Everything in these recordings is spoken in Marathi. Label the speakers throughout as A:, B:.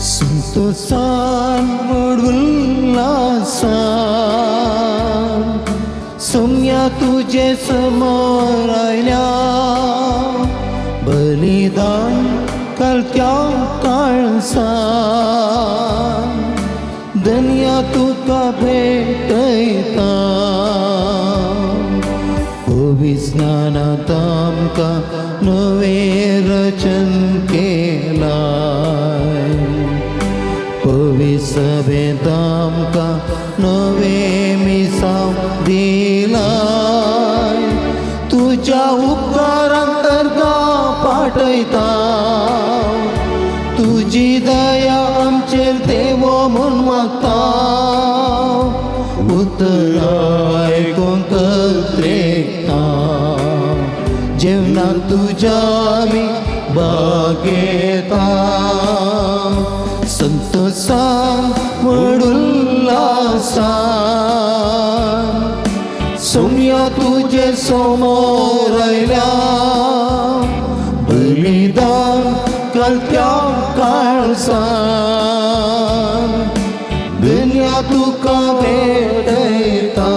A: संतोषान उल्हासान सोम्या तुझे समोर आयल्या बलिदान घालत्या काळसान दुनिया तुका भेटयता भविज्ञानात आमकां नवें रचन केलाय पविसभेत आमकां नवें मिसांव दिलाय तुज्या उपकारांक दर्गा पाठयता तुजी दया आमचेर देवो म्हूण मागता उतर आयकून कत्रेता जेवणांत तुज्या आमी भाग घेता संतोषान उल्हासान सोम्या तुझे समोर आयल्या बलिदान घालत्या काळसान दुनिया तुका भेटयता.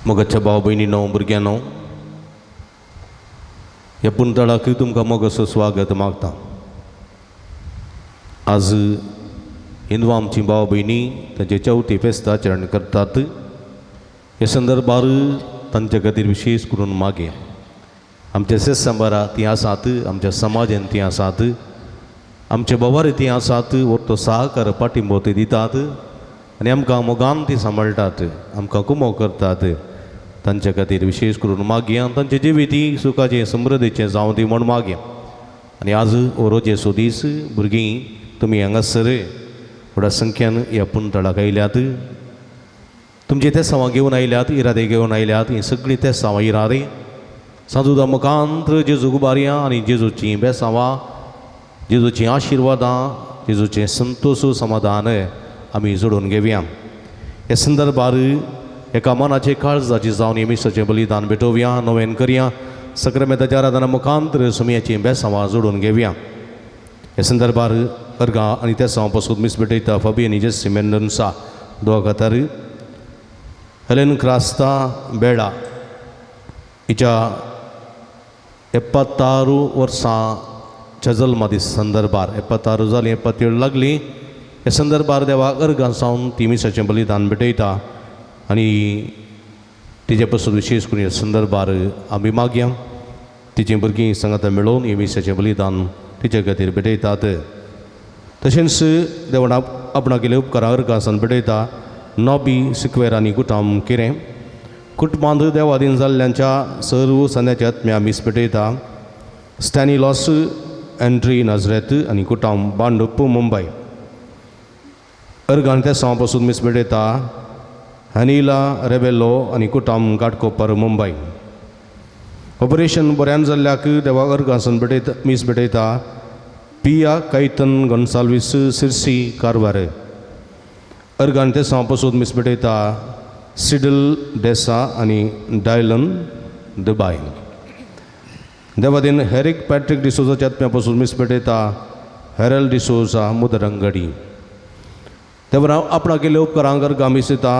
B: मोगाच्या भाव भयणींनो भुरग्यांनो ह्या पुंतळाक तुमकां मोगसो स्वागत मागता. आज हिंदू आमची भाव भयणी तांचे चवथी फेस्त आचरण करतात. हे संदर्भार तांचे खातीर विशेश करून मागे आमच्या सेंबरां ती आसात, आमच्या समाजान ती आसात, आमचे बोवार ती आसात, तो सहकार पाठिंबो ती दितात आनी आमकां मोगान ती सांबाळटात, आमकां कुमो करतात. तांचे खातीर विशेष करून मागया तांचे जिवीती सुखाचें समृद्धीचें जावं ती म्हूण मागया. आनी आज हो रोजेचो दीस भुरगीं तुमी हांगासर थोड्या संख्यान ह्या पुंतळाक आयल्यात. तुमचे तेसांवां घेवन आयल्यात, इरादे घेवन आयल्यात. ही सगळीं तेसांवां इरादे सांजुदा मुखांत्र जेजू गुबार्यां आनी जेजूचीं बेसांवां, जेजूचीं आशिर्वादां, जेजूचें संतोश समाधान आमी जोडून घेवया. ह्या संदर्भार एका मनाचे काळजाची जावन येमिसाचें बलिदान भेटोवया, नवेन करया. सक्रामेंताच्या आराधना मुखांतर सुमयाचीं बेसांवां जोडून घेवया. ह्या संदर्भार अर्गां आनी तेसांवां पासून मीस भेटयता फबी आनी जेसी मेंडोन्सा दोगातार हेलेन क्रास्ता बेडा हिच्या 76 वर्सांच्या जल्मादीस संदर्भार 76 जालीं, 77 लागलीं. ह्या संदर्भार देवाक अर्गां सावन ती मिसाचें बलिदान भेटयता आनी तिचे पासून विशेष करून ह्या संदर्भार आमी मागया. तिचीं भुरगीं सांगाता मेळोवन ही मिसाचें बलिदान तिचे खातीर भेटयतात. तशेंच देवान आपणागेले उपकारां अर्गां सावन भेटयता. नॉबी सिक्वेर आनी गुटाम किरें कुटुंबांत देवाधीन जाल्ल्यांच्या सर्व सन्याच्या आत्म्या मीस भेटयता. स्टॅनिलॉस एंड्री नाझरेत आनी कुटाम बांडूप मुंबय अर्गां तेसांवां पासून मीस भेटयता. हनीला रेबेलो आनी कुटाम घाटकोपर मुंबय ऑपरेशन बऱ्यान जाल्ल्याक देवाक अर्गां सावन भेटयता मीस भेटयता. पिया कैतन गोन्साल्वीस सिर्सी कारवार अर्गां तेसांवां पासून मीस भेटयता. सिडल डेसा आनी डायलन दुबाय देवाधीन हेरिक पॅट्रिक डिसोजाच्या आत्म्या पासून मीस भेटयता. हेरल डिसोजा मुदरंगडी देवान आपणागेले उपकारांक अर्गां मीस दिता.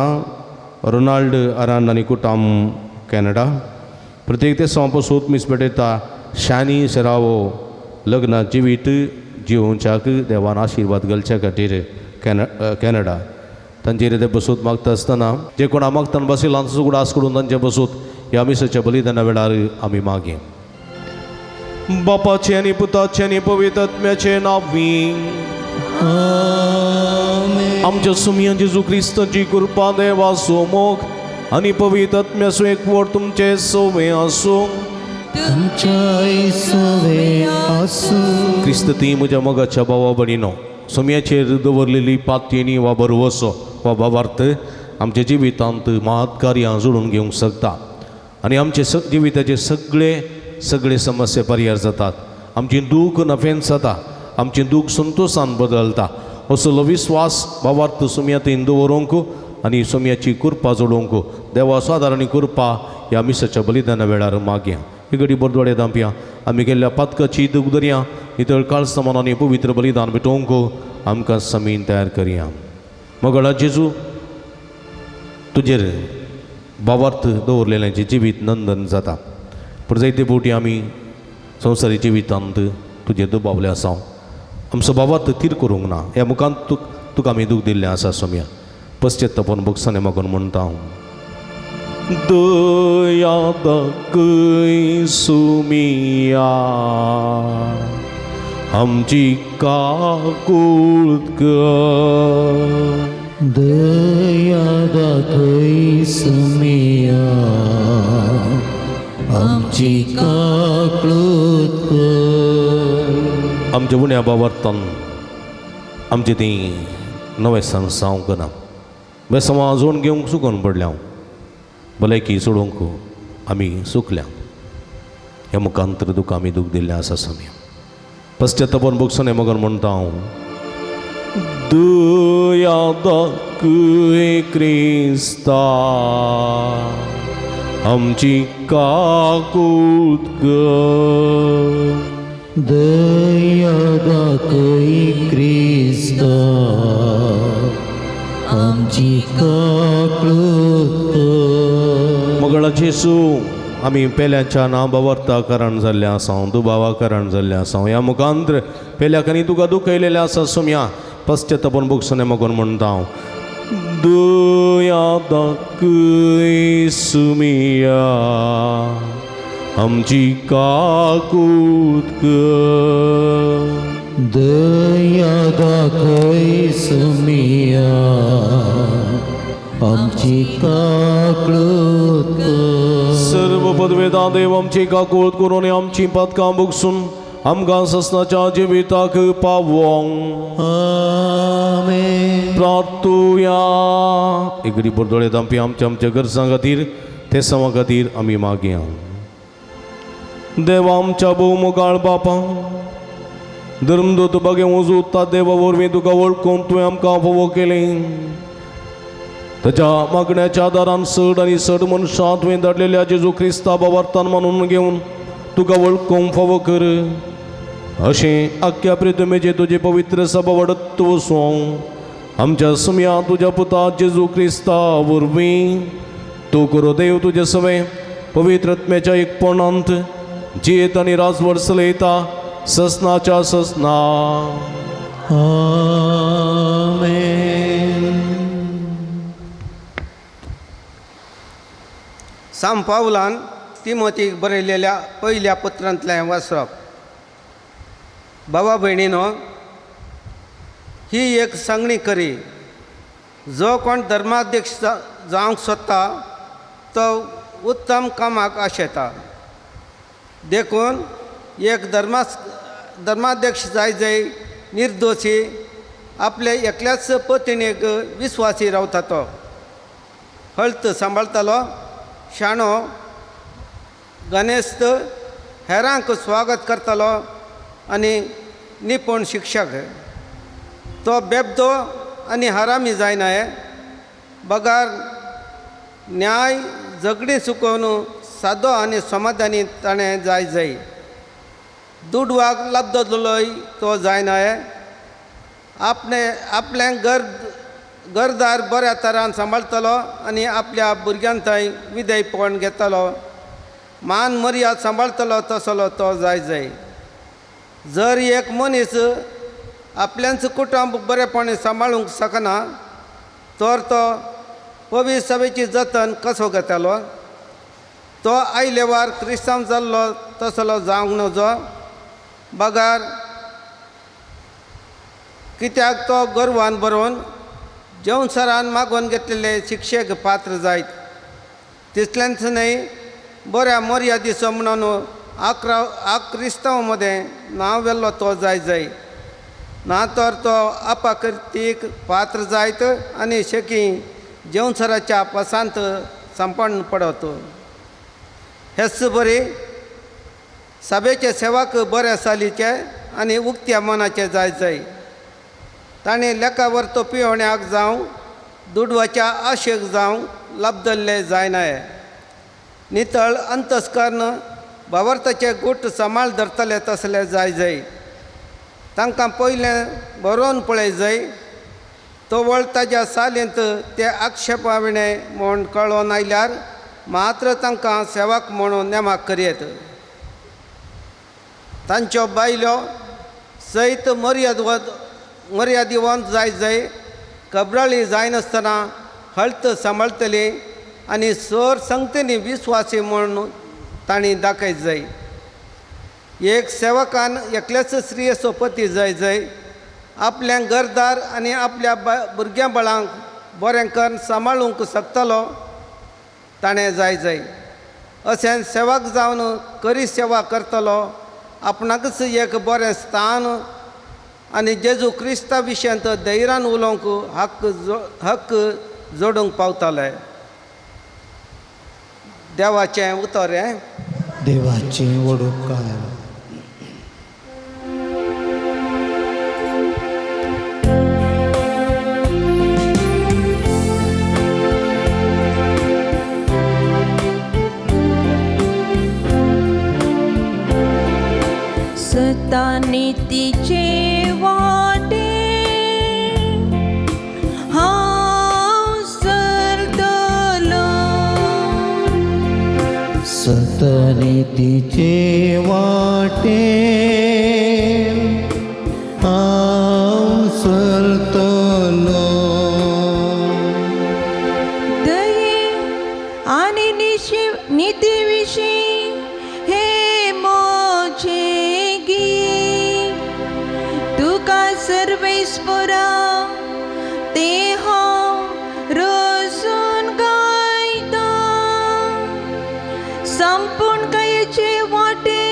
B: रोनाल्ड आरान आनी कुटाम कॅनडा प्रत्येक तेसांवां पासून मीस भेटयता. शानी सेरावो लग्न जिवीत जिवोवच्याक देवान आशिर्वाद घालच्या खातीर कॅनडा तांचेर ते बसूत मागता आसतना जे कोणा मागतना बसिलां उगडास करून तांचे बसूत ह्या मिसाच्या बलिदाना वेळार आमी मागे. बापाचे आनी पुताचे आनी पवित्र आत्म्याचे नांवी आमच्या सुमया जेजू क्रिस्ताची कृपा देवाचो मोग आनी पवित्र आत्म्याचो एकवट तुमचे सवे आसूं.
A: तुमच्या येसुवे आसू
B: क्रिस्त ती म्हज्या मोगाच्या भावा भयणीनो सोम्याचेर दवरलेली पातयेनी वा बरवसो वा भावार्थ आमच्या जिवितांत महात कार्यां जोडून घेवंक शकता आनी आमचे जिविताचे सगळे समस्या परिहार जातात. आमची दूख नफेन जाता, आमची दूख संतोषान बदलता. असलो विस्वास भावार्थ सोम्यातीन दवरूंक आनी सोम्याची कृपा जोडूंक देवा सादारणी कृपा ह्या मिसाच्या बलिदाना वेळार मागया. ही घडी बरदोडे दांपया आमी गेल्ल्या पातकाची दूख धरया. नितळ काळसमानांनी पवित्र बलिदान भेटोवंक आमकां समीन तयार करया. मगळा जेजू तुजेर भावार्थ दवरलेल्यांचें जिवीत नंदन जाता. पूण जायते फावटी आमी संवसारी जिवितांत तुजेर दुबावले आसा. आमचो भावार्थ तीर करूंक ना. ह्या मुखांत तुका आमी दूख दिल्लें आसा सोम्या. पश्चात्तापन भोगसाने मागून म्हणटा हांव दया दाखय सोमिया आमची काकूळट कर.
A: दया दाखय सोमिया आमची काकूळट कर.
B: आमच्या उण्या भावार्थान आमचें ती नवेसान जावंक ना. बेसमा जोडून घेवंक चुकोवन पडल्या. भलायकी सोडूंक आमी चुकल्या. ह्या मुखांतर तुका आमी दूख दिल्लें आसा सोम्या. पश्चात्तापन भोगसाने मागून म्हणटा हांव दया दाखय क्रिस्ता आमची काकूळट कर.
A: दया दाखय क्रिस्ता आमची काकूळट कर.
B: मगळा जेसू आमी पेल्याच्या नाभावार्था कारण जाल्ले आसा, दुबावा कारण जाल्ले आसा. ह्या मुखांतर पेल्याक आनी तुका दुखयलेले आसा सोम्या. पश्चात्तापन भोगसाने मागून म्हणटा हांव दया दाखय सोमिया आमची काकूळट कर.
A: दया दाखय सोमिया आमची काकूळट कर.
B: सर्व पदवेदा देव आमची काकूळट करून आमची पदकां भोगसून आमकां ससनाच्या जिविताक पावोंक
A: आमेन.
B: प्रार्थुया. एक घडी बरदोळे दांपी आमच्या गरजां खातीर ते सवा खातीर आमी मागया. देवा आमच्या भोवमुखार बापा धर्मदूत बगे उजूता देवा वरवीं तुका वळखून तुवें आमकां फोव केलें. ताच्या मागण्याच्या आदारान चड आनी चड मनशां तुवें धाडलेल्या जेजू क्रिस्ता भावार्थान मानून घेवन तुका वळखूंक फावो कर. अशें आख्या प्रितमेचे तुजे पवित्र सभा वाडत वचूं आमच्या सोम्या तुज्या पुता जेजू क्रिस्ता वरवीं तूं करो देव तुजे सवे पवित्र आत्म्याच्या एकपणांत जियेत आनी राजवट चलयता ससनाच्या ससना.
A: आमेन.
C: सांत पावलान तिमोथीक बरयलेल्या पयल्या पत्रांतलें वाचप. भावा भयणीनो, ही एक सांगणी करी. जो कोण धर्माध्यक्ष जावंक सोदता तो उत्तम कामाक आशेता. देखून एक धर्माध्यक्ष जाय निर्दोशी आपले एकल्याच पत्नीक विस्वासी रावता. तो हळत सांबाळतालो, शाणो, गनेस्त, हेरांक स्वागत करतालो आनी निपूण शिक्षक. तो बेबदो आनी हरामी जायनाय. बगार न्याय झगडी चुकोवन सादो आनी समाधानी ताणें जाय. दुडवाक लाभदलोय तो जायनाय. आपलें घरदार बऱ्या तरान सांबाळतालो आनी आपल्या भुरग्यां थंय विधेयपण घेतालो. मान मर्याद सांबाळतालो तसलो तो जाय. जर एक मनीस आपल्याच कुटुंब बरेपणी सांबाळूंक शकना तर तो पवित्र सभेची जतन कसो घेतालो. तो आयले वार क्रिस्तांव जाल्लो तसलो जावंक नजो. बगार कित्याक तो गर्वान बरोवन जेवणसरान मागोवन घेतलेले शिक्षेक पात्र जायत. तितलेंच न्हय, बऱ्या मर्यादेचो म्हणून क्रिस्तांवामध्ये नांव वेल्लो तो जाय ना तर तो अपाकृतीक पात्र जायत आनी शेकी जेवसराच्या पसांत संपन्न पडत. हेच बरी सभेचे सेवक बऱ्या सालीचे आनी उक्त्या मनाचे जाय. ताणें लेखा वर्तो पियोवण्याक जावं दुडवाच्या आशेक जावं लबदल्ले जायनाये. नितळ अंतस्करण भावार्थाचे गुट सांबाळ धरतले तसले जाय. तांकां पयलें बरोवन पळय जाय. तो वळ ताज्या सालेंत ते आक्षेपाविणे म्हूण कळोवन आयल्यार मात्र तांकां सेवक म्हणून नेमाक करयेत. तांच्यो बायलो सयत मर्यादिवंत जाय. कबराळी जायनासतना हळत सांबाळटली आनी सर संगतींनी विस्वासी म्हणून तांणी दाखयत जाय. एक सेवकान एकल्याच स्त्रियेचो पती जाय. आपल्या घरदार आनी आपल्या भुरग्यां बाळांक बरें करून सांबाळूंक शकतलो ताणें जाय. अशें सेवक जावन खरी सेवा करतलो. आपणाकच एक बरें स्थान आनी जेजू क्रिस्ता विशयांत धैर्यान उलोवंक हक्क जोडूंक पावताले. देवाचें उतर हें.
A: देवाची वडुकार.
D: सतानीतीचे वाटे हांव सरतलो.
A: सतनितीचे वाटे हांव सरतलो.
D: दये आनी नीती विशीं हे मोचे गीत. तुका सर्वेस्परा ते हांव रसून गायता. संपूर्ण कायेचे वाटे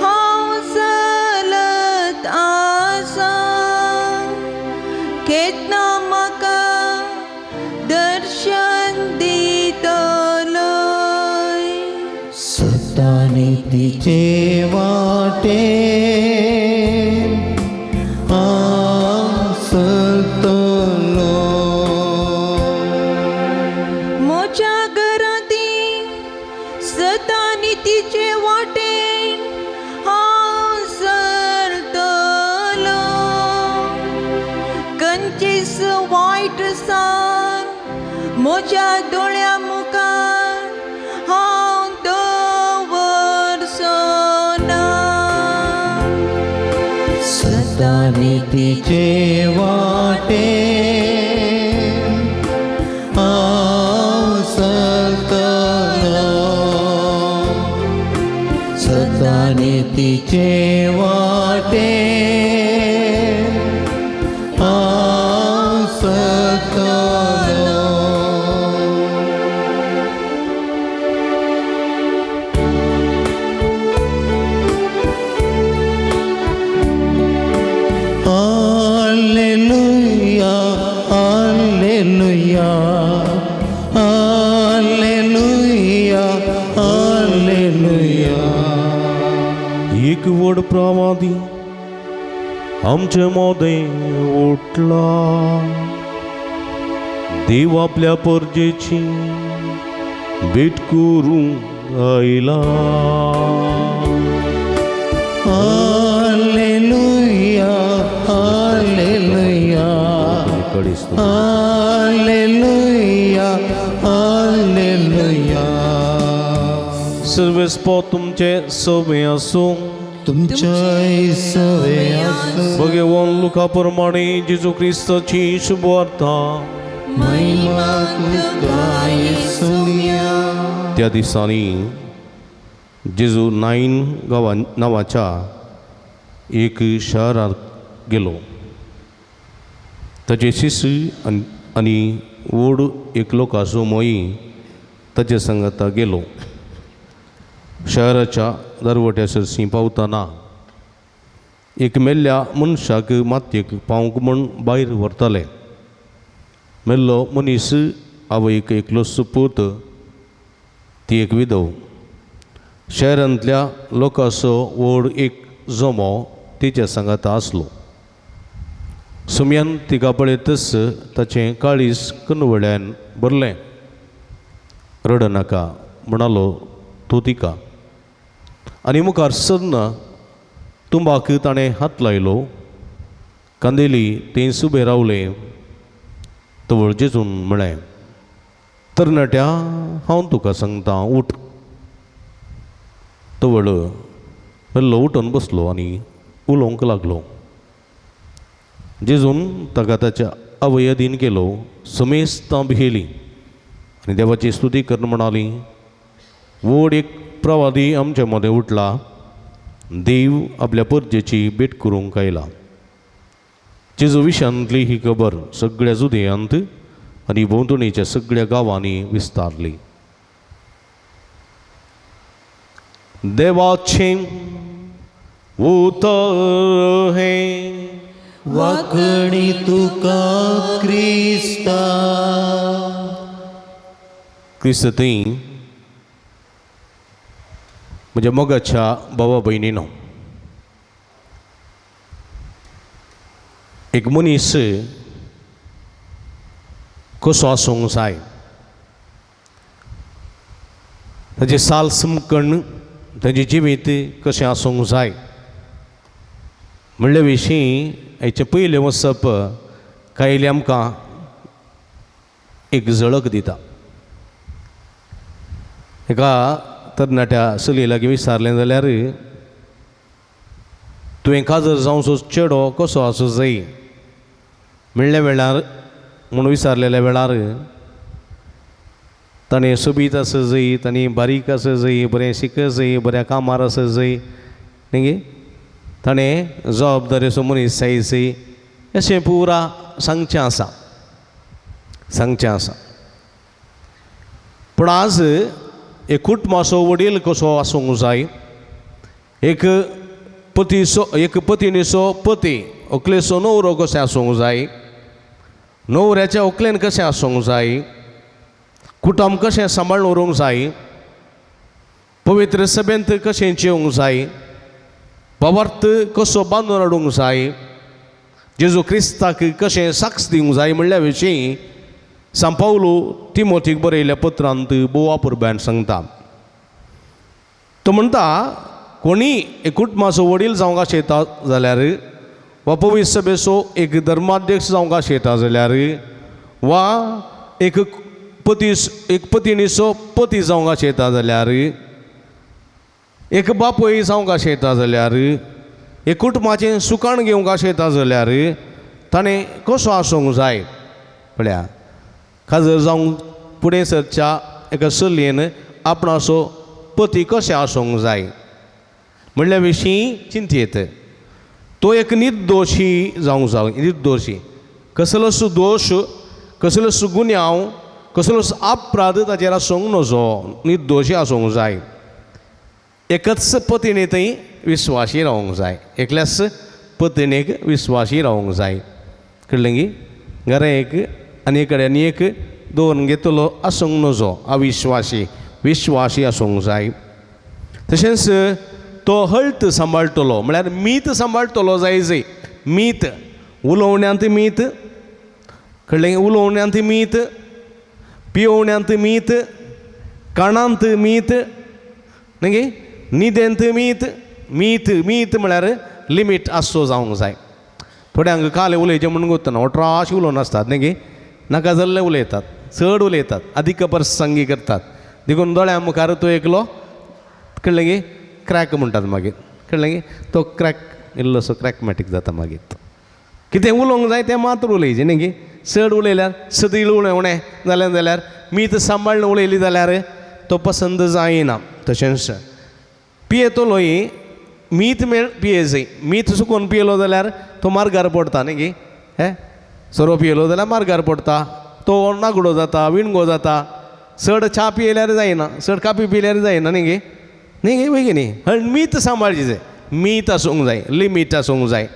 D: हांव चलत आसा. केतना म्हाका दर्शन दितलो.
A: सतानितीचे वाटे हांव सरतलो.
D: मोच्या घरांती सतानीतीचे वाटेन हांव सरतलो. खंयचीच वायट सांग म्हज्या दोळ्या मुखार हांव दवरचो ना.
A: सतानितीचे वाटे हांव सरतलो. सतानितीचे वाटे हांव सरतलो. Alleluia, alleluia, alleluia, alleluia.
B: एक वड प्रवादी आमचे मोदे उठला. देव आपल्या परजेची भेट करूंक आयला.
A: Alleluia, alleluia, alleluia, alleluia.
B: सर्वेस्पो तुमचे सवे असो.
A: तुमचे सवे असो.
B: भगवान लुका प्रमाणे जेजू ख्रिस्ताची शुभ वार्ता.
A: महिमा तुका येसुया.
B: त्या दिसांनी जेजू नाईन नावाच्या एक शहरात गेलो. ताचे शिष्य आनी व्हड एकलो कासो मोई ताचे संगता गेलो. शहराच्या दरवट्यासर पावतना एक मेल्ल्या मनशाक मातयेक पावंक म्हण भायर व्हरताले. मेल्लो मनीस आवयक एकलोच पूत, ती एक विधव. शहरांतल्या लोकांचो व्हड एक जमो तिच्या सांगात आसलो. सुमयान तिका पळयतच ताचें काळीज कनवड्यान भरलें. रडनाका म्हणालो तूं तिका. आनी मुखार सरना तुंबाक ताणें हात लायलो. कांदेली थंयच उबे रावले. तवळ जेजून म्हळें, तरणाट्या हांव तुका सांगता, उठ. तवळ मेल्लो उठून बसलो आनी उलोवंक लागलो. जेजून ताका ताच्या आवय अधीन केलो. समेस्त भियेली आनी देवाची स्तुती करन म्हणाली, व्हड एक प्रवादी आमच्या मदें उठला. देव आपल्या परजेची भेट करूंक आयला. जेजू विशांतली ही खबर सगळ्या जुदेयांत आनी भोंवतणीच्या सगळ्या गांवांनी विस्तारली. देवाचें उतर हे
A: वाकणी तुका क्रिस्ता.
B: क्रिस्ती म्हणजे मोगाच्या भावा भयणीनो, एक मनीस कसो आसूंक जाय, ताजें साल समकण ताजें जिवीत कशें आसूंक जाय म्हणल्या विशीं हेचे पयलें वचप कायले आमकां एक झळक दिता. एका तरणाट्या चलये लागीं विचारलें जाल्यार तुवें काजर जावचो चेडो कसो आसूं जाय म्हणल्या वेळार म्हणून विचारलेल्या वेळार ताणें सोबीत आसूं जाय, ताणें बारीक आसूं जाय, बरें शिक जाय, बऱ्या कामार आसूं जाय, न्ही ताणें जबाबदारेचो मनीस जाय जाय अशें पुरा सांगचें आसा. पूण आज एक कुटुंबाचो वडील कसो आसूंक जाय, एक पत्नीचो पती व्हंकलेचो न्हवरो कशें आसूंक जाय, न्हवऱ्याच्या व्हंकलेन कशें आसूंक जाय, कुटुंब कशें सांबाळून उरूंक जाय, पवित्र सभेंत कशें जेवंक जाय, पवार्थ कसो बांदून हाडूंक जाय, जेजू क्रिस्ताक कशें साक्ष दिवंक जाय म्हणल्या विशीं सांत पावलो तिमोथीक बरयल्ल्या पत्रांत बोवा पुरब्यान सांगता. तो म्हणटा कोणी एक कुटुंबाचो वडील जावंक आशेता जाल्यार, वा पवित्र सभेचो एक धर्माध्यक्ष जावंक आशेता जाल्यार, वा एक पत्नीचो पती जावंक आशेता जाल्यार, एक बापूय जावंक आशेता जाल्यार, एक कुटुंबाचें सुकाण घेवंक आशेता जाल्यार ताणें कसो आसूंक जाय. पळया, खाजर जावंक फुडें सरच्या एका चलयेन आपणाचो पती कशें आसूंक जाय म्हणल्या विशीं चिंतेत. तो एक निर्दोशी जावंक जाय. निर्दोशी कसलोच दोश, कसलोच गुन्यांव, कसलोच अपराध ताचेर आसूंक नजो. निर्दोशी आसूंक जाय. एकच पत्नी थंय विस्वासी रावंक जाय. एकल्याच पत्नीक विस्वासी रावंक जाय. कळ्ळें गी? घरा एक आनी एक कडेन एक दवरून घेतलो आसूंक नजो. अविश्वासी विश्वासी आसूंक जाय. तशेंच तो हळट सांबाळटलो म्हळ्यार मीत सांबाळटलो जाय. मीत उलोवण्यांत मीत, कळ्ळें? उलोवण्यांत मीत, पियोवण्यांत मीत, कानांत मीत, न्ही न्हिदेंत मीत. मीत म्हळ्यार लिमीट आसचो जावंक जाय. थोड्यांक काले उलयचें म्हणून गोतना अठराशी उलोवन आसतात न्ही, नाका जाल्ले उलयतात, चड उलयतात, अधिक प्रसंगी करतात. देखून दोळ्या मुखार तो एकलो, कळ्ळें गे, क्रॅक म्हणटात मागीर. कळ्ळें गे? तो क्रॅक इल्लोसो क्रॅकमॅटीक जाता मागीर. कितें उलोवंक जाय तें मात्र उलयचें न्ही गे. चड उलयल्यार सदील उलयवणें जाल्यार मीत सांबाळून उलयली जाल्यार तो पसंद जायना. तशेंच पियेतलोय मीत पिये जाय. मीत चुकून पियेलो जाल्यार तो मार्गार पडता न्ही गे. सोरो पियेलो जाल्यार मार्गार पडता, तो नागडो जाता, विणगो जाता. चड च्या पियेल्यार जायना, चड कापी पियल्यार जायना न्ही गे. न्ही वय गे न्ही मीत सांबाळची जाय मीत आसूंक जाय लिमीट आसूंक जाय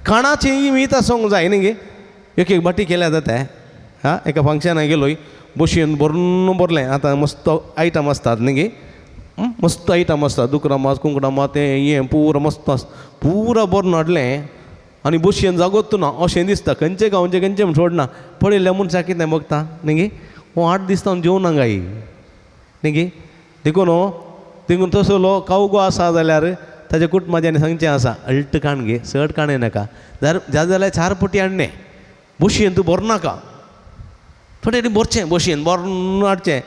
B: खाणाची मीत आसूंक जाय न्ही गे एक एक बाटी केल्या जाता हां एका फंक्शनाक गेलोय बशयेन भरून भरलें आतां मस्त आयटम आसतात न्ही गे मस्त आयटम आसतात दुकरा मास कुंकडां मास तें हें पुरो मस्त पुरो भरून हाडलें आनी बशयेन जागोत ना अशें दिसता खंयचे गांवचे खंयचे म्हण सोडना पळयल्या मनशाक कितें बगता न्ही गे हो 8 दीस हांव जेवना गाय न्ही गे देखून देखून तसलो कावगो आसा जाल्यार ताच्या कुटुंबाच्यानी सांगचें आसा अल्ट काण घे चड काणे नाका जाल्यार 4 पटी हाडणें बशयेन तूं भरनाका थोडे भरचें बशयेन भरून हाडचें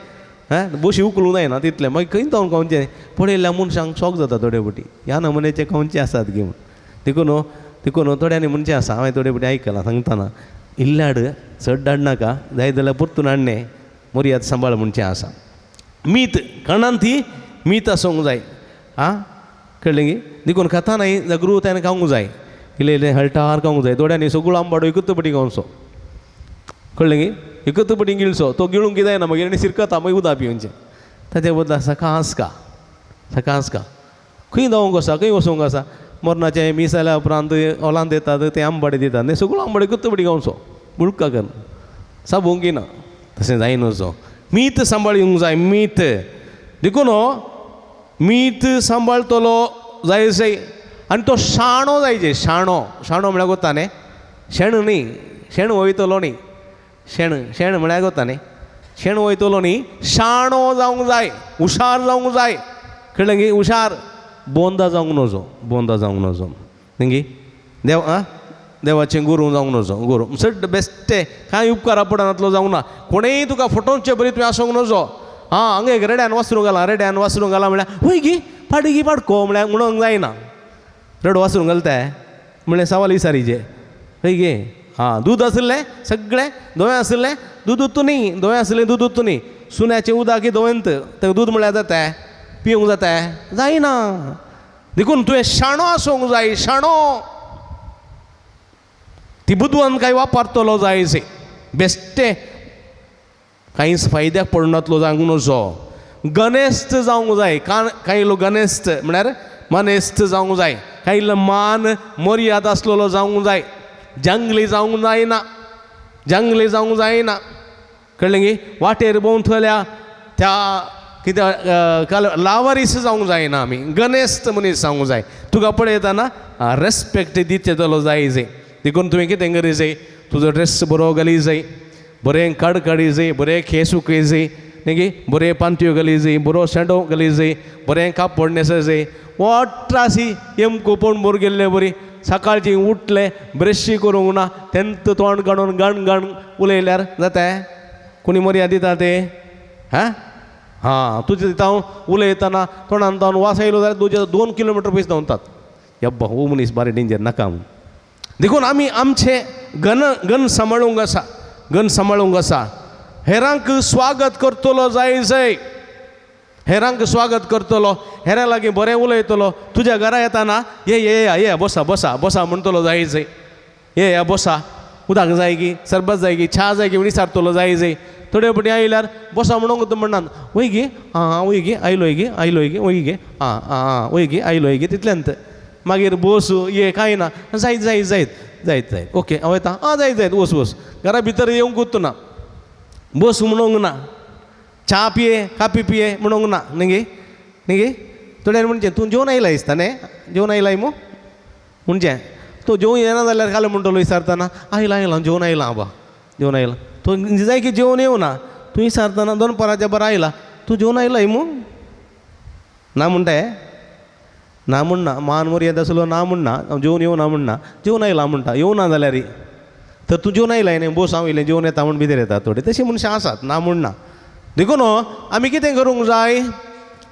B: हां बशी उखलूंक जायना तितलें मागीर खंय जावन खावचें पळयल्या मनशांक शॉक जाता थोडे पटी ह्या नमुन्याचे खावचे आसात गे म्हूण देखून थोड्यांनी म्हणचें आसा हांवें थोडे पटी आयकलां सांगतना इल्लें हाड चड हाडनाका जाय जाल्यार परतून हाडणें मर्याद सांबाळ म्हणचें आसा मीत खाणान ती मीत आसूंक जाय आं कळ्ळें गे देखून खाता न्हय जागृ ताणें खावंक जाय इल्लें इल्लें हळटार खावंक जाय थोड्यांनी सगळो आंबाडो एकूच पटी खावचो कळ्ळें गे एकूच पटी गिळचो तो गिळूंक कितें जायना मागीर आनी सिरकता मागीर उदक पिवचें ताचे बदला सकाळ आसका खंय जावंक आसा खंय वचूंक आसा मरणाचें मीस जाल्या उपरांत ओलांत येतात ते आंबाडे दितात न्ही सगळो आंबाडो एकूच पटी खावचो बुळका कर साबूंक ना तशें जायना वचो मीत सांबाळूंक जाय मीत देखून मीत सांबाळतलो जाय आनी तो शाणो जायचे शाणो म्हळ्यार कोता न्ही शेण न्ही शेण वयतलो न्ही शेण म्हळ्यार कोता न्ही शेण वयतलो न्ही शाणो जावंक जाय हुशार जावंक जाय कळ्ळें गे हुशार बोंदा जावंक नजो न्ही गे देवाचें गुरू जावंक नजो गुरू चड बेश्टे कांय उपकारा पडनातलो जावंक ना कोणेंय तुका फटोवचे बरी तुवें आसूंक नजो हां हांगा एक रेड्यान वासरूंक घाला म्हळ्यार वय गी पाडी पाडको म्हळ्यार म्हणूंक जायना रेड वासरूंक घालता म्हळ्यार सवाल विचारीचे हय गे हां दूद आसलें सगळें धोवें आसलें दूद उत्तू न्ही धोवें आसलें दूद उत्तू न्ही सुन्याचें उदक की धोवेंत तें दूद म्हळ्यार जाता पिवंक जाता जायना देखून तुवें शाणो आसूंक जाय शाणो ती बुदवान कांय वापरतलो जाय बेश्टे कांयच फायद्याक पडनातलो जावंक नजो गनेस्त जावंक जाय कांय लोक गनेस्त म्हळ्यार मनेस्त जावंक जाय कांय इल्लो मान मर्याद आसलेलो जावंक जाय जंगली जावंक जायना कळ्ळें गे वाटेर भोंवतल्या त्या कितें लावारीस जावंक जायना आमी गनेस्त मनीस जावंक जाय तुका पळयतना रेस्पेक्ट दितलो जाय देखून तुवें कितें करी जाय तुजो ड्रेस बरो घाली जाय बरें काडी जाय बरें खेस सुकय जाय न्ही गे बरें पांत्यो घाली जाय बरो शेंडो घाली जाय बरें कापड न्हेसय जाय वट्रासी एमको पळोवन भर गेल्ले बरी सकाळची उठले ब्रशी करूंक ना तेंत तोंड काडून गण उलयल्यार जाता कोणी मर्याद दिता ते हां तुजें दिता उलयतना तोंडान तावन वास येयलो जाल्यार तुजे 2 किलोमिटर पयस धांवतात यब्बा हो मनीस बारी डेंजर नाका देखून आमी आमचे गन सांबाळूंक आसा हेरांक स्वागत करतलो जाय हेरांक स्वागत करतलो हेरां लागीं बरें उलयतलो तुज्या घरा येताना ये बसा म्हणटलो जाय ये बसा उदक जाय गी सरबत जाय गी च्या जाय गी म्हण विचारतलो जाय थोडे पटी आयल्यार बसा म्हणूंक म्हणनात वय गे वय गे आयलोय गे वय गे वय गे आयलोय गे तितल्यांत मागीर बसू ये कांय ना जायत ओके हांव येता जायत वस घरा भितर येवंक वचूं ना बस म्हणूंक ना च्या पिये कापी पिये म्हणूंक ना न्ही गे थोड्यान म्हणचें तूं जेवण आयला दिसता न्ही जेवण आयलाय मो म्हणचें तो जेवण येना जाल्यार काल म्हणटलो विचारतना आयला जेवण आयला तो जाय की जेवण येवना तूं विचारतना 2 पराच्या बरं आयला तूं जेवण आयलाय मो ना म्हणटा ना म्हणना मान मर्यादा आसलो ना म्हणना जेवण येवना म्हणना जेवण आयला म्हणटा येवना जाल्यार तर तूं जेवण आयलाय न्ही बस हांव येयलें जेवण येता म्हूण भितर येतात थोडे तशी मनशां आसात ना म्हणना देखून आमी कितें करूंक जाय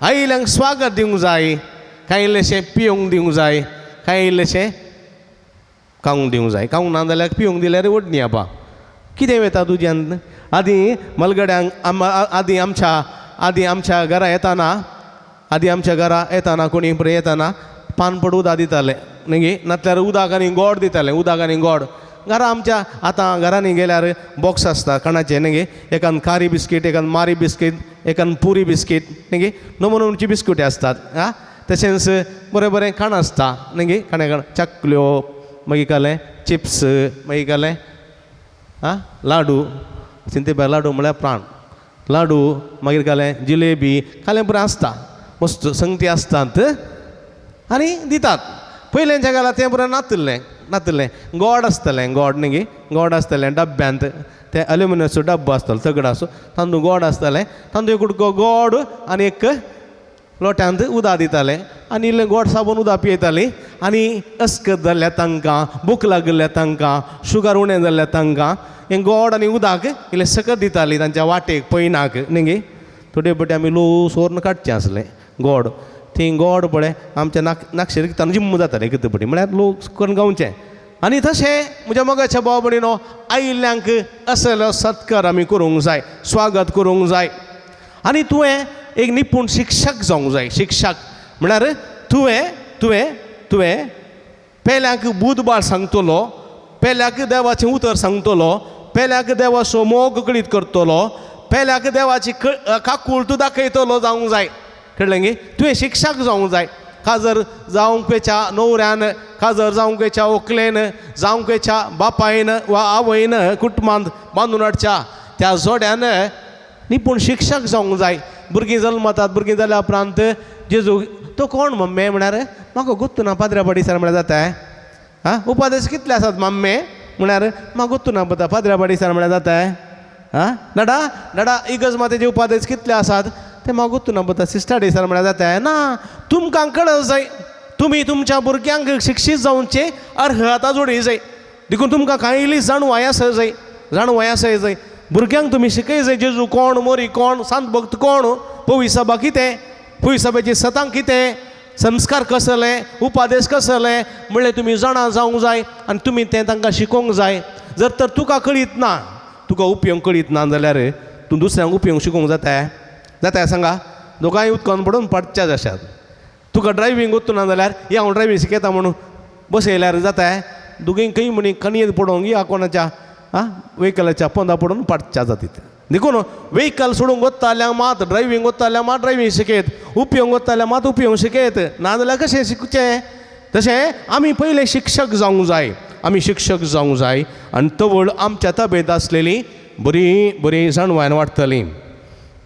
B: आयल्यांक स्वागत दिवंक जाय कांय इल्लेशें पिवंक दिवंक जाय कांय इल्लेशें खावंक दिवंक जाय खावंक ना जाल्यार पिवंक दिल्यार ओडणी आबा कितें वेता तुज्यान आदीं मलगड्यांक आदीं आमच्या घरा येताना कोणी येताना पानपड उदक दिताले न्ही नातल्यार उदक आनी गोड दिताले उदक आनी गोड घरा आमच्या आतां घरांनी गेल्यार बॉक्स आसता खाणाचे न्ही गे एकान खारी बिस्कीट एकान मारी बिस्कीट एकान पुरी बिस्कीट न्ही गे नमुनची बिस्कुटी असतात आं तशेंच बरें बरें खाण आसता न्ही गे खाण चकल्यो मागीर काले चिप्स मागीर काले आं लाडू चिंते भायर लाडू म्हळ्यार प्राण लाडू मागीर काले जिलेबी काले बरें आसता मस्त संगती आसतात आनी दितात पयलेंच्या काळार तें बरें नातलें गोड आसतलें गोड न्ही गे गोड आसतलें डब्यांत ते अल्युमिनियमचो डब्बो आसतलो तगडाचो तांदूळ गोड आसतलें तांदूळ एक कुडको गोड आनी एक लोट्यांत उदक दिताले आनी इल्लें गोड साबून उदक पियेतालीं आनी अस्कत जाल्ल्या तांकां भूक लागल्या तांकां शुगर उणें जाल्ल्या तांकां हें गोड आनी उदक इल्लें सकत दितालीं तांच्या वाटेक पयनाक न्ही गे थोडे फावटी आमी सोर्ण काडचें आसलें गोड थंय गोड पळय आमच्या नाकशेर तांकां जिम्म जातालें कितें पटी म्हळ्यार लोक करून गावचें आनी तशें म्हज्या मोगाच्या भाव भयणीनो आयिल्ल्यांक असलो सत्कार आमी करूंक जाय स्वागत करूंक जाय आनी तुवें एक निपूण शिक्षक जावंक जाय शिक्षक म्हळ्यार तुवें पेल्याक बुधबार सांगतलो पेल्याक देवाचें उतर सांगतलो पेल्याक देवाचो मोग कळीत करतलो पेल्याक देवाची काकूळ तूं दाखयतलो जावंक जाय कळ्ळें गे तुवें शिक्षक जावंक जाय काजर जावंक वेच्या न्हवऱ्यान काजर जावंक वेच्या व्हंकलेन जावंक वेच्या बापायन वा आवयन कुटुंबांत बांदून हाडच्या त्या जोड्यान निपूण शिक्षक जावंक जाय भुरगीं जल्मतात भुरगीं जाल्या उपरांत जेजू तो कोण मम्मे म्हळ्यार म्हाका गुत्तू ना पाद्र्या पाडीसर म्हळ्यार जाता आं उपादेश कितले आसात मम्मे म्हळ्यार म्हाका गुत्तू ना पता पाद्र्या पाडीसर म्हळ्यार जाता आं डाडा इगज मातेचे उपादेश कितले आसात ते म्हाका गुत्तू ना पता सिस्टर डेसर म्हळ्यार जाता ना तुमकां कळत जाय तुमी तुमच्या भुरग्यांक शिक्षीत जावचे अर्हता जोडी जाय देखून तुमकां कांय इल्ली जाणवाय आसय जाय भुरग्यांक तुमी शिकय जाय जेजू कोण मोरी कोण सांत भक्त कोण पवी सभा कितें पवी सभेची सतांक कितें संस्कार कसले उपादेश कसले म्हणल्यार तुमी जाणा जावंक जाय आनी तुमी तें तांकां शिकोवंक जाय जर तर तुका कळीत ना तुका उपयोग कळीत ना जाल्यार तूं दुसऱ्यांक उपयोग शिकोवंक जाता सांगा दोगांय उदकान पडून पडच्याच आसात तुका ड्रायव्हींग वचूं ना जाल्यार या हांव ड्रायव्हींग शिकयता म्हणून बसयल्यार जाता दोगूय खंय म्हणी कणयेंत पडोवंक या कोणाच्या व्हेकलाच्या पोंदा पडून पडच्या जातात देखून व्हेकल सोडूंक वता जाल्यार मात ड्रायव्हींग वता जाल्यार मात ड्रायव्हींग शिकयत उपयोग वता जाल्यार मात उपयोग शिकयत ना जाल्यार कशें शिकचें तशें आमी पयले शिक्षक जावंक जाय आनी तवळ आमच्या तबेत आसलेली बरी जाणवायन वाडटली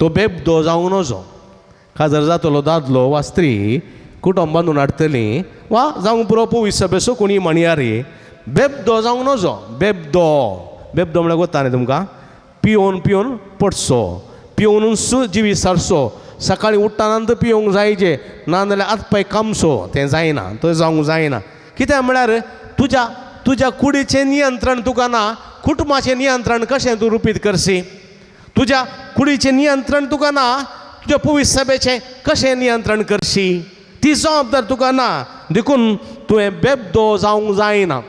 B: तो बेबदो जावंक नजो काजर जातलो दादलो वा स्त्री कुटुंब बांदून हाडटली वा जावंक पुरो पवीस सभेचो कोणी म्हणयारी बेबदो जावंक नजो बेबदो म्हळ्यार वता न्ही तुमकां पिवून पडचो पिवूनच जिवी सारचो सकाळीं उठ्ठानंतर पिवंक जायचे ना जाल्यार आतपाय कामचो तें जायना तो जावंक जायना कित्याक म्हळ्यार तुज्या कुडीचें नियंत्रण तुका ना कुटुंबाचें नियंत्रण कशें तूं रुपीत करशी तुज्या कुडीचें नियंत्रण तुका ना तुज्या पवीस सभेचें कशें नियंत्रण करशी ती जबाबदार तुका ना देखून तुवें बेबदो जावंक जायना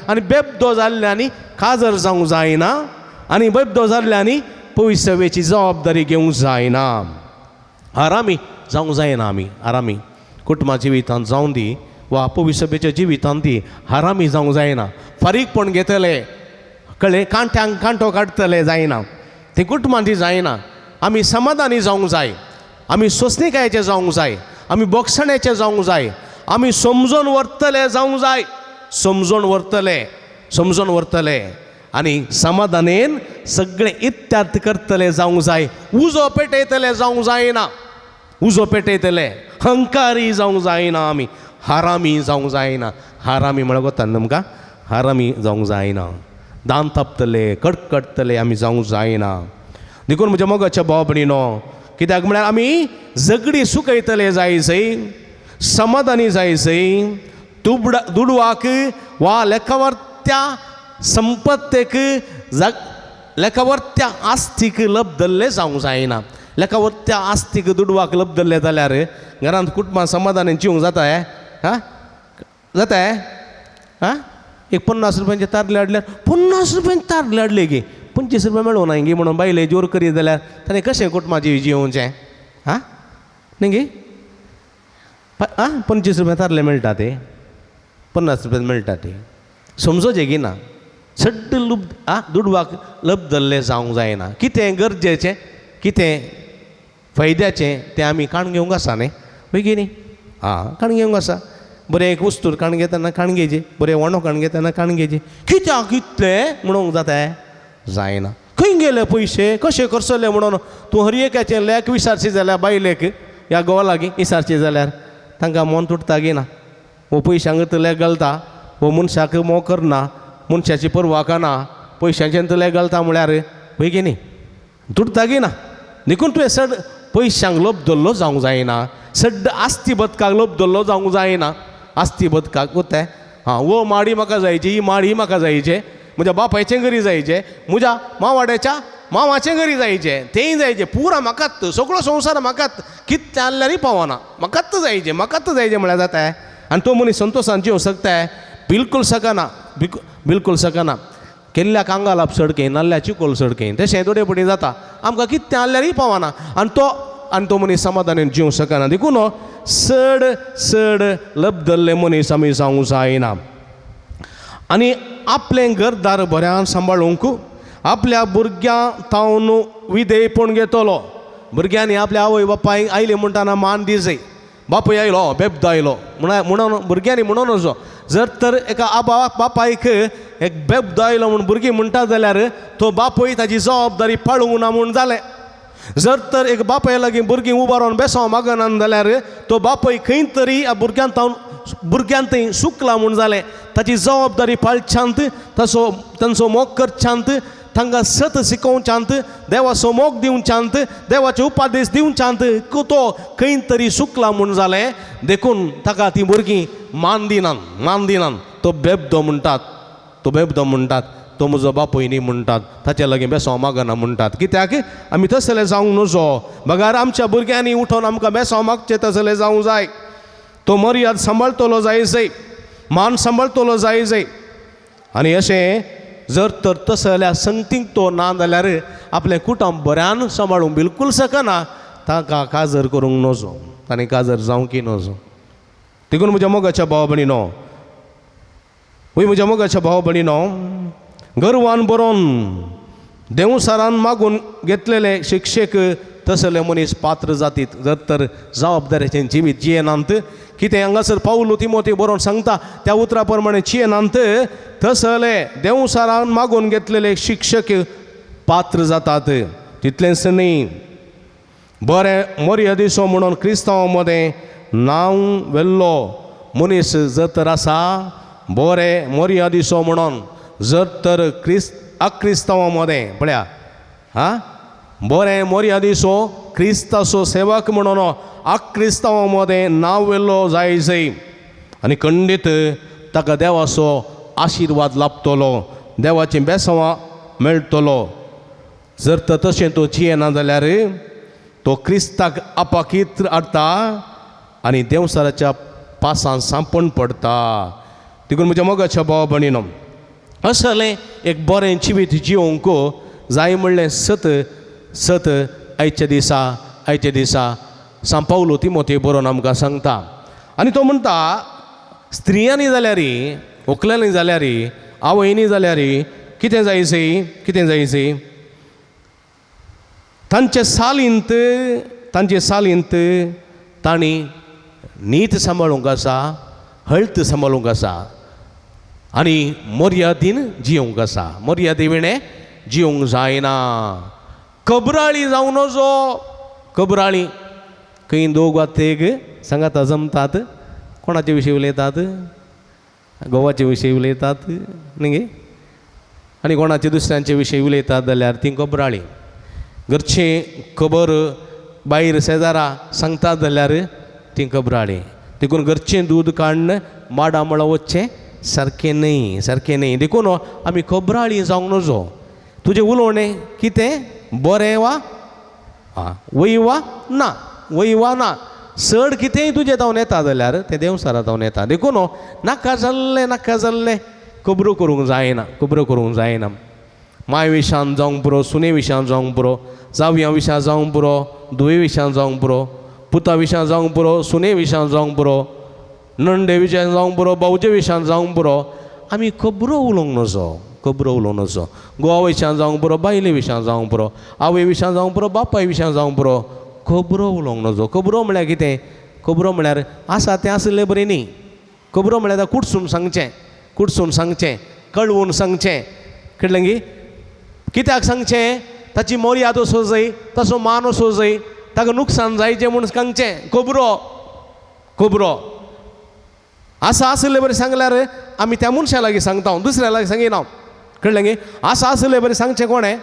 B: आनी बेबदो जाल्ल्यांनी काजर जावंक जायना आनी बेबदो जाल्ल्यांनी पवीस सभेची जबाबदारी घेवंक जायना आरामी जावंक जायना आरामी कुटुंबाच्या जिवितांत जावं दी वा पवीस सभेच्या जिवितांत दी आरामी जावंक जायना फारीकपण घेतले कळ्ळें कांट्यांक कांटो काडटले जायना तें कुटुंबांती जायना आमी समाधानी जावंक जाय आमी सोंसणीकायेचे जावंक जाय आमी बोगसण्याचे जावंक जाय आमी समजून व्हरतले आनी समाधानेन सगळें इत्यार्थ करतले जावंक जाय उजो पेटयतले जावंक जायना हंकारी जावंक जायना आमी हारामी जावंक जायना हारामी म्हळ्यार कोता तुमकां हारामी जावंक जायना दान तापतले कडकडतले आमी जावंक जायना देखून म्हज्या मोगाच्या भाव भयणीनो कित्याक म्हळ्यार आमी झगडी सुकयतले जायचय समाधानी जायचय दुडवाक वा लेखावर्त्या संपत्तेक लेखावर्त्या आस्तीक लब्धल्ले जावंक जायना लेखावर्त्या आस्तीक दुडवाक लब्धल्ले जाल्यार घरांत कुटुंबां समाधानान जिवंक जाता एक 50 रुपयांचे तारले हाडल्यार 50 रुपयांचे तारले हाडले गे 25 रुपया मेळूं ना गे म्हणून बायले जोर करीत जाल्यार ताणें कशें कुटुंबाचें जिवोवचें न्ही गे 25 रुपया तारले मेळटा ते 50 रुपया मेळटा ते समजोचे की ना सड्ड दुडवाक लब धरले जावंक जायना कितें गरजेचें कितें फायद्याचें तें आमी काण घेवंक आसा न्ही पळय न्ही काण घेवंक आसा बरें एक वस्तूर काण घेतना काण घेवची बरें वणो काण घेतना काण घेवची कित्याक कितलें म्हणूंक जाता जायना खंय गेले पयशे कशें करतले म्हणून तूं हर एकाचें लेक विचारची जाल्यार बायलेक ह्या गोवालागी विचारची जाल्यार तांकां मन तुटता गी ना हो पयशांक लेक घालता हो मनशाक मोग करना मनशाची परवा करना पयशांचें लेक घालता म्हळ्यार पळय गे न्ही तुटता गी ना देखून तुवें सड पयशांक लोभ धरलो जावंक जायना सड्ड आस्ती बदकाक लोभ धरलो जावंक जायना आस्ती बदकाक कोते वो माडी म्हाका जायची ही माडी म्हाका जायचे म्हज्या बापायचें घरी जायचें म्हज्या मावाड्याच्या मावाचें घरी जायचें तेंय जायचें पुरा म्हाकाच सगळो संवसार म्हाकाच कितें जाल्यारय पावना म्हाकाच जायचें म्हळ्यार जाता आनी तो मनीस संतोशान जिवंक शकता बिलकुल सकना बिलकुल सकना केल्ल्याक आंगालाप सडकें नाल्ल्याची कोल सडकें तशें थोडेपणी जाता आमकां कितें जाल्यारय पावना आनी तो मनीस समाधानान जिवंक शकना देखून चड चड लब धरले मनीस आमी जावंक जायना आनी आपलें घरदार बऱ्यान सांबाळूंक आपल्या भुरग्यां तावन विधेयपण घेतलो भुरग्यांनी आपल्या आवय बापायक आयले म्हणटाना मान दी जाय बापूय आयलो बेबदो आयलो म्हणून भुरग्यांनी म्हणून वचो जर तर एका बापायक एक बेबदो आयलो म्हूण भुरगीं म्हणटा जाल्यार तो बापूय ताची जबाबदारी पाळूंक ना म्हूण जालें जर तर एक बापाय लागीं भुरगीं उबा रावन बेसो मागना जाल्यार तो बापूय खंय तरी भुरग्यांत सुकला म्हूण जालें ताची जबाबदारी पाळच्यांत तांचो मोग करच्यांत तांकां सत शिकोवच्यांत देवाचो मोग दिवच्यांत देवाचे उपादेश दिवच्यांत तो खंय तरी सुकला म्हूण जालें देखून ताका तीं भुरगीं मान दिनात तो बेबदो म्हणटात तो म्हजो बापूय न्ही म्हणटात ताचे लागीं बेसो मागना म्हणटात कित्याक आमी तसले जावंक नजो बगार आमच्या भुरग्यांनी उठोन आमकां बेसो मागचें तसलें जावंक जाय तो मर्याद सांबाळटलो जाय मान सांबाळटलो जाय आनी अशें जर तर तसो जाल्यार संगतीक तो ना जाल्यार आपलें कुटुंब बऱ्यान सांबाळूंक बिलकुल शकना ताका काजर करूंक नजो ताणें काजर जावंकी नजो देखून म्हज्या मोगाच्या भाव भयणीनो म्हज्या मोगाच्या भाव भयणीनो गर्वान बरोवन देवसारान मागून घेतलेले शिक्षेक तसले मनीस पात्र जातीत जर तर जबाबदारेचें जिवीत जियेनांत कितें हांगासर पावलो तिमोथी बरोवन सांगता त्या उतरा प्रमाणे जियेनांत तसले देवसारान मागून घेतलेले शिक्षक पात्र जातात तितलेंच न्ही बरें मर्यादेचो म्हणून क्रिस्तांवां मदें नांव वेल्लो मनीस जर तर आसा बरें मर्यादेचो म्हणून जर तर अक्रिस्तांवां मदें पळया बरें मर्यादेचो क्रिस्ताचो सेवक म्हणून अक्रिस्तांवां मदें नांव वेल्लो जाय आनी खंडीत ताका देवाचो आशिर्वाद लाभतलो देवाचीं बेसांवां मेळटलो जर तर तशें तो जियेना जाल्यार तो क्रिस्ताक आपाकीत हाडटा आनी देवसाराच्या पासांत सांपण पडटा देखून म्हज्या मोगाच्या भाव भयणीनो असलें एक बरें जिवीत जिवंक जाय म्हणलें सत आयच्या दिसा सांपावलो तिमोथी बरोवन आमकां सांगता आनी तो म्हणटा स्त्रियांनी जाल्यार व्हंकल्यांनी जाल्यार आवयनी जाल्यार कितें जायचें तांचे सालींत तांणी नीत सांबाळूंक आसा हळत सांबाळूंक आसा आनी मर्यादेन जियोंक आसा मर्यादे विणें जियोंक जायना कबराळी जावं नजो कबराळी खंय दोग वा तेग सांगात जमतात कोणाचे विशयी उलयतात गोवाचे विशयी उलयतात न्ही आनी कोणाचे दुसऱ्यांचे विशयी उलयतात जाल्यार ती कबराळी घरचें खबर भायर शेजारा सांगतात जाल्यार ती कबराळी देखून घरचें दूद काडन माडा मळा वचचें सारकें न्ही देखून आमी कबराळी जावंक नजो तुजें उलोवणें कितें बरें वा वय वा ना चड कितेंय तुजें जावन येता जाल्यार तें देवसारा जावन येता देखून नाका जाल्लें खबरो करूंक जायना माय विशान जावंक पुरो सुने विशान जावंक पुरो जावयां विशां जावंक पुरो धुवे विशां जावंक पुरो पुता विशां जावंक पुरो सुने विशां जावंक पुरो नंडे विशां जावंक पुरो भावजे विशां जावंक पुरो आमी खबरो उलोवंक नजो खबरो उलोवंक नजो घोवा विशयां जावंक पुरो बायले विशयां जावंक पुरो आवय विशयां जावंक पुरो बापाय विशयां जावंक पुरो खबरो उलोवंक नजो खबरो म्हळ्यार कितें खबरो म्हळ्यार आसा तें आसलें बरें न्ही खबरो म्हळ्यार कुडसून सांगचें कळवून सांगचें कळ्ळें गी कित्याक सांगचें ताची मर्यादा असो जाय तसो मान असो जाय ताका नुकसान जायचें म्हूण सांगचें खबरो आसा आसलें बरें सांगल्यार आमी त्या मनशा लागीं सांगता दुसऱ्या लागीं सांगिना कळ्ळें गे आसा आसलें बरें सांगचें कोणें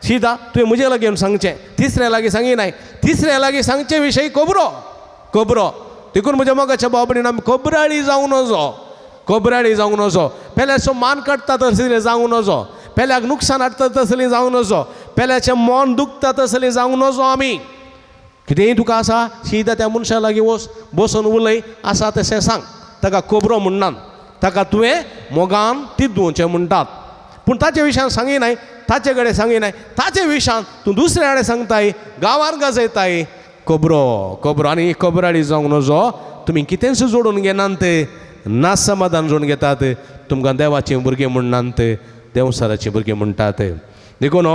B: सीदा तुवें म्हजे लागीं येवन सांगचें तिसऱ्या लागीं सांगिनाय तिसऱ्या लागीं सांगचे विशयी खबरो देखून म्हज्या मोगाच्या बाबडीन आमी खबराळी जावंक नजो पेल्याचो मान काडटा तसलें जावंक नजो पेल्याक नुकसान हाडटा तसलें जावंक नजो पेल्याचें मन दुखता तसलें जावंक नजो आमी कितेंय तुका आसा सीदा त्या मनशा लागीं वच बसून उलय आसा तशें सांग ताका खबरो म्हणनात ताका तुवें मोगान तिदूचें म्हणटात पूण ताचे विशयान सांगिनाय ताचे कडेन सांगिनाय ताचे विशयान तूं दुसऱ्या कडेन सांगताय गांवांत गाजयताय खबरो आनी खबराळी जावंक नजो तुमी कितेंच जोडून घेनात ना समाधान जोडून घेतात तुमकां देवाचें भुरगें म्हणनात देवसाराचें भुरगें म्हणटात देखून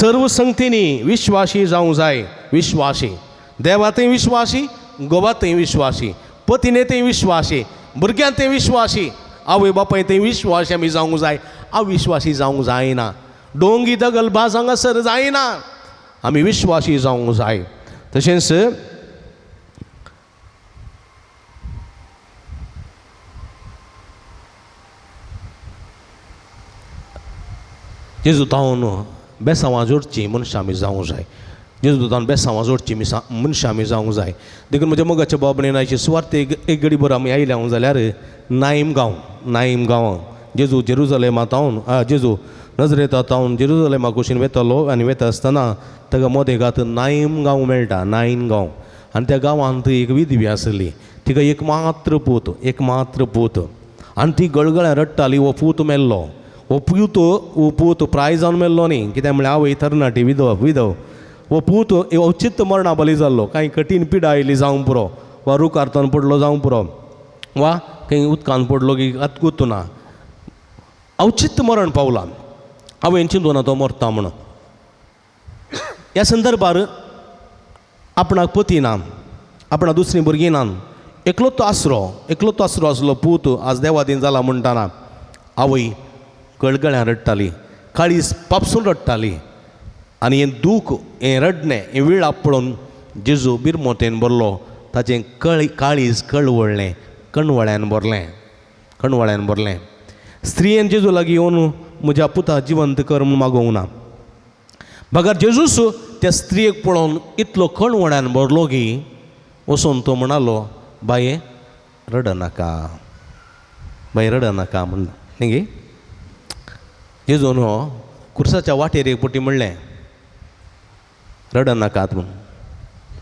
B: सर्व संगतींनी विश्वासी जावंक जाय विश्वासी देवातय विश्वासी घोवातय विश्वासी पत्नीतय विश्वासी भुरग्यांतय विश्वासी आवय बापायतय विश्वासी आमी जावंक जाय अविश्वासी जावंक जायना डोंगी दगलबाज हांगासर जायना आमी विश्वासी जावंक जाय तशेंच जेजुतावन बेसांवां जोडचीं मनशां आमी जावंक जाय जेजुतावन बेसांवां जोडचीं मनशां आमी जावंक जाय देखून म्हज्या मोगाच्या बाबडीन आयची सुवार्थ एक घडी भर आमी आयल्या जाल्यार नाईम गांव जेजू जेरुजलेमांतावन जेजू नजरेतांतावन जेरुजलेमा कुशीन वेतालो आनी वेता आसतना ताका मोदेगांत नाईम गांव मेळटा नाईन गांव आनी त्या गांवांत एक विधवी आसली तिका एक मात्र पूत आनी ती गळगळ्यान रडटाली हो पूत मेल्लो हो पूत प्राय जावन मेल्लो न्ही कित्याक म्हळ्यार आवय तरणाटी विधव हो पूत औचित्य मरणा बली जाल्लो कांय कठीण पिडा आयली जावंक पुरो वा रुखार्थान पडलो जावंक पुरो वा खंय उदकान पडलो की गुर्तू ना औचित्य मरण पावलां हांवें चिंतूना तो मरता म्हणून ह्या संदर्भार आपणाक पती ना आपणाक दुसरीं भुरगीं ना एकलोच आसरो आसलो पूत आज देवादीन जाला म्हणटाना आवय गळगळ्यान रडटाली काळीज पापसून रडटाली आनी हें दूख हें रडणें हें विळाप पळोवन जेजू बिरमोतेन बरलो ताचें काळीज कणवळ्यान भरलें स्त्रियेन जेजू लागीं येवन म्हज्या पुता जिवंत कर म्हूण मागोवंक ना भागर जेजूस त्या स्त्रियेक पळोवन इतलो कणवळ्यान भरलो की वचून तो म्हणालो बाये रड नाका म्हणून न्ही गे जेजून हो कुर्साच्या वाटेर एक पटी म्हणलें रड नाकात म्हूण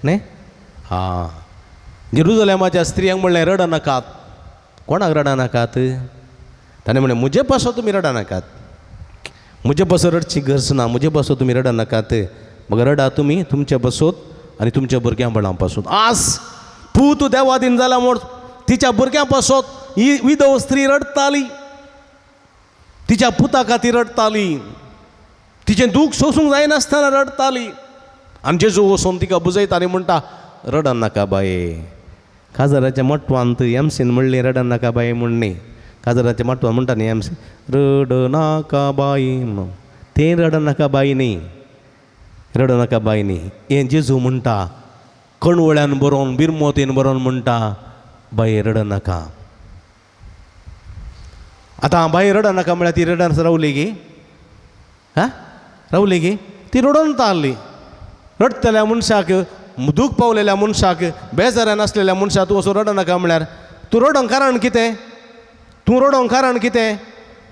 B: न्ही जेरुजलेमाच्या स्त्रियांक म्हणलें रड नाकात कोणाक रड नाकात ताणें म्हणलें म्हजे पासो तुमी रड नाकात म्हजे पासो रडची गरज ना म्हजे पासो तुमी रड नाकात मग रडा तुमी तुमच्या बसोत आनी तुमच्या भुरग्यां पासून आज पूत देवादीन जाला म्हूण तिच्या भुरग्यां पासोत ही विधव स्त्री रडताली तिच्या पुता खातीर रडताली तिचें दूख सोसूंक जायनासतना रडताली आनी जेजू वचून तिका बुजयताली म्हणटा रड नाका बाये काजराच्या मटवांत एमसीन म्हणलें रड नाका बाये म्हण न्ही काजराच्या मटवान म्हणटा न्ही एमसी रड नाका बाई म्हणून तें रड नाका बाई न्ही हें जेजू म्हणटा कणवळ्यान बरोवन बिरमोतेन बरोवन म्हणटा बाये रड नाका आतां बाये रड नाका म्हळ्यार ती रडन रावली गे रावली गे ती रडोन तारली रडतल्या मनशाक दूख पावलेल्या मनशाक बेजारान आसलेल्या मनशाक तूं वचून रड नाका म्हळ्यार तूं रडोंक कारण कितें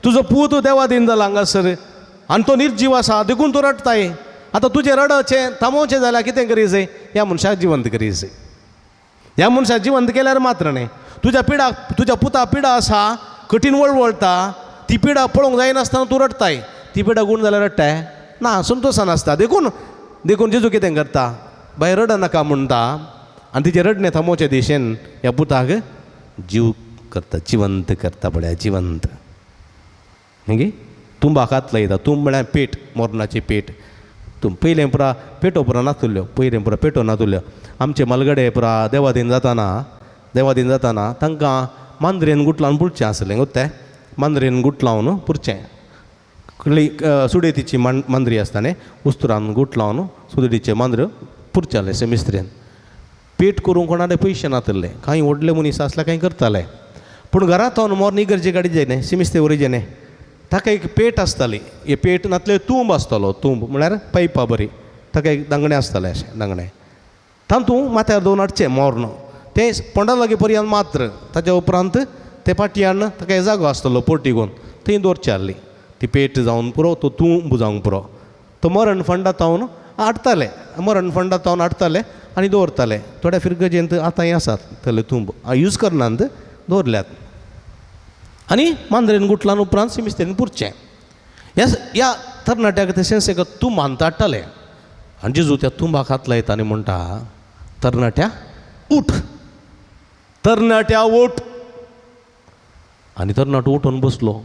B: तुजो पूत देवादीन जाला हांगासर आनी तो निर्जीव आसा देखून तूं रडताय आतां तुजें रडचें थांबोवचें जाल्यार कितें करी जाय ह्या मनशाक जिवंत करी जाय ह्या मनशाक जिवंत केल्यार मात्र न्ही तुज्या पुता पिडा आसा कठीण वळवळटा ती पिडा पळोवंक जायनासतना तूं रडताय ती पिडा गूण जाल्यार रडटाय ना संतोशान आसता देखून जेजू कितें करता बाय रड नाका म्हणटा आनी तिचें रडणें थांबोवचे दिशेन ह्या पुताक जीव करता जिवंत करता पळया जिवंत न्ही तुंबाक हात लायता तुंब म्हळ्यार पेट मोरणाची पेट तुम पयलें पुरा पेटो पुरा नातुल्ल्यो पयलें पुरा पेटो नातुल्ल्यो आमचे मलगडे पुरा देवादीन जाताना तांकां मांद्रेन गुट लावन पुडचें आसलें गोत्तें मांद्रेन गुट लावन पुरचें सुडेतीची मांद्री आसता न्ही उस्तुरान गुट लावन सुडेतीचें मांद्र पुरचें सेमिस्त्रेन पेट करूंक कोणाकडेन पयशे नातले कांय व्हडले मनीस आसले कांय करताले पूण घरांत हांव मोर इगर्जे गाडी जाय सिमिस्ते वरी न्ही ताका एक पेट आसताली हे पेट नातले तूंब आसतालो तूंब म्हळ्यार पायपा बरी ताका एक दांगणें आसतालें अशें दांगणें तातूंत माथ्यार दोन हाडचें मोरण तें पोंडा लागीं पर्यंत मात्र ताच्या उपरांत ते फाटयान ताका एक जागो आसतालो पोर्टिगोन थंय दवरची आसली ती पेट जावन पुरो तो तूंब जावंक पुरो तो मरण फंडांत हांवन हाडटाले आनी दवरताले थोड्या फिरगजेंत आतांय आसात तले तूंब यूज करनात दवरल्यात आनी मांद्रेन गुटलान उपरांत सिमिस्तेरीन पुरचें ह्या तरणाट्याक ते सेन्स एक तूंब हांता हाडटाले आनी जेजू त्या तुंबाक हात लायता आनी म्हणटा तरणाट्या उठ तरणाट्या उठ आनी तरणाटो उठून बसलो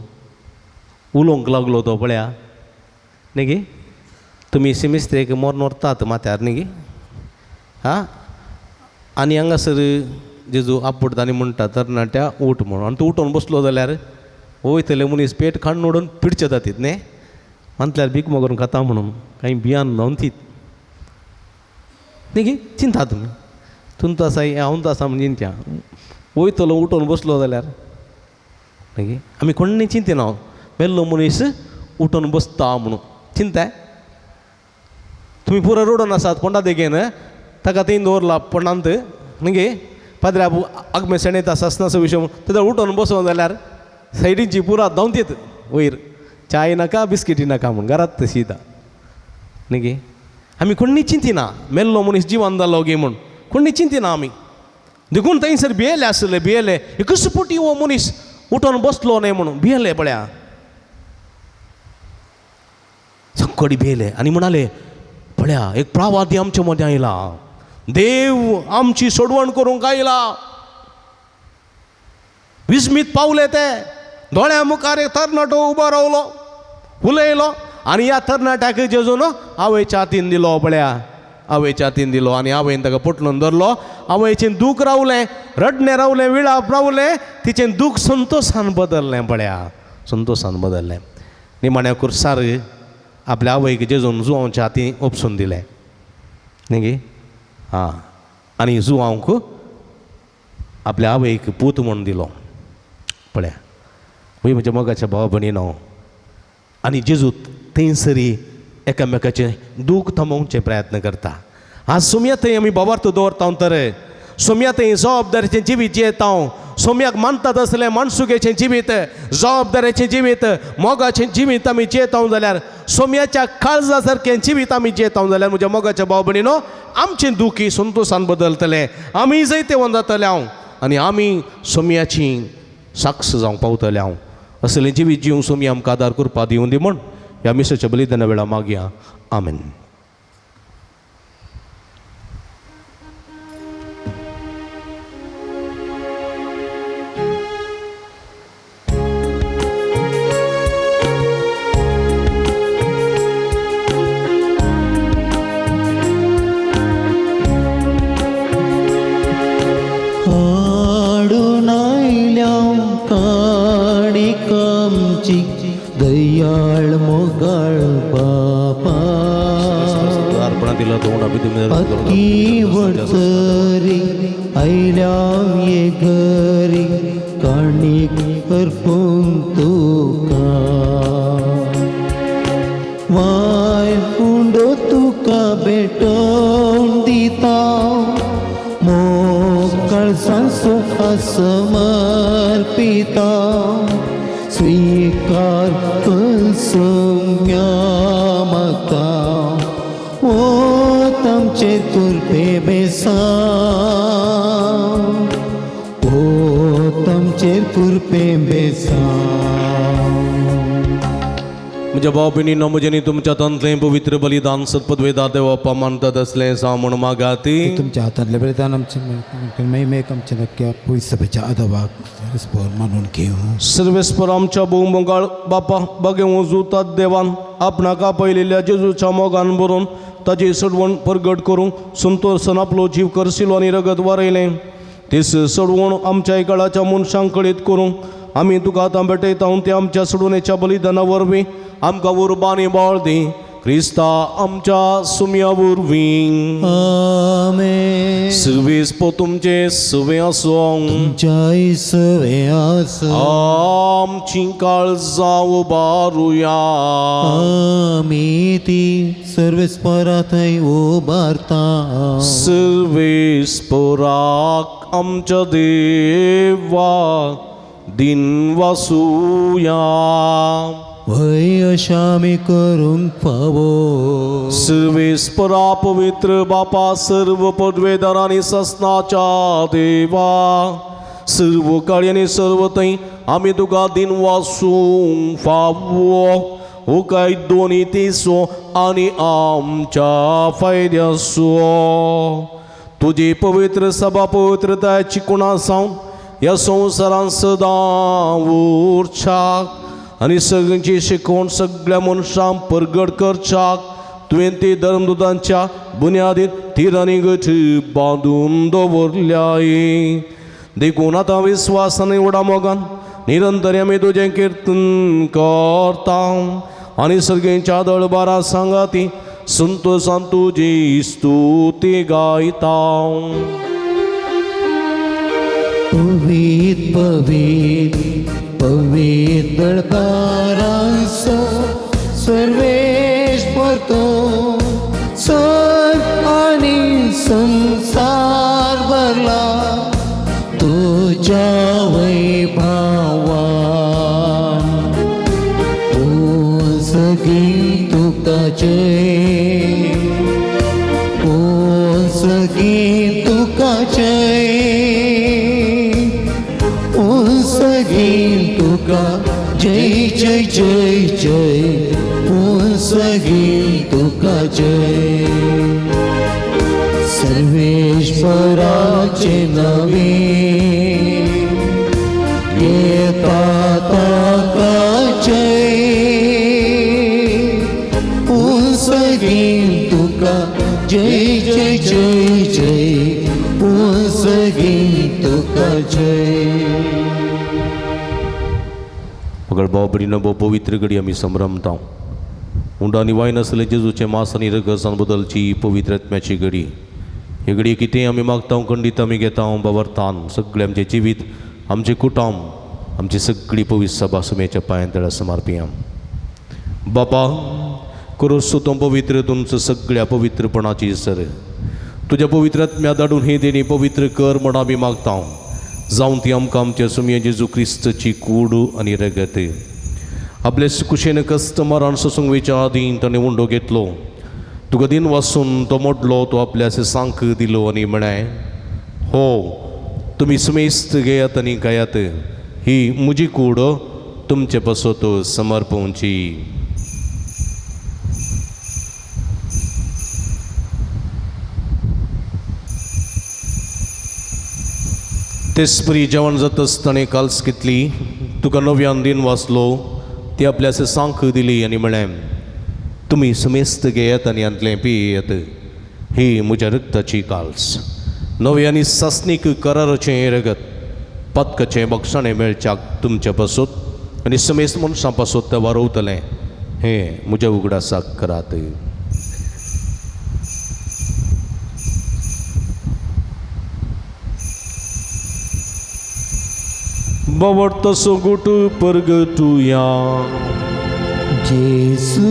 B: उलोवंक लागलो तो पळया न्ही गे तुमी सिमिस्तेक मोरण व्हरतात माथ्यार न्ही गे हां आनी हांगासर जेजू आपडटा आनी म्हणटा तरणाट्या उठ म्हणून आनी तूं उठून बसलो जाल्यार वयतले मनीस पेट खाण ओडून पिडचे जातीत न्ही म्हटल्यार भीक मागून खाता म्हणून कांय भियान जावन तीत न्ही गे चिंता तुमी तुमचो आसा हांव तो आसा म्हणजे चिंत्या वयतलो उठून बसलो जाल्यार न्ही गे आमी कोणूय चिंतिना मेल्लो मनीस उठून बसता म्हणून चिंताय तुमी पुरो रोडून आसात पोंडा देगेन ताका थंय दवरला पोंडांत न्ही गे पाद्र्या आगमे शेणयता ससनाचो विशय थंय उठून बसो जाल्यार सायडीची पुरात धांवतीत वयर चाय नाका बिस्किटी नाका म्हूण घरात सीदा न्ही गे आमी कोणूय चिंतिना मेल्लो मनीस जिवन जालो गे म्हूण कोणूय चिंतिना आमी देखून थंयसर भियेले कसो पोटी हो मनीस उठून बसलो न्ही म्हणून भियेले पळया संकडी भियेले आनी म्हणाले पळया एक प्रवादी आमच्या मदें आयला देव आमची सोडवण करूंक आयला विस्मीत पावले ते दोळ्या मुखार एक तरणाटो उबो रावलो उलयलो आनी ह्या तरणाट्याक जेजून आवयच्या हातीन दिलो पळया आवयच्या हातीन दिलो आनी आवयन ताका पटलून धरलो आवयचें दूख रावलें रडणें रावलें विळाप रावलें तिचें दूख संतोशान बदललें पळया संतोशान बदललें निमाण्या कुर्सार आपल्या आवयक जेजून जुवांवच्या हातीन ओपसून दिलें न्ही गे हां आनी जुवांवक आपल्या आवयक पूत म्हूण दिलो पळया वय म्हज्या मोगाच्या भावा भयणीनो आनी जेजू थंयसरी एकामेकाचें दूख थांबोवचे प्रयत्न करता आज सोम्या थंय आमी बाबार्थ दवरता तर सोम्या थंय जबाबदारेचें जिवीत जियेता सोम्याक मानतात असलें माणसुगेचें जिवीत जबाबदारेचें जिवीत मोगाचें जिवीत आमी जियेता जाल्यार सोम्याच्या काळजा सारकें जिवीत आमी जियेता जाल्यार म्हज्या मोगाच्या भाव भयणीनो आमचें दूख ही संतोशान बदलतलें आमी जैते वन जातले हांव आनी आमी सोम्याची साक्ष जावंक पावतले हांव असलें जिवीत जिवंक सोमी आमकां आदार करपा दिवूं दी म्हूण ह्या मिसाच्या बलिदाना वेळा मागया आमेन.
A: दयाळ मोगाळ बापा अक्की वळसरी आयल्या ये घरी काणीक अर्पून तुका वाय उंडो तुका भेटोवन दिता मोकळ सुखा समर्पिता स्वीकार सोम्या म्हाका ओ तमचे तुरपे बेसा ओ तमचे तुरपे बेसा
B: म्हज्या भाव भयणींनो म्हजेनी तुमच्या हातांतलें पवित्र बलिदान सत्पदवेदा देवप्पा मानतात असलें सांग मागात
A: तुमच्या हातांतले बलिदान आमचे महिमेक आमच्या नक्की पुरुषसभेच्या आदवाक स्पोर मानून घेऊ.
B: सर्वेस्पर आमच्या भोवमंगाळ बापा बागे वजूतात देवान आपणाका पयलेल्या जेजूच्या मोगान बरोवन ताची सडवण परगट करूंक संतोषान आपलो जीव करशिलो आनी रगत वारयलें. तेच सडवण आमच्या काळाच्या मनशांक कळीत करूंक आमी तुका आतां भेटयता ते आमच्या सडवणेच्या बलिदाना वरवीं आमकां उर्बानी बाळ दी. क्रिस्ता आमच्या सुम्या वरवीं
A: आमेन.
B: सर्वेस्प तुमचे सवे आसूं.
A: तुमच्या सवे आसूं.
B: आमची काळजां उबारुया.
A: आमी ती सर्वेस्परा थंय उबारता.
B: सर्वेस्पराक आमच्या देवाक दिन वासुया.
A: वय अशा आमी करूंक फावो.
B: सर्वेस्परा पवित्र बापा सर्व पदवेदार आनी ससनाच्या देवा सर्व काळी आनी सर्व थंय आमी तुका दिन वासूंक फावो. हो काय दोनी तिसो आनी आमच्या फायद्याचो तुजी पवित्र सभा पवित्रताची कुणा सावन ह्या संवसारान सदां उरच्याक आनी सगळ्यांची शिकवण सगळ्या मनशांक परगट करच्याक तुवें ती धर्मदुतांच्या बुन्यादीर थीर आनी गठ बांदून दवरल्याय. देखून आतां विस्वासाने उडा मोगान निरंतर आमी तुजें किर्तन करता आनी सगळ्यांच्या दळबारा सांगाती संतोषान तुजी स्तुती गायता.
A: पवित पवित पवित दळकारांचो सर्वेश्वर तो स्वर्ग आनी संसार भरला तुझ्या वैभवान. ओ सगळी तुका जय. ओ सगळी तुका जय. तुका जय जय जय जय. सगळी तुका जय. सर्वेश्वराचे नवे येता ताका जय. सगळी तुका जय जय जय जय. सगळी तुका जय.
B: मगळ बाबडीनं बो पवित्र घडी आमी संभ्रमता. हुंडा आनी वायन आसले जेजूचे मांस आनी रगत बदलची पवित्र आत्म्याची घडी. हे घडी कितें आमी मागता खंडीत आमी घेता बावरतान सगळें आमचें जिवीत आमचें कुटुंब आमची सगळी पवित्र सभा सुमेच्या पांयांतळा समर्पिया. बापा करोस तो पवित्र तुमचं सगळ्या पवित्रपणाची सर तुज्या पवित्र आत्म्या धाडून हे देणी पवित्र कर म्हण आमी मागता. जावन ती आमकां आमच्या सुमया जेजू क्रिस्तची कूड आनी रगत आपल्या कुशेन कस्त मारान सोसूंक वेच्या आदीं ताणें उंडो घेतलो. तुका दिन वासून तो मोडलो तो आपल्या सांक दिलो आनी म्हळें हो तुमी सुमेस्त घेयात आनी खायात. ही म्हजी कूड तुमचे पासत समर्पोवची. तेच बरी जेवण जातच ताणें काल्स घेतली तुका नव्यान दिन वाचलो ती आपल्या सांक दिली आनी म्हळें तुमी सुमेस्त घेयात आनी अंतलें पियेत. ही म्हज्या रक्ताची काल्स नव्यानी सासनीक कराराचें रगत पदकाचें बक्षाणें मेळच्याक तुमच्या पासत आनी समेस्त मनशां पासत तें वारोवतलें. हें म्हज्या उगडासाक करात. बावडतो सोगुट परगटुया.
A: जेसू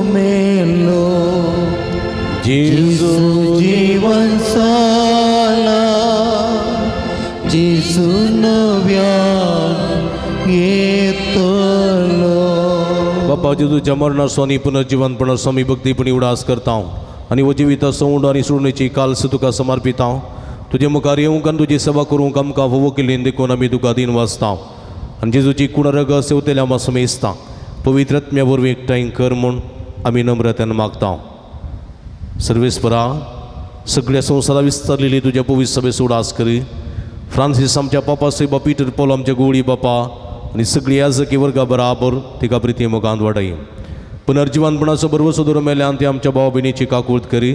A: मेलो
B: जेजू
A: जीवन साला. जेसू नव्यान येतलो.
B: बापा जेजूच्या मरणाचो आनी पुनर्जीवनपणाचो आमी भक्तीपणी उडास करता आनी हो जिविताचो उंड आनी सोडणेची काल्स तुका समर्पिता. तुजे मुखार येवंक आनी तुजी सेवा करूंक आमकां फोव केल्लीन देखून आमी तुका दिन वाचता आनी जेजूची कुण रगत सेवतेल्या आमकां समेजता पवित्रत्म्यावरवीं एकठांय कर म्हूण आमी नम्रतेन मागता. सर्वेस्परा सगळ्या संवसारा विस्तारलेली तुज्या पवित्र सभेचो उडास करी. फ्रांसीस आमच्या पापा सेबा पीटर पॉल आमच्या गोळी बापा आनी सगळी याजकी वर्गा बराबर तिका प्रिती मोगांत वाडय. पुनर्जिवानपणाचो बरोबर सोदूर मेल्यान ती आमच्या भावा भयणीची काकूळट करी.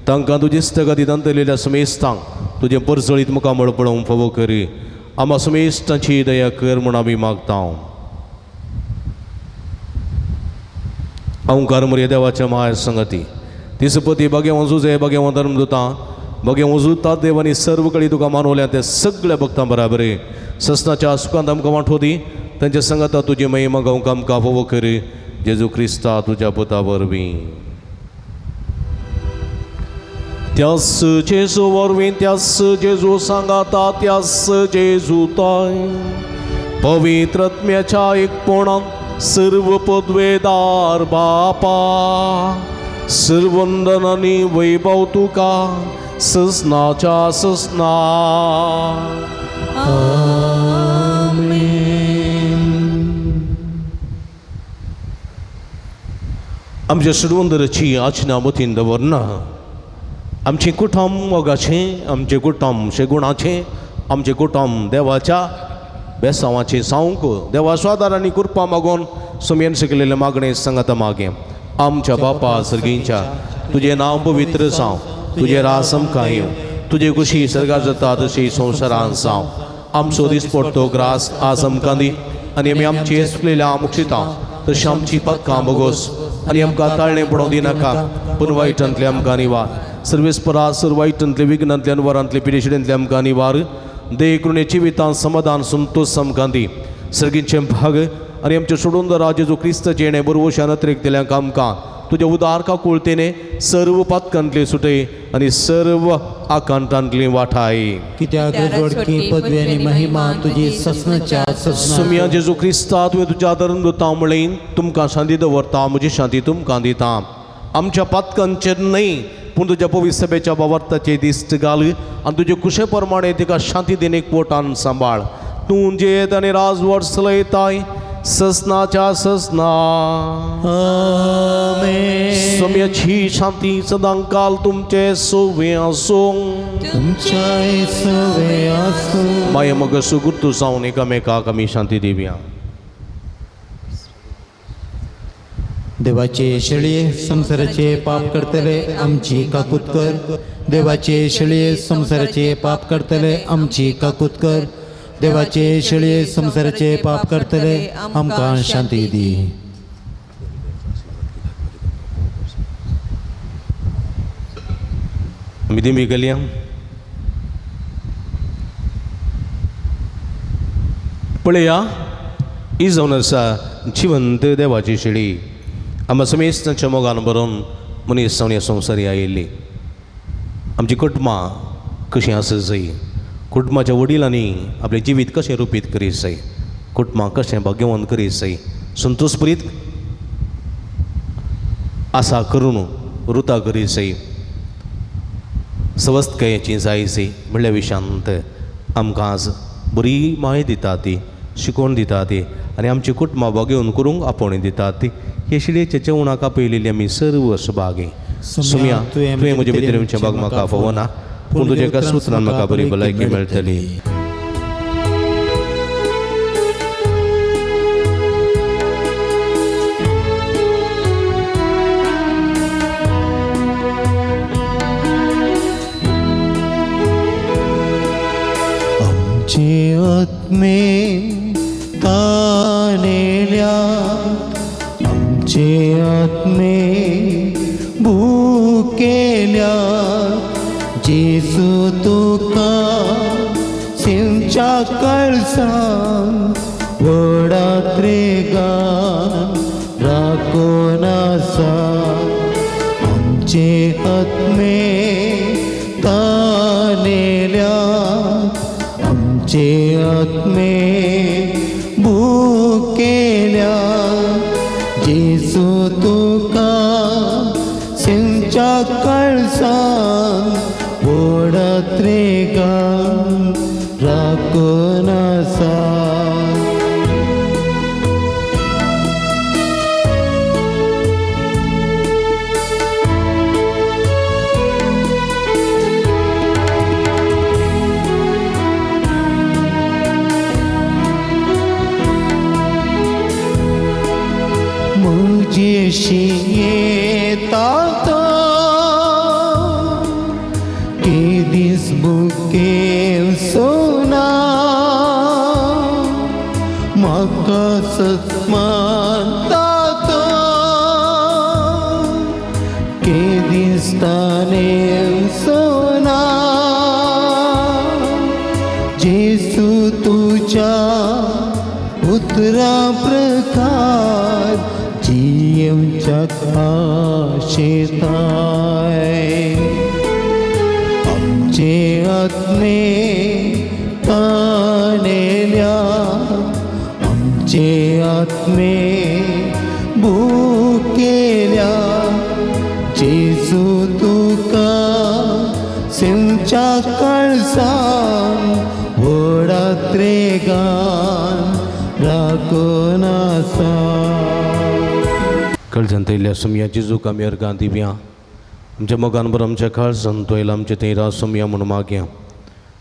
B: तांकां तुजी इस्तगादीत अंतरलेल्या समेस्तांक तुजें परजळीत मुखामळ पळोवंक फावो करी. आम्हा समेस्तांची दया कर म्हूण आमी मागता. ओंकार मर्या देवाच्या मायर संगती तिसपती भगेवन झुजे भगेवन धर्मदुता भगेवन उजुता देवानी सर्व कळी तुका मानवल्या त्या सगळ्या भक्तां बराबरे ससनाच्या सुखांत आमकां वांटो दी. तांच्या संगता तुजी महिमा गावंक आमकां फावो करी. जेजू क्रिस्ता तुज्या पुता वरवीं. त्यास जेजू वरवीं त्यास जेजू सांगाता त्यास जेजू ताय पवित्रत्म्याच्या एकपणान सर्व पदवेदार बापा सर्वंदनांनी वैभव तुका ससनाच्या ससना. आमच्या सर्वंदराची आचना मतीन दवरना. आमचें कुटुंब मोगाचें आमचें कुटुंब शेगुणाचें आमचें कुटुंब देवाच्या बेसांवाचें सावंक देवा स्वादार आनी कृपा मागून सुमयेन शिकलेल्या मागणें सांगाता मागे. आमच्या बापा सर्गींच्या तुजें नांव पवित्र जावं तुजें रास आमकां येवं तुजे कुशी सर्गार जाता तशी संवसारांत जावं. आमचो दिसपट तो ग्रास आज आमकां दी आनी आमी आमची येसलेल्या मुक्षिता तशी आमची पदकां बोगोस आनी आमकां ताळणें पडोवंक दिनाका पूण वायटांतले आमकां निवार. सर्वेस्परा सर्व वायटांतले विघ्नांतल्यान वरांतले पिडेशिडेंतले आमकां निवार. दये करून जिवितांत समाधान संतोष आमकां दी. सर्गींचे भाग आनी आमचे सोडून जेजू क्रिस्ताचे येणें बरोवशान अतिरिक्तल्यांक आमकां तुज्या उदार काकुळतेने सर्व पातकांतली सुटय आनी सर्व आकांतांतली वाठाय.
A: कित्याक जोडकी पदवी आनी महिमा तुजी ससनाच्या ससना.
B: सुमया जेजू क्रिस्ता तुवें तुज्या धर्मदूतां म्हळें तुमकां शांती दवरता म्हजी शांती तुमकां दिता. आमच्या पातकांचेर न्हय पूण तुज्या पवित्र सभेच्या वावरताचे दिश्ट घाल आनी तुजे कुशे प्रमाणे तिका शांती देने पोटान सांबाळ. तूं जेत आनी राजवट चलयताय ससनाच्या ससना. सोम्याची शांती सदांकाल तुमचे सोवे आसूं. माये मग सुगुर्तू जावन एकामेकाक आमी शांती दिवया.
A: देवाचे शेळये संसाराचे पाप करतले आमची काकूत कर. देवाचे शेळये संसाराचे पाप करतले आमची काकूत कर. देवाचे शेळये संसाराचे पाप करतले आमकां शांती दी.
B: मिदी मी गेल्या पळया ही जावन आसा जिवंत देवाची शेळी. आमच्या समेस्तांच्या मोगान बरोवन मनीस जावन ह्या संवसारी आयिल्ली. आमची कुटुंबां कशीं आसूं जाय. कुटुंबाच्या वडिलांनी आपलें जिवीत कशें रुपीत करीत जाय. कुटुंबाक कशें भाग्यवंत करीत जाय. संतोषप्रीत आसा करून रुता करीत जाय. सवस्तकायेची जाय जाय म्हणल्या विशांत आमकां आज बरी माय दिता ती शिकोवन दिता ती आनी आमची कुटुंबां भाग्यवंत करूंक आपोवणी दिता ती. हे शिडेच्या जेवणाक आपयलेली आमी सर्व सुभागे. सुमया तुवें म्हजे भितर भाग म्हाका फावो ना पूण तुज्या एका सुत्रान म्हाका बरी भलायकी मेळटली.
A: आमचे आत्मे तानेल्या आमचे आत्मे भुकेल्या जेजू तुका सिंच्या कळसां वडात रेगान राखून आसा. आमचे आत्मे तानेल्या आमचे आत्मे भुकेल्या जेजू तुका सिंच्या कळसां वडात रेगान राखून आसा. तुझेशी येतात केदीस बुके सोना म्हाका सत्मानतात केदिस्ताने सोना जेसू तुझ्या उतरा प्रकार जीवच्या खाशेताय आमचे आत्मे ताणेल्या आमचे आत्मे भुकेल्या जेजू तुका सेवच्या काळजान वडात्रेगान राखून आसा
B: कळजंतयल्या सुमया जेजू आमी अर्गां दिवया आमच्या मोगान बरो आमच्या काळजान तोयला आमचे थंय रा सुमया म्हणून मागया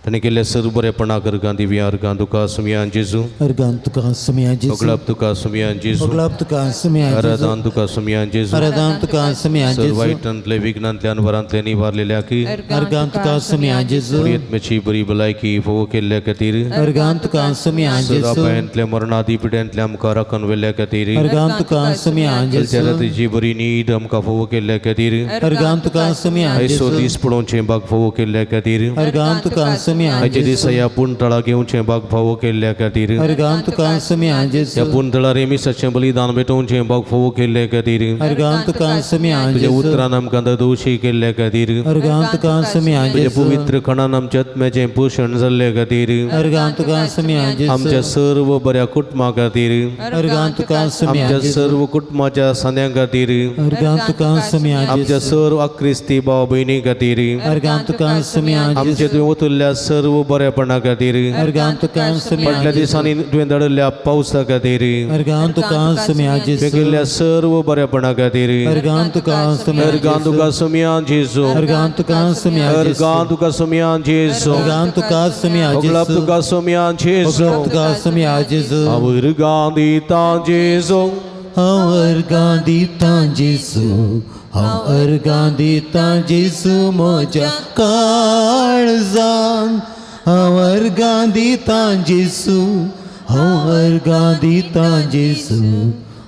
B: ताणें केल्ल्या सर्व बरेपणाक अर्गां दिवया अर्गां तुका सुमया जेजू
A: अर्गान तुका सुमया जेजू
B: ओगलाप तुका सुमया जेजू
A: ओगलाप तुका सुमया जेजू
B: आराधन तुका सुमया जेजू
A: आराधन तुका सुमया
B: सर
A: जेजू
B: वाईटांतले विघ्नांतल्यान वरांतले निवारलेल्या की
A: अर्गान तुका सुमया जेजू
B: पुण्यत्म्याची बरी भलायकी फोव केल्ल्या खातीर
A: अर्गान तुका सुमया
B: सर
A: जेजू
B: अपायांतल्या मरणादी पिड्यांतल्या आमकां राखून व्हेल्ल्या खातीर
A: अर्गान तुका सुमया जेजू
B: त्या रात्रीची बरी न्हीद आमकां फोव केल्ल्या खातीर
A: अर्गान तुका सुमया
B: आयसो
A: जेजू
B: दीस पळोवचे भाग फोव केल्ल्या खातीर
A: अर्गान तुका सुमया
B: आयचे दीस
A: जेजू
B: ह्या पुंतळा घेवचे भाग फोव केल्ल्या खातीर
A: अर्गान तुका सुमया जेजू
B: ह्या पुंतळा रेमिसाचें बलिदान भेटोवचें भाग फोव केल्ल्या खातीर
A: अर्गान तुका सुमया
B: तुज्या
A: जेजू
B: उतरान आमकां दोशी केल्ल्या खातीर
A: अर्गान तुका सुमया
B: तुज्या
A: जेजू
B: पवित्र खणान आमच्या आत्म्याचें पोशण जाल्ल्या खातीर
A: अर्गान तुका सुमया
B: आमच्या
A: जेजू
B: सर्व बऱ्या कुटुंबा खातीर
A: अर्गान तुका सुमया
B: आमच्या
A: जेजू
B: सर्व कुटुंबाच्या सद्यां खातीर
A: अर्गान तुका सुमया
B: आमच्या
A: जेजू
B: सर्व अक्रिस्ती भाव भयणी खातीर
A: अर्गान तुका सुमया
B: आमचे
A: जेजू
B: तुवें वतुल्ल्या सर्व बऱ्यापणा खातीर
A: अर्गान तुका सुमया
B: फाटल्या दिसांनी तुवें धाडिल्ल्या पावसा खातीर
A: अर्गान तुका सुमया
B: तुवें
A: जेजू
B: केल्ल्या सर्व बऱ्यापणा खातीर
A: अर्गान तुका सुमया
B: अर्गां तुका सुमया जेजू
A: अर्गान तुका सुमया
B: अर्गां तुका सुमया जेजू
A: अर्गान तुका सुमया
B: ओगलाप
A: जेजू
B: तुका सुमया जेजू
A: ओगलाप तुका सुमया जेजू
B: अर्गां दिता जेजू
A: हांव अर्गां दिता जेजू हांव अर्गां दिता जेजू म्हज्या काळजान हांव अर्गां दिता जेजू हांव अर्गां दिता जेजू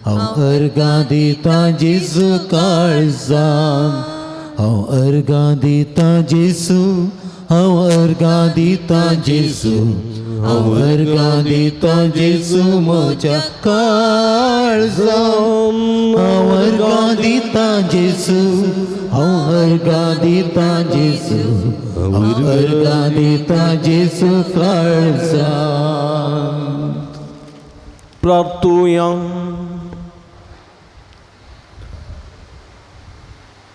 A: हांव अर्गां दिता जेजू काळजान हांव अर्गां दिता जेजू हांव अर्गां दिता जेजू हांव अर्गां दिता जेजू म्हज्या काळजान हांव अर्गां दिता जेजू हांव अर्गां दिता जेजू हांव अर्गां दिता जेजू काळजान
B: प्रार्थुया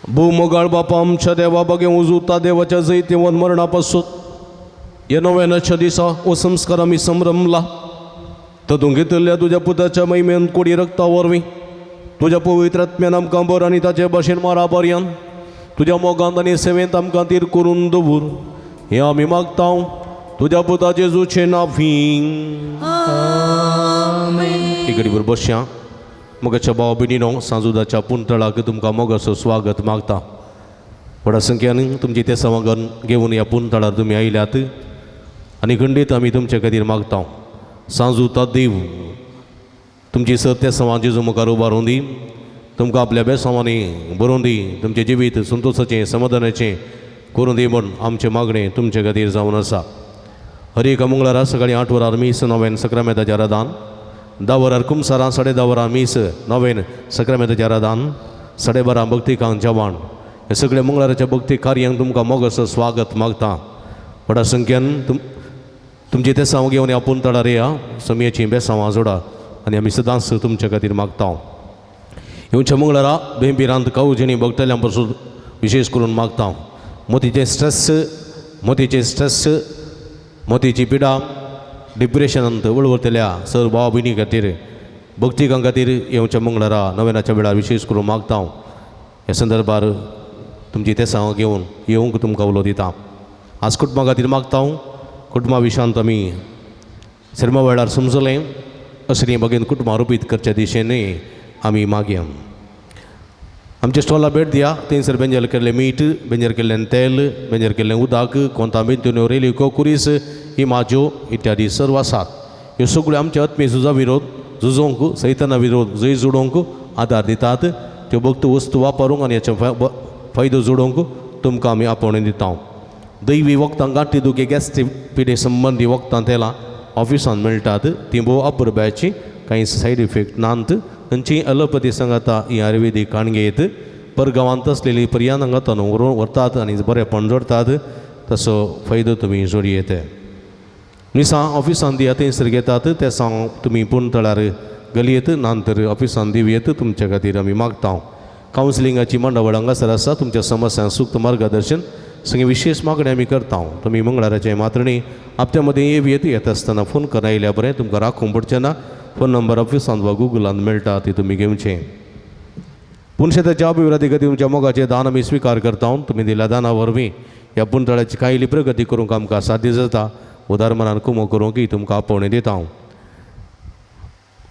B: भूमोगाळ बापा आमच्या देवा बगे उजूता देवाच्या जैतेवन मरणापासून या नव्यानाच्या दिसा हो संस्कार आम्ही संभ्रमला तातूंत घेतल्या तुझ्या पुताच्या महिमेन कोडी रक्ता वरवीं तुझ्या पवित्र आत्म्यान आमकां बर आनी ताचे भाशेन मारा पर्यंत तुझ्या मोगांत आनी सेवेंत आमकां तीर करून दवर हें आमी मागता तुझ्या पुता जेजूचे नांवीं इकडे बरोबर बसया मोगाच्या भाव भयणीनो सांजुदाच्या पुंतळाक तुमकां मोगाचो स्वागत मागता व्हडा संख्येन तुमची ते समागम घेवन ह्या पुंतळार तुमी आयल्यात आनी खंडीत आमी तुमचे खातीर मागता सांजुता देव तुमची सत्य समाज जेजू मुखार उबारून दी तुमकां आपल्या बेसांवांनी बरोवन दी तुमचें जिवीत संतोशाचें समाधानाचें करून दी म्हण आमचें मागणें तुमचे खातीर जावन आसा हर एका मंगळारा सकाळीं 8 वरार मीस 9 सक्रामेताचें आराधन 10 वरार कुमसारां 10:30 वरार मीस 9 सक्रामेताचें आराधन 12:30 भक्तिकांत जेवण हे सगळे मंगळाराच्या भक्ती कार्यांक तुमकां मोगाचो स्वागत मागता व्हडा संख्येन तुमची तेसांव घेवन ह्या पुंतळार येया समयाचीं बेसांवां जोडा आनी आमी सदांच तुमचे खातीर मागता येवच्या मंगळारा बेंबिरांत कावजेनी भक्तल्यां पासून विशेश करून मागता मोतीचें स्ट्रेस मोतीची पिडा डिप्रेशनांत वळवरतल्या सर भाव भयणी खातीर भक्तिकां खातीर येवच्या मंगळारा नव्यानाच्या वेळार विशेष करून मागता ह्या संदर्भार तुमची तेसांव घेवन येवंक तुमकां उलो दिता आज कुटुंबा खातीर मागता कुटुंबा विशांत आमी सिनेमा वेळार समजलें असली बगेन कुटुंबा रुपीत करच्या दिशेन आमी मागया आमच्या स्टॉलला भेट दिया थंयसर बेंजर केल्लें मीठ बेंजर केल्लें तेल बेंजर केल्लें उदक कोंतांबीर रेल्यो कोकुरीस ही माज्यो इत्यादी सर्व आसात. ह्यो सगळ्यो आमच्या आत्मीय झुजा विरोध झुजोवंक सैताना विरोध जय जोडोवंक आदार दितात. त्यो भक्त वस्तू वापरूंक आनी हेचो फायदो जोडोवंक तुमकां आमी आपोवणें दिता. दैवी वखदां गांठी दुखे गॅस्ट्रीक पिडे संबंदी वखदां तेलां ऑफिसान मेळटात. ती भोव अपुरब्याची कांय सायड इफेक्ट नात. खंयचीय ॲलोपॅथी सांगाता ही आयुर्वेदीक काणगेत परगांवांत असलेली पर्यानंगांतून व्हरतात आनी बरेपण जोडतात. तसो फायदो तुमी जोडी येते. मिसां ऑफिसान दिया थंयसर घेतात ते सांग तुमी पुणतळार घालयेत नंतर ऑफिसान दिवयेत. तुमच्या खातीर आमी मागता. कावन्सिलिंगाची मंडळ हांगासर आसा. तुमच्या समस्यांक सूक्त मार्गदर्शन सगळी विशेष मागणी आमी करता. तुमी मंगळाराचे मात्रणी हप्त्या मदें येत आसतना फोन करा आयल्या बरें. तुमकां राखूंक पडचें ना. फोन नंबर ऑफिसान वा गुगलान मेळटा ती तुमी घेवचें. पुणशेताच्या अभिवृद्धी खातीर तुमच्या मोगाचें दान आमी स्विकार करता. तुमी दिल्या दाना वरवीं ह्या पुणतळ्याची कायली प्रगती करूंक आमकां साध्य जाता. उदार मनान कुमो करूंक ही तुमकां आपोवणें दिता.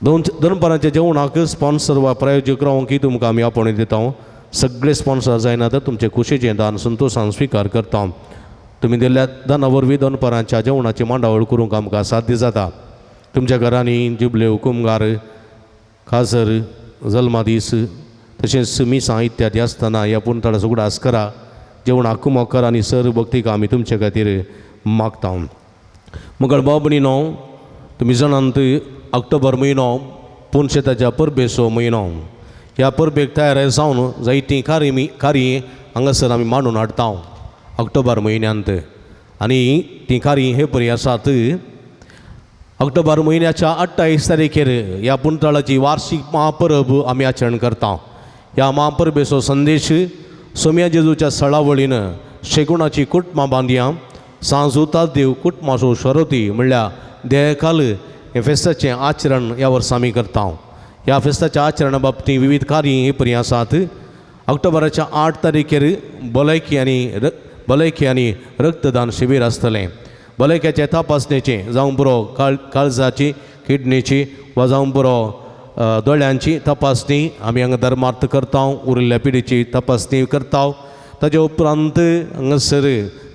B: दनपाराच्या जेवणाक स्पॉन्सर वा प्रायोजक रावंक तुमकां आमी आपोवणें दिता. सगळे स्पॉन्सर जायना तर तुमचे खुशेचें दान संतोशान स्विकार करता. तुमी दिल्ल्या दाना वरवीं दनपाराच्या जेवणाची मांडावळ करूंक आमकां साध्य जाता. तुमच्या घरांनी जुबल्यो कुमगार खासर जल्मा दीस तशेंच मिसां इत्यादी आसतना ह्या पुणतळाचो उगडास करा. जेवणाक कुमो करा आनी सर भक्तीक आमी तुमचे खातीर मागता. मंगळ भाव भयणीनो, तुमी जाणात ऑक्टोबर म्हयनो पुणशेताच्या परबेचो म्हयनो. ह्या परबेक तयार जावन जायतीं कार्य हांगासर आमी मांडून हाडटा ऑक्टोबर म्हयन्यांत. आनी तीं कार्य हे परी आसात. ऑक्टोबर म्हयन्याच्या 28 तारखेर ह्या पुणतळाची वार्षिक महापरब आमी आचरण करता. ह्या महापरबेचो संदेश सोम्या जेजूच्या सळावळीन शेगुणाची कुटमां बांदया सांजुता देव कुटमाचो शरती म्हणल्यार देयकाल हे फेस्ताचें आचरण ह्या वर्सा आमी करता. ह्या फेस्ताच्या आचरणा बाबतींत विविध कार्य हे परी आसात. ऑक्टोबराच्या 8 तारखेर भलायकी आनी रक्तदान शिबीर आसतलें. भलायकेचे तपासणेचें जावं बरो काळजाची किडनीची वा जावं बरो दोळ्यांची तपासणी आमी हांगा धर्मार्थ करता. उरिल्ल्या पिडेची तपासणी करता. ताजे उपरांत हांगासर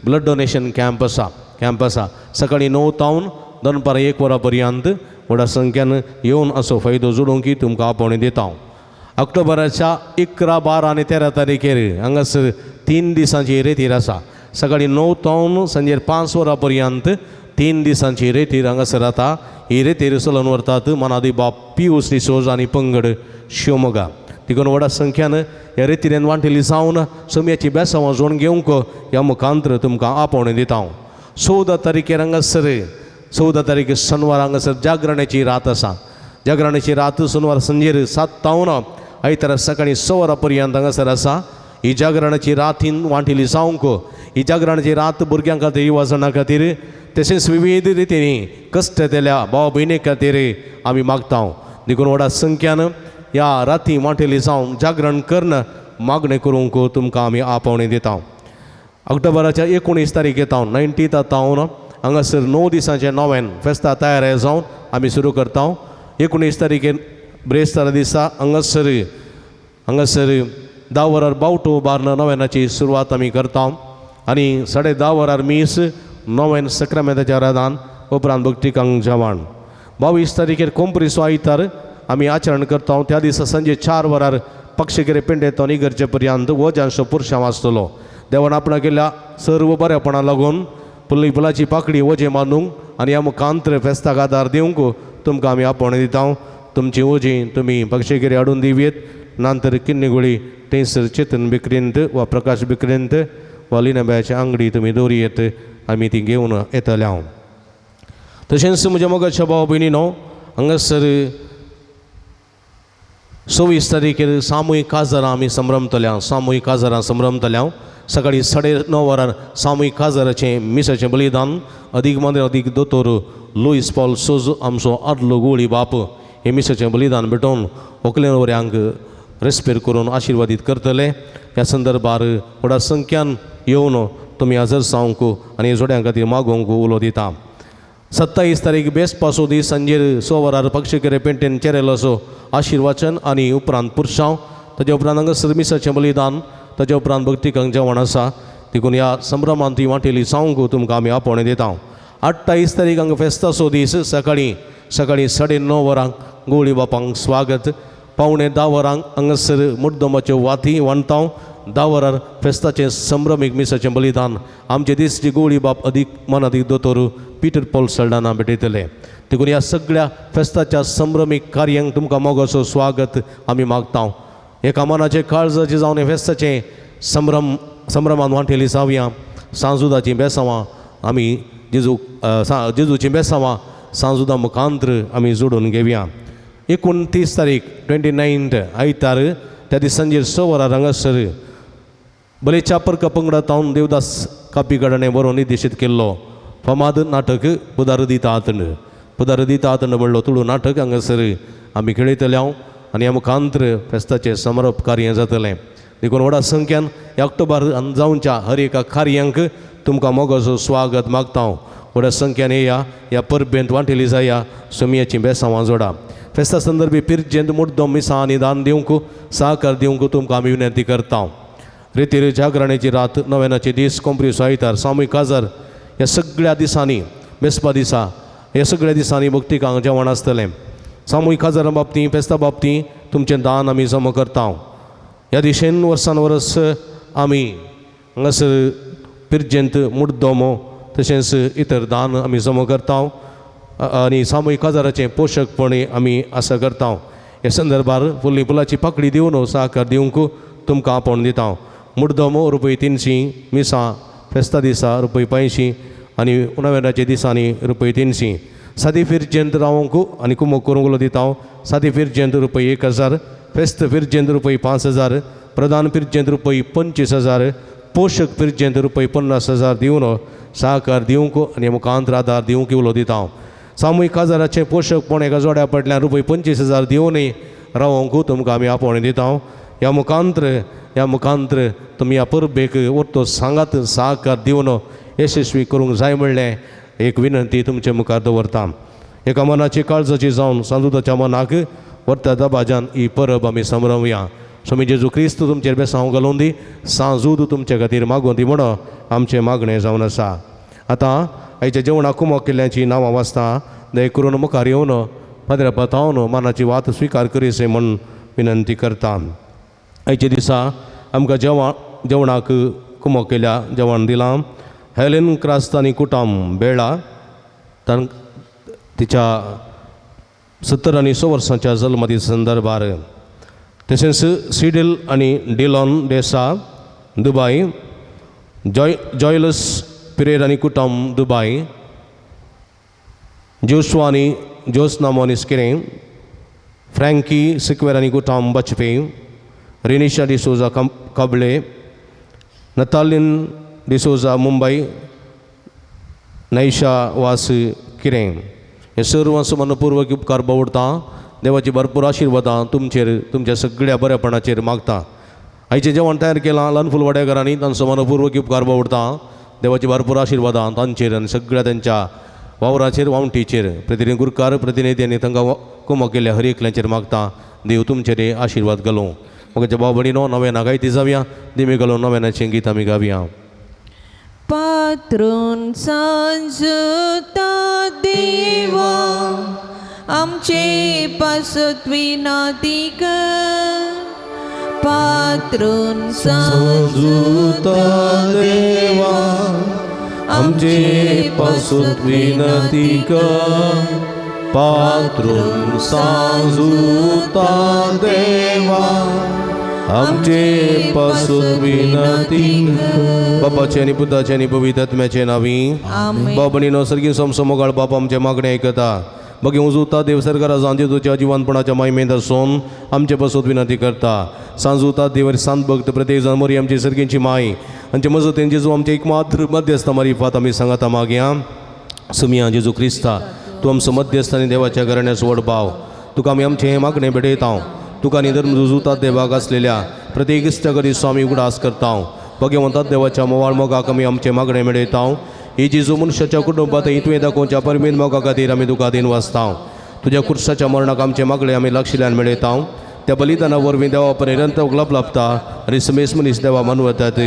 B: ब्लड डोनेशन कॅम्प आसा. सकाळीं 9 तावन दनपारां 1 वरां पर्यंत व्हडा संख्येन येवन असो फायदो जोडूंक तुमकां आपोवणें दिता. ऑक्टोबराच्या 11, 12 आनी 13 तारखेर हांगासर 3 दिसांची रेतीर आसा. सकाळीं 9 तावन सांजेर 5 वरां पर्यंत 3 दिसांची रेतीर हांगासर जाता. ही रेतीर चलोवन व्हरतात मनादी बाब पियूस डिसोज आनी पंगड शिवमोगा. देखून व्हडा संख्येन ह्या रेतीरेन वांटेली जावन सोम्याची बेसांवां जोडून घेवंक ह्या मुखांतर तुमकां आपोवणें दिता. 14 तारखेर हांगासर 14 तारीख शेनवार हांगासर जागरणाची रात आसा. जागरणाची रात शेनवार संजेर 7 तावन आयतारा सकाळीं 6 वरां पर्यंत हांगासर आसा. ही जागरणाची रात ही वांटेली जावंक ही जागरणाची रात भुरग्यां खातीर युवा जाणां खातीर तशेंच विविध रितींनी कश्ट केल्या भाव भयणी खातीर आमी मागता. देखून व्हडा संख्यान ह्या राती वांटेली जावन जागरण करन मागणें करूंक तुमकां आमी आपोवणें दिता. ऑक्टोबराच्या 19 तारीख येता 19 तावन हांगासर 9 दिसांचें नोवेन फेस्ता तयार जावन आमी सुरू करता. 19 तारखेर ब्रेस्तारा दिसा हांगासर 10 वरार बावटो बार्न नोवेनाची सुरवात आमी करता. आनी 10:30 वरार मीस नोवेन सक्रामेंताचें आराधन उपरांत भक्तिकांक जेवण. 22 तारखेर कोंपरीचो आयतार आमी आचरण करता. त्या दिसा सांजे 4 वरार पक्षिकेरे पेंडेतोन इगर्जे पर्यंत वजांचो पुरशांव आसतलो. देवान आपणा केल्या सर्व बऱ्यापणा लागून फुलाची पाकडी वजे मानूंक आनी ह्या मुखांतर फेस्ताक आदार दिवंक तुमकां आमी आपोवणें दिता. तुमची वजी तुमी पक्षिकेरे हाडून दिवयेत. नंतर किन्नेगुळी थंयसर चेतन बिक्रेंत वा प्रकाश बिक्रेंत वा लिनाब्याचे आंगडी तुमी दवरियेत. आमी ती घेवन येतले. तशेंच म्हज्या मोगाच्या भाव भयणीनो, हांगासर 26 तारखेर सामुहीक काजारां आमी संभ्रमतल्या. सकाळीं 9:30 वरार सामुहीक काजाराचें मिसाचें बलिदान अदीक दोतोर लुईस पॉल सोज आमचो आदलो गोळी बाप हे मिसाचें बलिदान भेटोवन व्हंकले न्हवऱ्यांक रेस्पेर करून आशिर्वादीत करतले. ह्या संदर्भार व्हडा संख्यान येवन तुमी हजर जावंक आनी जोड्यां खातीर मागोवंक उलो दिता. 27 तारीख बेस्पाचो दीस सांजेर 6 वरार पक्षिकेरे पेंटेन चेरेल असो आशिर्वाचन आनी उपरांत पुरशांव ताजे उपरांत हांगासर मिसाचें बलिदान ताजे उपरांत भक्तिकांक जेवण आसा देखून ह्या संभ्रमांत ती वांटेली सांगू तुमकां आमी आपोवणें दिता 28 तारीख हांगा फेस्ताचो दीस सकाळीं 9:30 वरांक गवळी बापांक स्वागत 9:45 वरांक हांगासर मुड्डोमाच्यो वाती वांटाव 10 वरार फेस्ताचें संभ्रमीक मिसाचें बलिदान आमचे दिसची गवळी बाप अदीक मन अदीक दोतोर पिटर पॉल सल्डाना भेटयतले देखून ह्या सगळ्या फेस्ताच्या संभ्रमीक कार्यांक तुमकां मोगाचो स्वागत आमी मागता एका मनाचे काळजाचे जावन हे फेस्ताचें संभ्रमान वांटेली जावया सांजुदाची बेसांवां आमी जेजूची बेसांवां सांजुदा मुखांत्र आमी जोडून घेवया 29 तारीख 29 आयतार त्या दिसा सांजेर 6 वरार हांगासर बले चापरका पंगडा तावन देवदास कापीगडाने बरो निर्देशीत केल्लो फामाद नाटक पुदार दिता आतंड म्हणलो तुळू नाटक हांगासर आमी खेळयतले आनी ह्या मुखांत्र फेस्ताचें समारोप कार्य जातलें देखून व्हडा संख्यान ह्या ऑक्टोबर जावच्या हर एका कार्यांक तुमकां मोगाचो स्वागत मागता व्हड्या संख्यान येया ह्या परबेंत वांटेली जाया सोमयाची बेसांवां जोडा फेस्ता संदर्भी पिरजेंत मुड्डोम मिसां आनी दान दिवंक सहकार दिवंक तुमकां आमी विनंती करता रितीर जागरणाची रात नव्यानाचे दीस कोंपरीचो आयतार सामुहीक काजार ह्या सगळ्या दिसांनी बेसपा दिसा ह्या सगळ्या दिसांनी भक्तिकांक जेवण आसतलें सामुहीक काजारा बाबतीं फेस्ता बाबतीं तुमचें दान आमी जमा करता ह्या दिशेन वर्सान वर्स आमी हांगासर पिरजेंत मुड्डोमो तशेंच इतर दान आमी जमा करता आनी सामुहीक काजाराचें पोशकपणी आमी आसा करता ह्या संदर्भार फुल्ली फुलाची पाकळी दिवन सहकार दिवंक तुमकां आपोवन दिता मुड्डोमो ₹300 मिसां फेस्ता दिसा ₹85 आनी नव्यानाच्या दिसांनी ₹300 सादी फिरजेंत रावंक आनी कुमोग करूंक दिता सादी फिरजेंत ₹1000 फेस्त फिरजेंत ₹5000 प्रधान फिरजेंत ₹25000 पोशक फिरजेंत ₹50,000 दिवन सहकार दिवंक आनी मुखांत्र आदार दिवंक उलो दिता सामुहीक काजाराचें पोशकपण एका जोड्या पटल्यान ₹25,000 दिवनय रावंक तुमकां आमी आपोवणें दिता ह्या मुखांत्र तुमी ह्या परबेक वरतो सांगात सहकार दिवन यशस्वी करूंक जाय म्हणलें एक विनंती तुमचे मुखार दवरता एका मनाची काळजाची जावन सांजुदाच्या मनाक वर्ता दबाज्यान ही परब आमी संभ्रमया स्वामी जेजू क्रिस्त तुमचेर बेसांव घालून दी सांजूद तुमचे खातीर मागून दी म्हणून आमचें मागणें जावन आसा आतां आयच्या जेवणाक कुमोग केल्ल्यांची नांवां वाचता दय करून मुखार येवन पाद्र्या पातावन मानाची वात स्विकार करीसे म्हूण विनंती करता आयच्या दिसा आमकां जेवणाक कुमोग केल्या जेवण दिलां हेलेन क्रास्तानी कुटाम बेळा तिच्या 70 आनी 100 वर्सांच्या जल्मदी संदर्भार तशेंच सिडिल आनी डिलॉन डेसा दुबाय जॉयलस पिरेर आनी कुटाम दुबाय जोशुआ आनी जोसनामो निस्किरे फ्रँकी सिक्वेर आनी कुटाम बचपे रिनिशा डिसोजा कबळे नतालिन डिसोजा मुंबई नैशा वास किरें हे सर्वांचो मनपूर्वक उपकार बावडता देवाची भरपूर आशिर्वादां तुमचेर तुमच्या सगळ्या बरेपणाचेर मागता आयचें जेवण तयार केलां ल्हान फुलवाडेकारांनी तांचो मनपूर्वक उपकार बावडता देवाची भरपूर आशिर्वादां तांचेर आनी सगळ्या त्यांच्या वावराचेर वावटीचेर प्रतिनिधी गुरकार प्रतिनिधींनी तांकां कुमोग केल्ल्या हर एकल्याचेर मागता देव तुमचेर आशिर्वाद घालूं म्हज्या भाव भयणीनो नव्याना गायती जावया दिमी घालून नव्यानाचें गीत आमी गावया
D: पात्रून सांजुता देवा आमचे पासत विनंती कर पात्रून
B: सांजुता देवा आमचे पासत विनंती कर पात्रून सांजुता देवा आमचे पासून विनंती बापाचे आनी पुताचे आनी पवित्र आत्म्याचे नांवी बाबणीनो सर्गी समसमोगाळ बाप आमचे मागणे आयकता बघी उजूता देव सरकारा सांजे तुझ्या जिवनपणाच्या महिमेंत आसून आमचे पासून विनंती करता सांजुता देवर सांत भक्त प्रत्येक जण मरी आमची सर्गींची माय आमचे मजत जेजू आमचे एकमात्र मध्यस्थ मारिफात आमी सांगाता मागया सुमिया जेजू क्रिस्ता तूं आमचो मध्यस्थ आनी देवाच्या घराण्यास व्हड भाव तुका आमी आमचें हें मागणें भेटयता तुका निधर्म रुजूतात देवाक आसलेल्या प्रत्येक इश्टाकरी स्वामी उगडास करता भगवंतात देवाच्या मोवाळ मोगाक आमी आमचें मागणें मेळयता ही जेजू मनशाच्या कुटुंबात तुवें दाखोवच्या परमेन मोगा खातीर आमी तुका दिन वाचता तुज्या कुर्साच्या मरणाक आमचें मागणें आमी लक्षिल्ल्यान मेळयता त्या बलिदाना वरवीं देवा पर्यंत उगलाप लाभता आनी समेस मनीस देवा मानवतात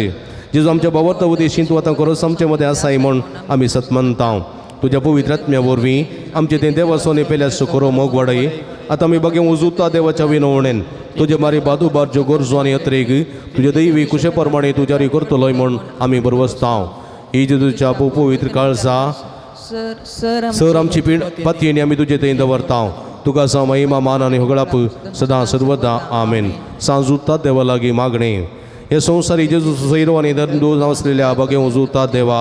B: जेजू आमच्या बाबत उद्देशीन तूं आतां खरोच आमचे मदें आसाय म्हूण आमी सतमनता तुज्या पवित्र आत्म्या वरवीं आमचे तें देवासोने पेल्या सुखरो मोग वाडय आतां आमी बागे उजुता देवाच्या विनवणेन तुजे मारी बादूबार ज्यो गरजो आनी अत्रेक तुजे दैवी कुशे प्रमाणे तुज्यारी करतलोय म्हूण आमी बरवसता ही जेजूच्या पवित्र काळजा सर आमची पीड पातयेनी आमी तुजे थंय दवरता तुका सा महिमा मान आनी होगळाप सदां सर्वदा आमेन सांजुता देवा लागीं मागणे हे संवसारी जेजू सैरो आनी दंडून आसलेल्या बागे उजुता देवा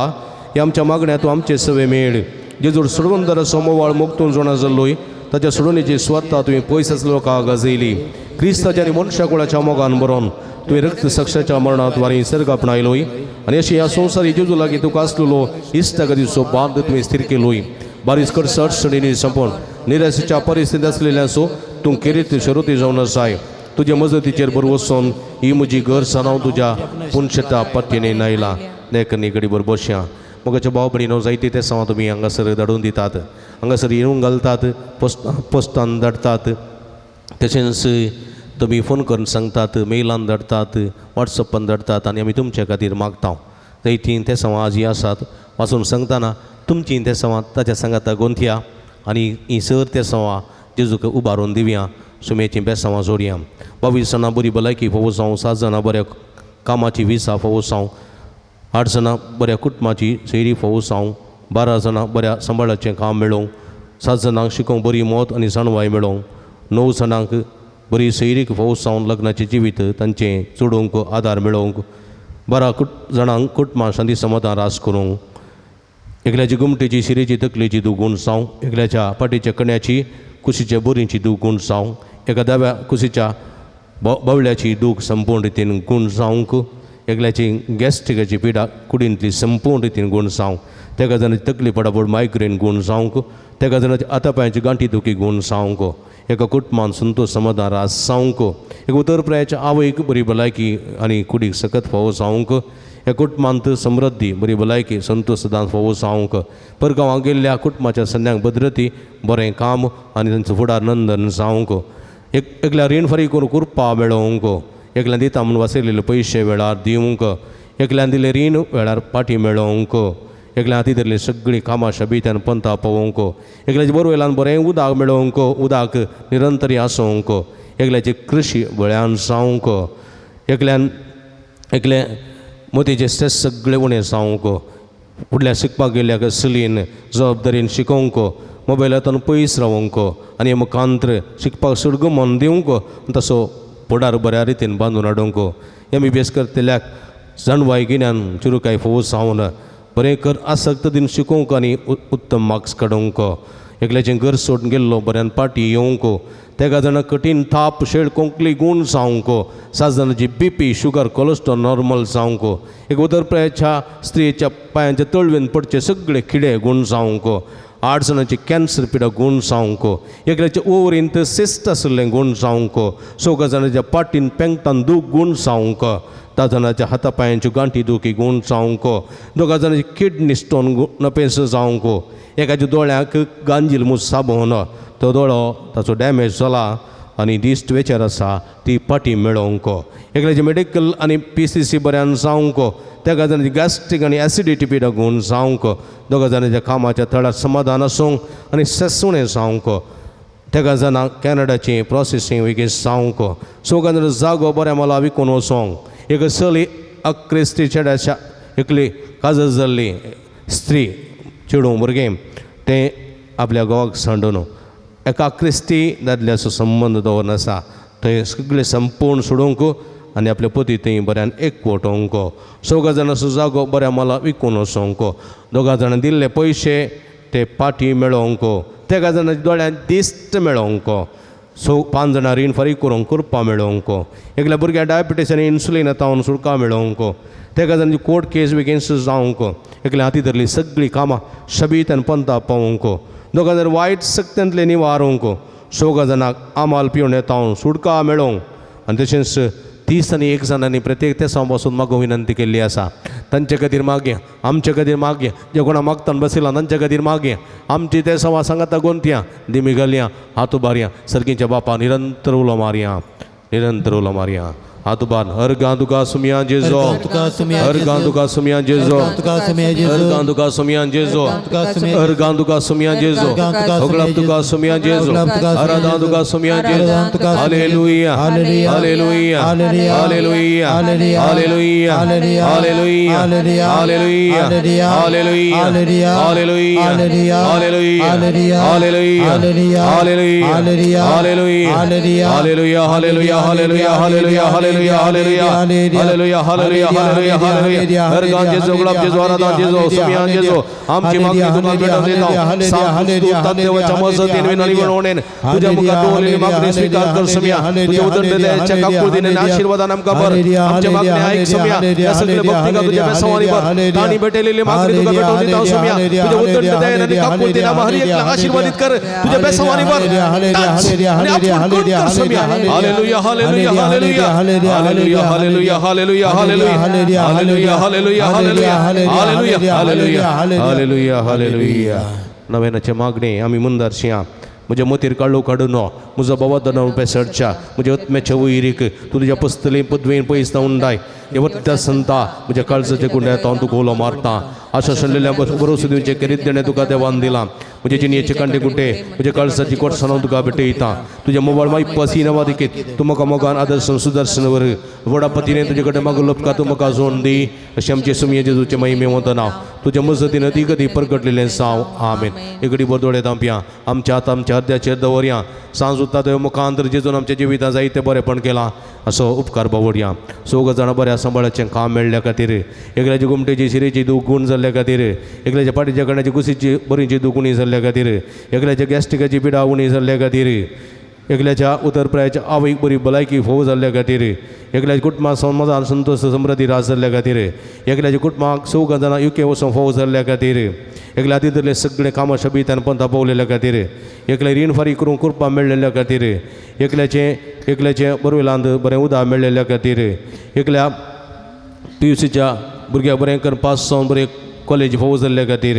B: हे आमच्या मागण्या तूं आमचे सवे मेळ जेजूर सोडवंदर समोवाळ मुक्तून जोणा जाल्लोय ताच्या सोडवणेची स्वता तुवें पयस आसले लोकांक गाजयली क्रिस्ताच्या आनी मनशा कुळाच्या मोगान बरोवन तुवें रक्त साक्षाच्या मरणांत वारी सर्ग आपणायलोय आनी अशी ह्या संवसारी जेजू लागीं तुका आसलेलो इश्टाक दिसो बांद तुवें स्थिर केलोय बारीस कर अडचणींनी संपोवन निराशेच्या परिस्थिती आसलेल्यांचो तूं खेरीत शरोती जावन आसाय तुजे मजतीचेर बरवसून ही म्हजी घर सनाव तुज्या पुणशता पत्तेने नायला नेकनी घडी बरोबर बसया मोगाच्या भाव भयणीनो जायती ते सांग तुमी हांगासर धाडून दितात हांगासर येवन घालतात पोस्टान धाडतात तशेंच तुमी फोन करून सांगतात मेलान धाडतात वॉट्सॅपान धाडतात आनी आमी तुमच्या खातीर मागता जायतीं ते सांग आज आसात वाचून सांगतना तुमचीं ते सांग ताच्या सांगाता गोंथया आनी ही सर ते सांग जेजूक उबारून दिवया सुमेचीं बेसांवां जोडया 22 जाणां बरी भलायकी फोव जावं 7 जाणां बऱ्या कामाची विसा फोव जावं 8 जाणां बऱ्या कुटुंबाची सैरी फोव जावं 12 जाणां बऱ्या सांबाळाचें काम मेळोवं 7 जाणांक शिकोवंक बरी मोत आनी जाणवाय मेळोवं 9 जाणांक बरी सैरीक फोव जावन लग्नाचें जिवीत तांचें चोडूंक आदार मेळोवंक 12 जाणांक कुटुंबां शांती समाधान रास करूंक एकल्याची गुमटेची शिरेची तकलेची दुगूण जावं एकल्याच्या पाटीच्या कण्याची कुशीच्या बोरींची दुगूण जावं एका दाव्या कुशीच्या बावळ्याची दूख संपूर्ण रितीन गूण जावंक एकल्याची गॅस्ट्रिकाची पिडा कुडींतली संपूर्ण रितीन गूण जावं तेका जाणाची तकली पडापड मायग्रेन गूण जावंक तेका जाणाची आतापांयाची गांठी दुखी गूण जावंक एका कुटुंबान संतोश समाधान रास जावंक एक उतरप्रायाच्या आवयक बरी भलायकी आनी कुडीक सकत फावो जावंक ह्या कुटुंबांत समृद्धी बरी भलायकी संतोश सदां फावो जावंक परगांवां गेल्ल्या कुटुंबाच्या सन्यांक भद्रती बरें काम आनी तांचो फुडार नंदन जावंक एकल्या रीण फारीक करून कुरपा मेळोवंक एकल्यान दिता म्हणून वाचयलेले पयशे वेळार दिवंक एकल्यान दिले रीण वेळार पाटी मेळोवंक एकल्या हाती धरली सगळीं कामां शबित्यान पंथा पळोवंक एकल्याच्या बोरवेलान बरें उदक मेळोवंक उदक निरंतरी आसोवंक एकल्याची कृशी बळ्यान जावंक एकले मोतीचे स्ट्रेस सगळे उणें जावंक फुडल्या शिकपाक गेल्ल्याक चलयेन जबाबदारीन शिकोवंक मोबायलांतून पयस रावंक आनी मुखांत्र शिकपाक सुडग मन दिवंक तसो फुडार बऱ्या रितीन बांदून हाडूंक MBBS करतल्याक जाणवाय गिन्यान चुरुकाय फोव जावन बरें कर आसक्त दिन शिकोवंक आनी उत्तम मार्क्स काडूंक एकल्याचें घर सोडून गेल्लो बऱ्यान पाटी येवंक तेका जाणां कठीण थाप शेळ कोंकली गूण जावंक 7 जाणांची BP शुगर कोलेस्ट्रॉल नॉर्मल जावंक एक उदरप्रायाच्या स्त्रीच्या पांयाच्या तळवेन पडचे सगळे किडे गूण जावंक 8 जाणांची कॅन्सर पिडा गूण जावंक एकल्याच्या ओवरींत सिस्ट आसलें गूण जावंक 6 जाणांच्या पाटीन पेंगटान दूख गूण जावंक 10 जाणांच्या हातापांयाच्यो गांठी दुखी गूण जावंक 2 जाणांची किडनी स्टोन नपेस जावंक एकाच्या दोळ्याक गांजील मूस साबोन तो दोळो ताचो डॅमेज जाला आनी दिश्ट वेचार आसा ती पाटी मेळोवंक एकल्याची मेडिकल आनी PCC बऱ्यान जावंक तेका जाणांची गॅस्ट्रीक आनी एसिडिटी पिडा गूण जावंक 2 जाणांच्या कामाच्या थळार समाधान आसूंक आनी सेसुणें जावंक तेका जाणांक कॅनडाचें प्रोसेसींग वेगळें जावंक 6 जाणांचो जागो बऱ्या मोला विकून वचोंक एक चली क्रिस्ती चेड्याच्या एकली काजत जाल्ली स्त्री चेडूं भुरगें तें आपल्या घोवाक सांडून एका क्रिस्ती दादल्याचो संबंद दवरन आसा थंय सगळें संपूर्ण सोडूंक आनी आपल्या पती थंय बऱ्यान एकवटोवंक 6 जाणांचो जागो बऱ्या मोला विकून वचोंक 2 जाणां दिल्ले पयशे ते पाटी मेळोवंक तेका जाणांच्या दोळ्यान दिश्ट मेळोवंक 5 जाणां रीण फारीक करूंक कुरपा मेळोवंक एकल्या भुरग्या डायबिटीस आनी इन्सुलीन येतावन सुडका मेळोवंक तेका जाणांची कोर्ट केस बेगीनच जावंक एकल्या हाती धरली सगळीं कामां शबीत आनी पंथा पावोवंक 2 जाणां वायट सक्त्यांतले निवारूंक 6 जाणांक आमाल पिवन येतावन सुडका मेळोवंक आनी तशेंच 30 आनी 1 जाणांनी प्रत्येक तेसां पासून म्हाका विनंती केल्ली आसा तांचे खातीर मागया आमचे खातीर मागया जे कोणा मागतान बसयला तांचे खातीर मागया आमची तेसां सांगाता गोंतया दिमी घालया हात उबारया सर्गीच्या बापा निरंतर उलो मारया निरंतर ओला मारिया आतुबान अर्गांदुका सुमिया जेजो
A: अर्गांतुका सुमिया जेजो.
B: अर्गांदुका सुमिया जेजो
A: अर्गांतुका सुमिया जेजो.
B: अर्गांदुका सुमिया जेजो
A: अर्गांतुका सुमिया
B: अर्गांदुका सुमिया जेजो
A: अर्गांतुका
B: ओगलांतुका सुमिया जेजो
A: ओगलांतुका सुमिया
B: आराधांतुका सुमिया जेजो
A: आराधांतुका सुमिया
B: हालेलुया
A: हालेलुया.
B: हालेलुया
A: हालेलुया.
B: हालेलुया
A: हालेलुया.
B: हालेलुया
A: हालेलुया.
B: हालेलुया
A: हालेलुया.
B: हालेलुया
A: हालेलुया.
B: हालेलुया
A: हालेलुया.
B: हालेलुया
A: हालेलुया.
B: हालेलुया
A: हालेलुया.
B: हालेलुया
A: हालेलुया.
B: हालेलुया
A: हालेलुया.
B: हालेलुया
A: हालेलुया.
B: हालेलुया हालेलुया हालेलुया हालेलुया हालेलुया हालेलुया हालेलुया हालेलुया हालेलुया हालेलुया अर्गां जेजो गुलाब जेजो आराधना जेजो सुमिया जेजो आमची मागणी तुका भेटून देतो सामूहिक देवाच्या मजतीन विनवणी बनवणेन तुझ्या मुखात डोळलेली मागणी स्वीकार कर सुमिया तुझ्या उदंड दयाच्या काकुळीने आशीर्वादान आमका बर आमची मागणी ऐक सुमिया या सगळे भक्तिका तुझ्या बेसवानी बर ताणी भेटलेली मागणी तुका भेटून देतो सुमिया तुझ्या उदंड दयाने काकुळीने आम्हा हर एकला आशीर्वादित कर तुझ्या बेसवानी बर हालेलुया हालेलुया हालेलुया हालेलुया हालेलुया हालेलुया हालेलुया हालेलुया हालेलुया हालेलुया हालेलुया हालेलुया हालेलुया नव्यानाचे मागणे आम्ही मुंदारशिया म्हज्या मतीर काळो काडून म्हजो बाबा पेसडच्या म्हज्या आत्म्याच्या वैरीक तुझ्या पुस्तले पदवेन पयसता उंडाय येवत्या संता म्हज्या काळजाचे गुंड्यात हांव तुका ओलो मारता आशा आशिल्ल्या भरोसो दिवचे करीत देणे तुका देवान दिला म्हजे जिणयेचे कांटे कुंटे म्हज्या काळजाची कोटसां हांव तुका भेटयता तुज्या मोबायल मागीर पसी नवा देखीत तूं म्हाका मोगान आदर्शन सुदर्शन वर व्हडा पतीने तुजे कडेन मागो लोपका तूं म्हाका जोड दी अशें आमचे सुमये जेजूचे महिमे वतना तुज्या मजतीन अतिगती परगटलेलें साव आमेन एगडी बरदोळे तांपया आमच्या हात आमच्या हृदयाचेर दवरया सांज उरता थंय मुखांतर जेजून आमच्या जिवितांत जायते बरेपण केलां असो उपकार बावडया सगळीं जाणां बऱ्या सांबाळाचें काम मेळ्ळ्या खातीर एकल्याची गुमटेची शिरेची दुखूण जाल्ल्या खातीर एकल्याच्या पाठीच्या कण्याची कुशीची बरीची दुखुणी जाल्ल्या खातीर एकल्याच्या गॅस्ट्रिकाची पिडा उणी जाल्ल्या खातीर एकल्याच्या उदरप्रयाच्या आवयक बरी भलायकी फोव जाल्ल्या खातीर एकल्याच्या कुटुंबाक समाधान संतोष समृद्धी रास जाल्ल्या खातीर एकल्याच्या कुटुंबाक सगळीं जाणां युके वचून फोव जाल्ल्या खातीर एकल्या तितले सगळे कामां शबितान पंथा पावलेल्या खातीर एकल्या रीण फारीक करून कृपा मेळ्ळेल्या खातीर एकल्याचे बरवेलांत बरें उदक मेळ्ळेल्या खातीर एकल्या PUCच्या भुरग्याक बरें करून पास जावन बरें कॉलेज फोव जाल्ल्या खातीर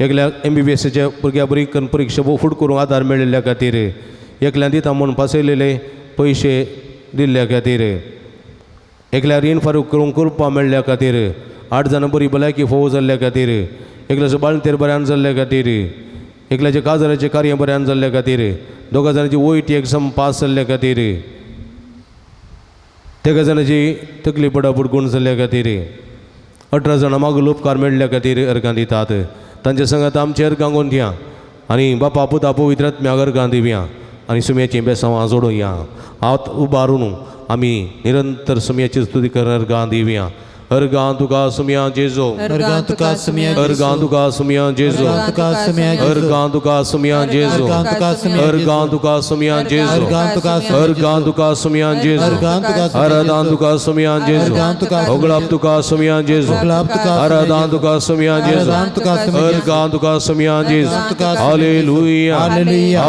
B: एकल्या MBBSच्या भुरग्याक बरी करून परीक्षा फूट करूंक आदार मेळिल्ल्या खातीर एकल्यान दिता म्हूण पासयलेले पयशे दिल्ल्या खातीर एकल्या रीण फारीक करून कृपा मेळ्ळ्या खातीर 8 जाणां बरी भलायकी फोव जाल्ल्या खातीर एकल्याचो बाळंतेर बऱ्यान जाल्ल्या खातीर एकल्याचे काजराचें कार्य बऱ्यान जाल्ल्या खातीर 2 जाणांची OET एग्जाम पास जाल्ल्या खातीर 3 जाणांची तकली पडापड गुण जाल्ल्या खातीर 18 जाणां मागो उपकार मेळ्ळ्या खातीर अर्गां दितात तांचे संगत आमचे अर्गां गोंदया आनी बापा पुता पवित्रात्म्याक अर्गां दिवया आनी सुमयाचीं बेसांवां जोडुया हात उबारून आमी निरंतर सुमयाची स्तुती कर अर्गां दिवया अर्गां तुका सुमया जेजो
A: अर्गांतुका सुमिया जेजो.
B: अर्गां तुका सुमया जेजो
A: अर्गांतुका सुमिया जेजो.
B: अर्गां तुका सुमया जेजो
A: अर्गांतुका सुमिया
B: अर्गां तुका सुमया जेजो
A: अर्गांतुका सुमिया
B: अर्गां तुका सुमया जेजो
A: अर्गांतुका सुमिया
B: आराधां तुका सुमया जेजो
A: अर्गांतुका
B: ओगलाब तुका सुमया जेजो
A: ओगलाबतुका
B: आराधां तुका सुमया जेजो
A: अर्गांतुका सुमिया जेजो.
B: अर्गां तुका सुमया जेजो
A: अर्गांतुका सुमिया
B: हालेलुया
A: हालेलुया.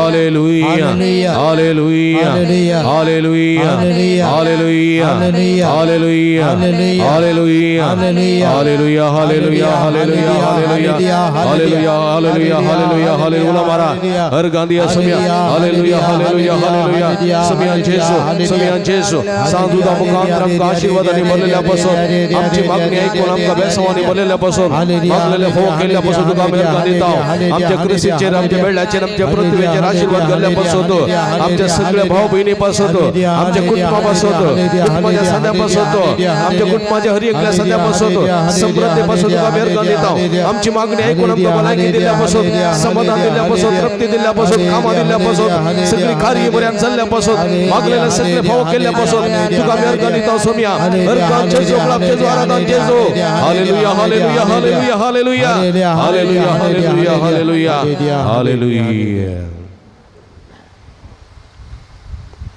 B: हालेलुया
A: हालेलुया.
B: हालेलुया
A: हालेलुया.
B: हालेलुया
A: हालेलुया.
B: हालेलुया
A: हालेलुया.
B: हालेलुया
A: हालेलुया.
B: हालेलुया हालेलुया हालेलुया हालेलुया हालेलुया हालेलुया हालेलुया हालेलुया हालेलुया मारा अर्गां दिया सुमया हालेलुया हालेलुया हालेलुया सुमया जेजो सुमया जेजो सांदुदा मुखांतर आमकां आशीर्वादांनी भरलेल्या पासून आमची मागणी ऐकून आमकां बेसवांनी भरलेल्या पासून मागलेले फोव केल्ल्या पासून तुका आमी अर्गां दिता आमच्या कृषीचेर आमच्या बेळ्याचेर आमच्या पृथ्वीचेर आशीर्वाद घाल्ल्या पासून आमच्या सगळ्या भाव भयणी पासून आमच्या कुटुंबा पासून कुटुंबाच्या सद्या पासून आमच्या कुटुंबाच्या हर एकल्या सद्या पासून समृद्धी पासून तुका आमी अर्गां दिता आमची मागणी ऐकून आमकां भलायकी दिल्ल्या पासून समाधान दिल्ल्या पासून तृप्ती दिल्ल्या पासून कामां दिल्ल्या पासून सगळी कार्य बऱ्यान जाल्ल्या पासून मागलेले सगळे फाव केल्ल्या पासून तुका आमी अर्गां दिता सोम्या अर्गां जेजो गुलाब जेजो आराधना जेजो हालेलुया हालेलुया हालेलुया हालेलुया हालेलुया हालेलुया हालेलुया हालेलुया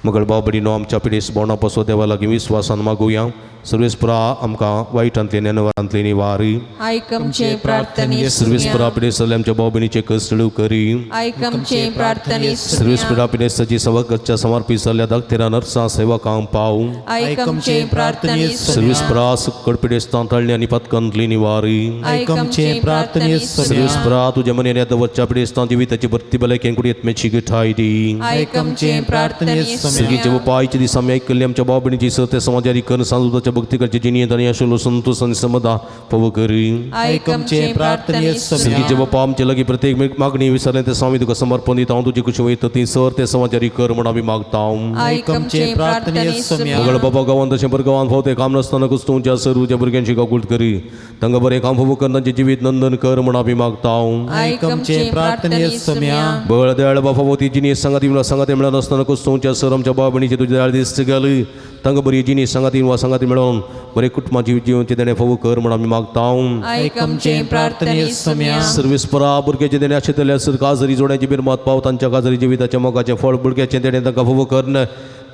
B: मगळ बाबडीनो आमच्या पिढीस बोवणा पासून देवा लागीं विस्वासान मागुया सर्वेस्परा आमकां वायटांतली नेनवरांतली निवारी
D: आयकमचे प्रार्थने
B: सर्वेस्परा पिढीस आमच्या बाबडीचे कस्तळू करी
D: आयकमचे प्रार्थने
B: सर्वेस्परा पिढीसाची सवकच्या समर्पित जाल्ल्या धाकटेरा नर्सां सेवकांक पाव
D: आयकमचे प्रार्थने
B: सर्वेस्परा सुक्कड पिढीस तांतळणी आनी पतकांतली निवारी
A: आयकमचे प्रार्थने
B: सर्वेस्परा तुझ्या मनेर दवरच्या पिढीस जिविताची भरती भलायकेन कुडी येतमेची गिठाय दी
D: आयकमचे प्रार्थने
B: सगळीचे बापायचे दिसा आम्ही ऐकले आमच्या बाबणीची सत्य समाजारी कर सांजुताच्या भक्तीकडचे जिनियत आणि आशलो संतोष आणि समदा पव करी
A: ऐक आमचे प्रार्थनीय
B: सगळीचे
A: सम्या
B: बापा आमच्या लगी प्रत्येक मागणी विसरले ते स्वामी तुका समर्पण दिता हांव तुझी कुशी वयता ती सर ते समाजारी कर म्हणून आम्ही मागता
A: ऐक आमचे प्रार्थनीय सम्या
B: मगळ बाबा गावान तशें बरें गावान फावते काम नासतना तुमच्या सर्वच्या भुरग्यांची गागुल्ट करी तांकां बरें काम फावो कर तांचे जिवीत नंदन कर म्हणून आम्ही मागता
A: ऐक आमचे प्रार्थनीय सम्या
B: बळ दयाळ बाफावती जिनी संगाती संगाती मेळून असताना कुस्तोंच्या सर आमच्या बाबणीचे तुझे दयाळ दिसत गेले तांकां बरी जिनी संगाती वा संगाती मेळून बरे कुटुंबाची जिवनचे देणे फावो कर म्हणून आम्ही मागता
D: ऐक आमचे प्रार्थनीय सम्या
B: सर्वीस परा भुरग्याचे देणे आशिल्ल्या सर काजरी जोड्याची बिरमात पाव तांच्या काजरी जिविताच्या मोगाचे फळ भुरग्याचे देणे तांकां फावो करन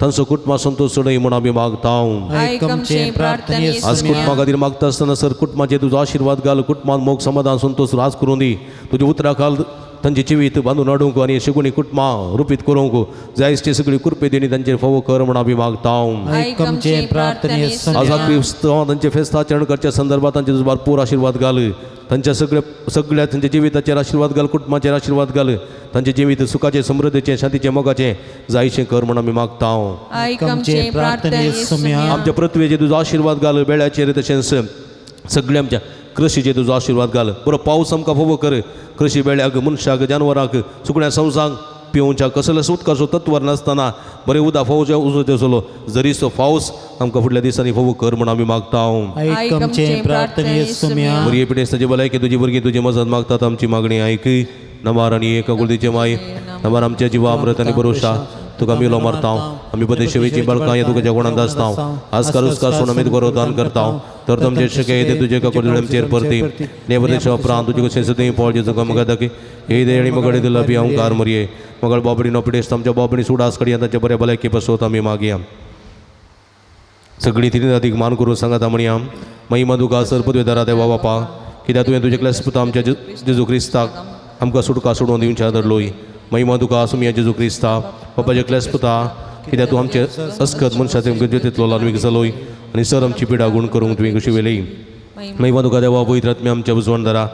B: तांचो कुटुंबा संतोष सोडय म्हणून आम्ही मागता
D: ऐक आमचे प्रार्थनीय
B: आज
D: सम्या
B: कुटुंबा खातीर मागता आसतना सर कुटुंबाचे तुजो आशीर्वाद घाल कुटुंबात मोग समाधान संतोष राज करून दी तुझे उतरा घाल तांचे जिवीत बांदून हाडूंक आनी शिगुणी कुटुंबां रुपीत करूंक जायसची सगळी कृपे देणी तांचेर फावो कर म्हणून आमी मागता
A: ऐक आमचे प्रार्थनीय
B: आज
A: सम्या
B: क्रिस्तांव तांचे फेस्ताचरण करच्या संदर्भात तांचे तुजो भरपूर आशीर्वाद घाल तांच्या सगळ्या तांच्या जिविताचेर आशीर्वाद घाल कुटुंबाचेर आशीर्वाद घाल तांचे जिवीत सुखाचे समृद्धीचे शांतीचे मोगाचे जायशें कर म्हणून आमी मागता
D: ऐक आमचे प्रार्थनीय सम्या
B: आमच्या पृथ्वीचेर तुजो आशीर्वाद घाल बेळ्याचेर तशेंच सगळ्या आमच्या कृषीचेर तुजो आशीर्वाद घाल बरो पावस आमकां फावो कर कृषी बेळ्याक मनशाक जानवरांक सुकण्या संवसांक पिवच्या कसलेच उदकाचो तत्वर नासतना बरें उदक फावोचे उजो आसलो जरीसो पावस आमकां फुडल्या दिसांनी फावो कर म्हणून आमी मागता
A: ऐक आमचे प्रार्थनीय सम्या
B: बरी पिडेस्ताची भलायकी तुजी भुरगीं तुजी मजत मागतात आमची मागणी आयक नमार आनी एका कुलतीचे माय नमार आमच्या जिवा अमृत आनी भरोशा तुका मिलो मारता आमी बरे शेवेची बळकां या तुका गुणांत आसता आजकाल उसकार सोनमीत गौरवदान करता तर तुमचे शक्य येते तुझे कपडेचेर परती नेवदेश उपरांत तुझे कशें सदी पॉळ जेजो गमगदक हे दे आनी मगडे दिला पी अहंकार मरये मगळ बाबडी नपडेस्त आमच्या बाबडी सुडास कडी तांचे बरे भलायकी बसवत आमी मागया सगळी तिने अदीक मान करून सांगात म्हणया महिमा तुका सरपदवेदारा देवा बापा कित्याक तुवें तुजे क्लेस्पुता आमच्या जेजू क्रिस्ताक आमकां सुटका सोडून दिवच्या धरलोय महिमा तुका सुमिया जेजू क्रिस्ता बापाचे क्लेस्पुता कित्याक तूं आमचे अस्खत मनशाचे ज्योतींतलो लानवीक जालोय आनी सर आमची पिडा गुण करूंक तुवें कशी वेली महिमा तुका देवा पवित्रात्म्या आमच्या उजवण धरा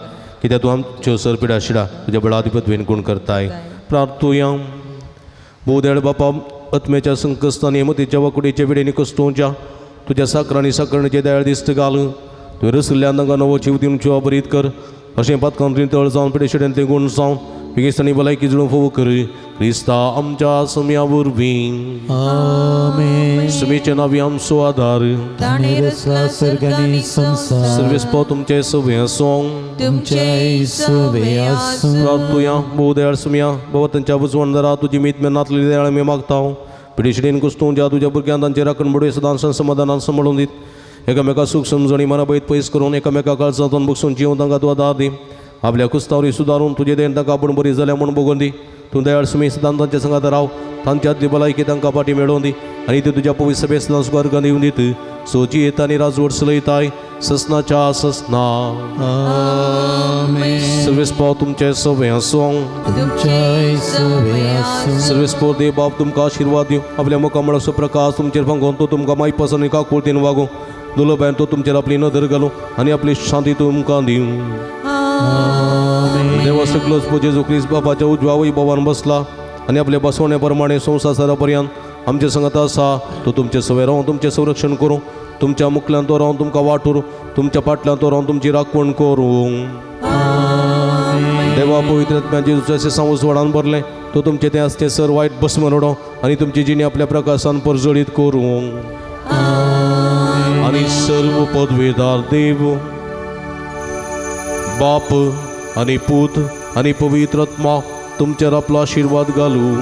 B: कित्याक तूं आमच्यो सर पिडा शिडा तुज्या बळाधिपत्वेन गुण करताय प्रार्थुया बोदेळ बापा आत्मेच्या संकस्तांनी मतीच्या वकुडीच्या विडेनी कस्तोवच्या तुज्या साकरांनी साकरणेचे दयाळ दिश्ट घाल तुवें रसल्या तांकां नवो जीव दिवच्यो बरीत कर अशें पातकांतरी तळ जावन पिडे शिड्यान ते गुण जावन पिगेस्तांनी भलायकी जुळून फोव कर क्रिस्ता आमच्या सम्या वरवीं
A: आमेन
B: सुमीच्या नावी आमचो आधार
A: ताणे रचला सर्गानी संसार
B: सर्वेस्पो तुमचे सवे आसूं
A: तुमचे सवे आसूं
B: प्रार्थुया बोदेळ सुमिया बाबा तांच्या उजवण धरा तुजी मीत नातली दयाळ आमी मागता पिडेशिडेन कुस्तून ज्या तुज्या भुरग्यांक तांचे राखण बडये सदां समाधानान सांबाळून दीत एकामेका सुख समजणी मना बैत पयस करून एकामेका काळजांतून बसून जीव तांकां तूं आदार दी आपल्या कुस्तावरी सुदारून तुजे देण तांकां आपण बरी जाल्या म्हणून बगोवन दी तूं दयाळ सुमी सदां तांच्या संगात राव तांच्या आदली भलायकी तांकां पाटी मेळोवन दी आनी ती तुज्या पवित्र सभे सदां स्वर्गांत येवन दीत सोची येता आनी राजवट चलयताय ससनाच्या ससना
A: आमेन
B: सर्वेस्पो तुमचे सवे आसूं
A: तुमचे सवे आसूं
B: सर्वेस्पो देव बाप तुमकां आशिर्वाद दिव आपल्या मुखामळाचो प्रकाश तुमचेर फांगोवन तो तुमकां माई पसंद एका कुळतीन वागो दुलोबायन तो तुमचेर आपली नदर घालूं आनी आपली शांती तुमकां दिवं देवा सगळोच जेजू क्रिस्त बापाच्या उजव्या वैभवान बसला आनी आपल्या बसवण्या प्रमाणे संवसारा पर्यंत आमचे संगत आसा तो तुमचे सवे रावन तुमचें संरक्षण करूं तुमच्या मुखल्यान तो रावन तुमकां वाटूर तुमच्या फाटल्यान तो रावन तुमची राखण करूं देवा पवित्र आत्म्यान जेजूचे सांवस वडान भरलें तो तुमचे तें आसते सर वायट भस्म रडो आनी तुमची जिणी आपल्या प्रकाशान परजळीत करूं आनी सर्व पदवेदार देव बाप आनी पूत आनी पवित्र आत्मा तुमचेर आपलो आशिर्वाद घालूं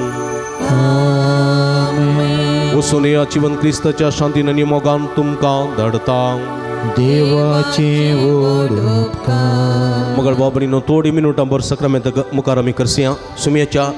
B: वचून या जीवन क्रिस्ताच्या शांतीन आनी मोगान तुमकां धाडता
A: देवाचे व्हड उपकार
B: मगर बाबडीनो थोडी मिनटां भर सक्रामेंत मुखार आमी करसिया सुमयेच्या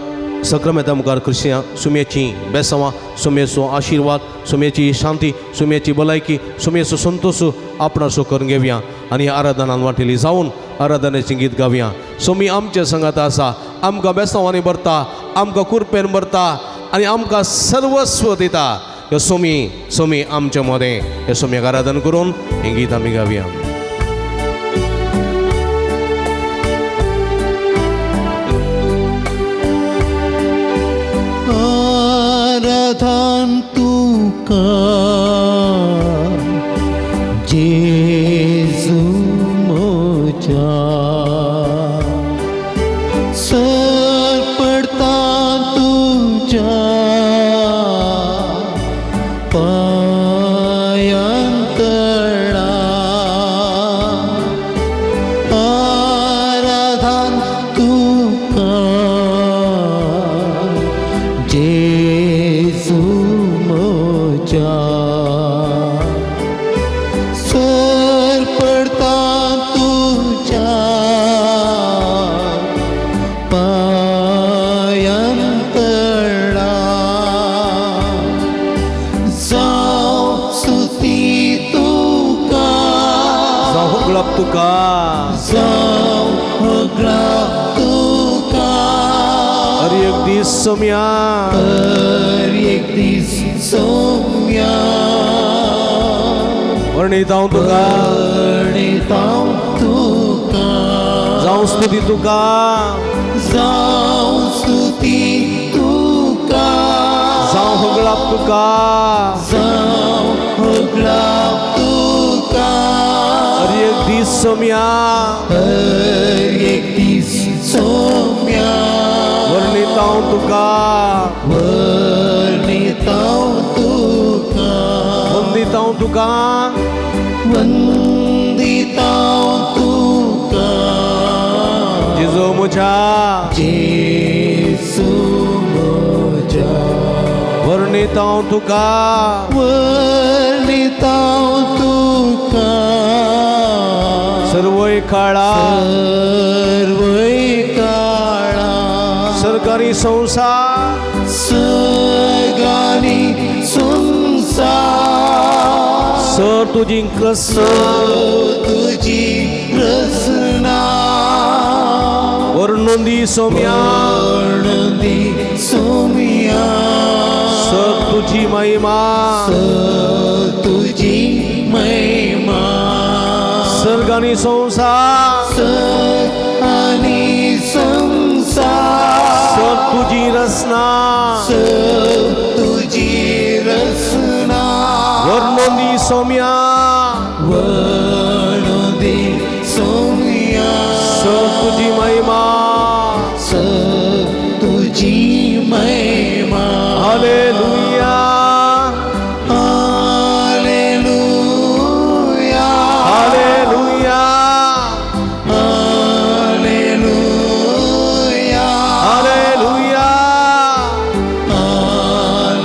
B: सक्रामेंता मुखार करसिया सुमयेची बेसांवां सुमयेचो आशिर्वाद सुमयेची शांती सुमयेची भलायकी सुमयेचो संतोष आपणाचो करून घेवया आनी आराधनान वांटेली जावन आराधनेचें गीत गावया सुमी आमच्या संगात आसा आमकां बेसांवांनी भरता आमकां कुरपेन भरता आनी आमकां सर्वस्व दिता हे सुमी आमच्या मदें हे सुमयाक आराधन करून हें गीत आमी गावया
A: आराधना तुका जेजू मोजा सर पडता तुझ्या पायांतळा आराधन तुका जेजू मोजा सर पडता तुझ्या पायांतळा जाऊ स्तुती तुका
B: जाऊ गळप तुका
A: जाऊ हगळा तुका
B: अरे एक दीस सोम्या
A: तर एक दीस सोम्या
B: वर्णिताव तुका
A: वर्णिताव तुका
B: जाऊ स्तुती तुका
A: जाऊ स्तुती तुका
B: जाऊ हगळप तुका
A: जाऊ हगळा तुका
B: अरे एक दीस सोम्या
A: तर एक दीस सोम्या
B: वर्णिताव तुका
A: वर्णिताव तुका
B: वंदिताव तुका
A: वंदिताव तुका
B: जेजो म्हज्या
A: जेसू मोजा
B: वर्णिताव तुका
A: वर्णिताव तुका
B: सर्वय काळा
A: सर्वय काळा
B: सरकारी संसार
A: सगानी संसार
B: सर तुझी
A: तुझी रचना
B: वर्णोंदी सोम्या
A: वर्णदी सोमिया
B: सर तुझी महिमा
A: तुझी महिमा
B: सर्गानी संसार
A: आणि संसार
B: सर तुझी रचना
A: तुझी रचना
B: वर्णोंदी सोम्या
A: वर्णदी सोमिया
B: सर तुझी महिमा
A: तुझी महिमा
B: हालेलुया
A: हालेलुया
B: हालेलुया
A: हालेलुया
B: हालेलुया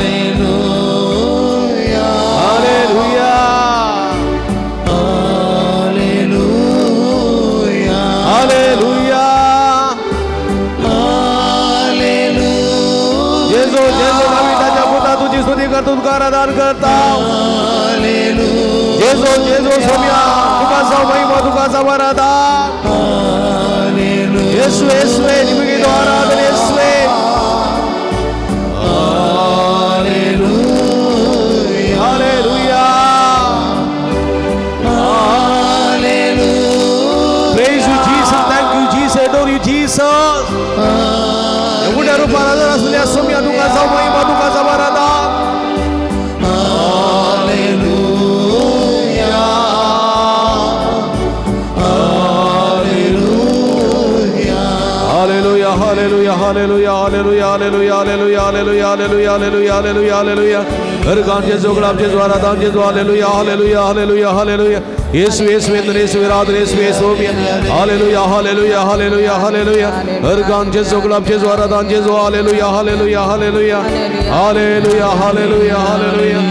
A: हालेलुया
B: हालेलुया
A: हालेलुया
B: हालेलुया जेजो जेजो आम्ही त्याच्या पोटा तुझी स्तुती करतो तुका आराधन करता जेजो जेजो सोम्या तुका जाऊ महिमा तुका जाऊ आराधन येशू येशूवे निमगे तो आराधन येशूवे hallelujah Praise you Jesus, thank you Jesus, adore you Jesus. एवढ्या रूपात आदर असलेल्या सोम्या तुका जाऊ महिमा तुका जाऊ आराधन Hallelujah, hallelujah, hallelujah, hallelujah, hallelujah, hallelujah, hallelujah, hallelujah, hallelujah, hallelujah, hallelujah. हर गान जेजो गुलाब जेजो आराधन जेजो hallelujah, hallelujah, hallelujah, hallelujah. यीशु यीशु इंद्र यीशु आराधन यीशु यीशु hallelujah, hallelujah, hallelujah, hallelujah. हर गान जेजो गुलाब जेजो आराधन जेजो hallelujah, hallelujah, hallelujah, hallelujah, hallelujah, hallelujah,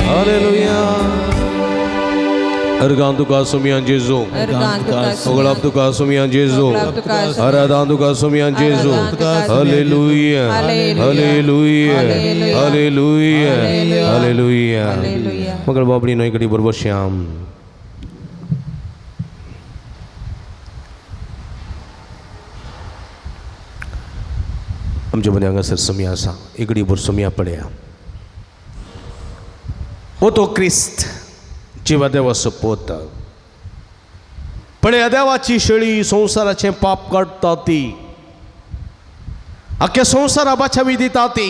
B: hallelujah. हर गान तुका सोमियान जेजो ओगळाप तुका सोमियान जेजो आराधन तुका सोमियान जेजो हालेलुया हालेलुया हालेलुया हालेलुया मगर बाबडी नो इकडी बरोबर श्याम आमच्या मध्ये हांगासर सोमिया आसा इकडी भर सोमिया पडया ओ तो क्रिस्त जिवा देवाचो पोत पण ह्या देवाची शेळी संसाराचे पाप काडटा ती आख्या संसारा बाछावी दिता ती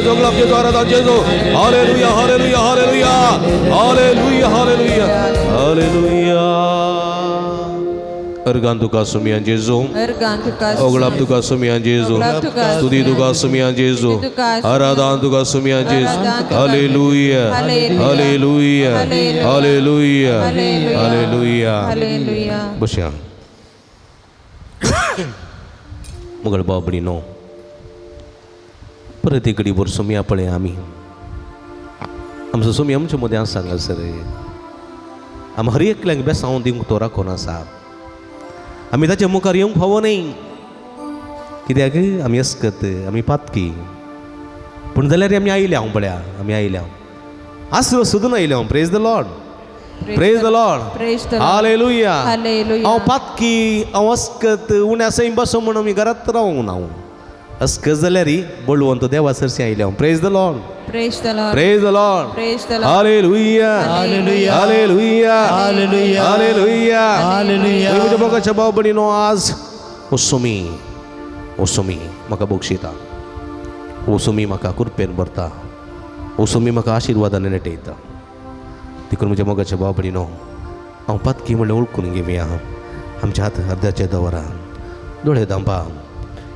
B: Jesu, glória a Jesu, adorar Jesu. Aleluia, aleluia, aleluia. Aleluia, aleluia. Aleluia. अर्गान तुका सुमिया जेजू
D: Ergan tuka
B: ओगळाप तुका सुमिया जेजू
D: Oglap tuka
B: स्तुती तुका सुमिया जेजू
D: स्तुती तुका
B: आराधना तुका सुमिया जेजू
D: आराधना तुका
B: हालेलुया
D: हालेलुया
B: हालेलुया हालेलुया
D: Hallelujah.
B: हालेलुया
D: Hallelujah.
B: बसया मुगळ बाबडीनो परत इकडे वर सुमिया पळे आम्ही आमचं सुमी आमच्या मध्ये आज सांगा सर आम हर एकल्यांक बेसांव दिवंक तोरा कोण आसा आमी ताच्या मुखार येवंक फावो न्ही कित्याक आमी अस्कत आमी पातकी पूण जाल्यार आमी आयल्या हांव पळया आमी आयल्या आसलो सोदून आयल्या हांव praise the Lord praise the Lord
D: Praise the Lord.
B: Hallelujah
D: Hallelujah.
B: हांव पातकी हांव अस्कत उण्या सैम बसो म्हणून आमी घरांत रावंक ना हांव अस्कत जाल्यार बळवंत देवा सरशी आयल्या हांव praise the Lord
D: Praise the Lord.
B: Praise the Lord
D: Praise the Lord.
B: Hallelujah
A: Hallelujah.
B: हालेलुया
A: Hallelujah.
B: हालेलुया
A: Hallelujah.
B: म्हज्या बघाच्या बाबडीनो आज ओसुमी म्हाका बक्षिता ओसुमी म्हाका कुरपेन भरता ओसुमी म्हाका आशिर्वादान नेटयता देखून म्हज्या मोगाच्या बाबडीनो हांव पातकी म्हणल्यार ओळखून घेवया आमच्या हात अर्द्याचे दवरा दोळे दांपा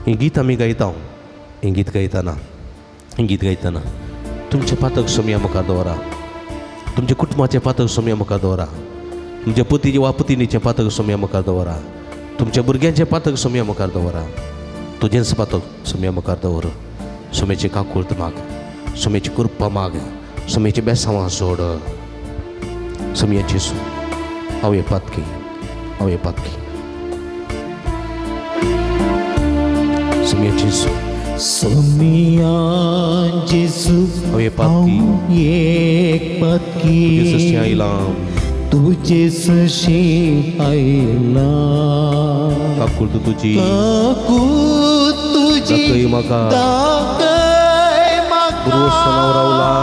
B: हें गीत आमी गायता हें गीत गायतना तुमचे पातक सोम्या मुखार दवरा तुमच्या कुटुंबाचे पातक सोम्या मुखार दवरा तुमच्या पतीचे वा पत्नीचे पातक सोम्या मुखार दवरा तुमच्या भुरग्यांचे पातक सोम्या मुखार दवरा तुजेंच पातक सोम्या मुखार दवर सोम्याची काकुळत माग सोम्याची कुरपा माग सोम्याची बेसांवां सोड सोम्याची सो हांव हे पातकी सोम्याची सो
A: सोमिया जेसू
B: हांव हे पातकी
A: एक पातकी
B: सस्या आयला
A: तुझे सशी आयला
B: काकुळत तुजी
A: काकू तुझी
B: दाखय म्हाका
A: दाखय म्हाका
B: नाव रावला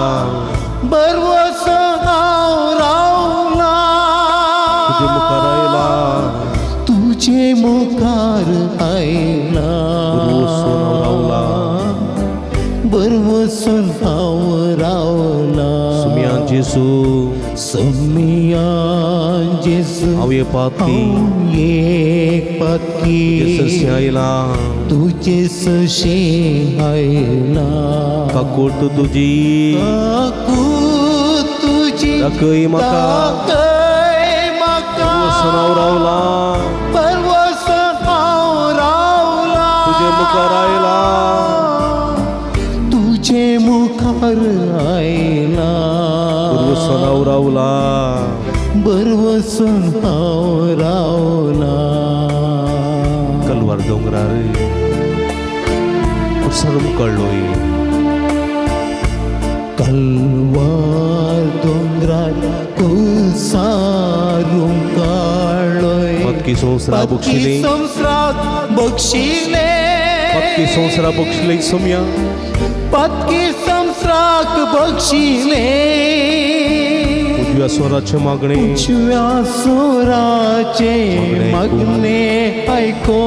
A: बरवस नाव रावला
B: तुजे मुखार आयला
A: तुझे मुखार आयला बरवस नाव रावला
B: सुमिया जेसू
A: सोमिया जेसू
B: हांव हे पातकी
A: एक पातकी
B: सस्या आयला
A: तुझे सशी आयला
B: काकुळत तुजी
A: काकू तुझी
B: दाखय म्हाका
A: दाखय म्हाका
B: नाव रावला
A: परवस नाव रावला
B: तुजे मुखार आयला
A: तुझे मुखार आयला
B: नाव रावला
A: बरवस नाव रावला
B: कलवार दोंगरार कुसरून कळलोय
A: कलवार दोंगरार कुसारून काळोय
B: पत्की संवसारा बक्षिली
A: संवसाराक बक्षिले
B: पत्की संवसारा बक्षिली सोम्या
A: पत्की संवसाराक बक्षिले
B: उजव्या स्वराचे मागणे
A: उजव्या स्वराचे मागणे ऐको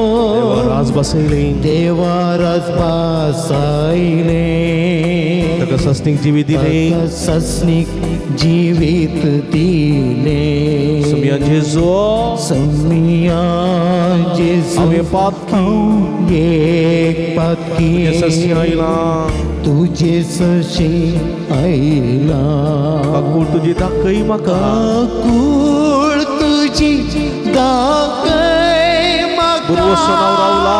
B: राज बसयले
A: देवा राज बसयले
B: ताका सस्तीक जिवीत दिले
A: सस्निक जीवित दिले
B: सोम्या जेजू
A: सोमिया जेसू
B: हांव हे पातकी
A: एक पातकी
B: सस्या आयला
A: तुझे सशी आयला
B: काकुळ तुजी दाखय म्हाका
A: काकुळ तुझी दाखय म्हाका
B: बरवस नाव रावला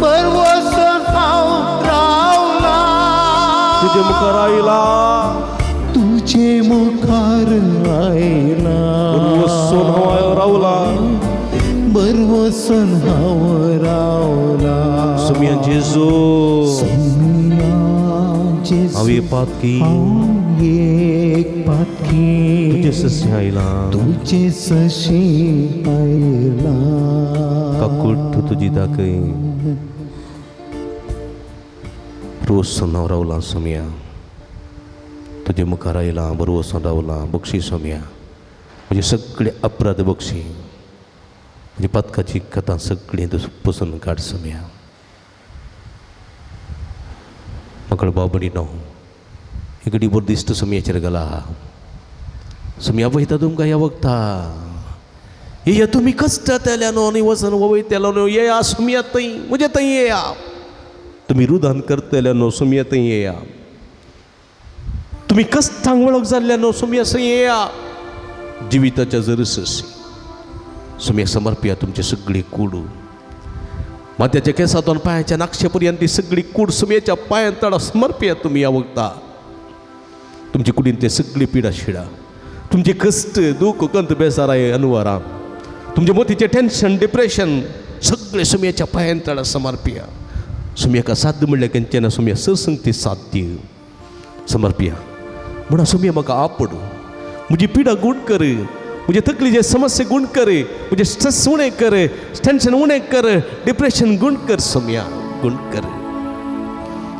A: बरवस नाव रावला
B: तुजे मुखार आयला
A: तुझे मुखार आयला
B: बरवस नाव रावला
A: बरवस नाव रावला
B: सोम्या जेजू
A: सोमिया जेसू
B: हांव हे पातकी
A: एक पातकी
B: तुजे सस्या आयला
A: तुझे सशी आयला
B: काकुळ तुजी दाखय रोज नाव रावला सोम्या तुजे मुखार आयला बरवस रावला बक्षी सोम्या म्हणजे सगळे अपराध बक्षी म्हणजे पथकाची कथा सगळी पुसून काड सोम्या मकळ बाबडी नो इकडी बरो दिसता सोम्याचेर घाला सोम्या पळयता तुमकां ह्या वखता ये तुम्ही कष्टातल्यानो आणि वचन वयतल्यानो ये या सुमिया तई म्हणजे तई ये या तुम्ही रुदान करतल्यानो सुमिया तई ये या तुम्ही कष्टांग वळख जाल्ल्यानो सुमिया सई ये या जिविताच्या जरससी सुमिया समर्पिया तुमची सगळी कूड मात्याच्या केसातून पायाच्या नाक्षेपर्यंत ती सगळी कूड सुमियाच्या पायांत तडा समर्पिया तुम्ही या वक्ता तुमची कुडीन ते सगळी पिडा शिडा तुमचे कष्ट दुःख कंत बेसार आहे अनुवारा तुमचे मोतीचे टेन्शन डिप्रेशन सगळे सुमियाच्या पायांत तडा समर्पिया सुमिया का साध्य म्हणल्या त्यांच्यानं सुमिया सरसंगती साध्य समर्पिया म्हणा सुमिया म्हाका आपड म्हजी पिडा गुण कर मुझे तकलीचे समस्या गुण करे मुझे स्ट्रेस उणे करे टेंशन उणे कर डिप्रेशन गुण कर सुमिया गुण कर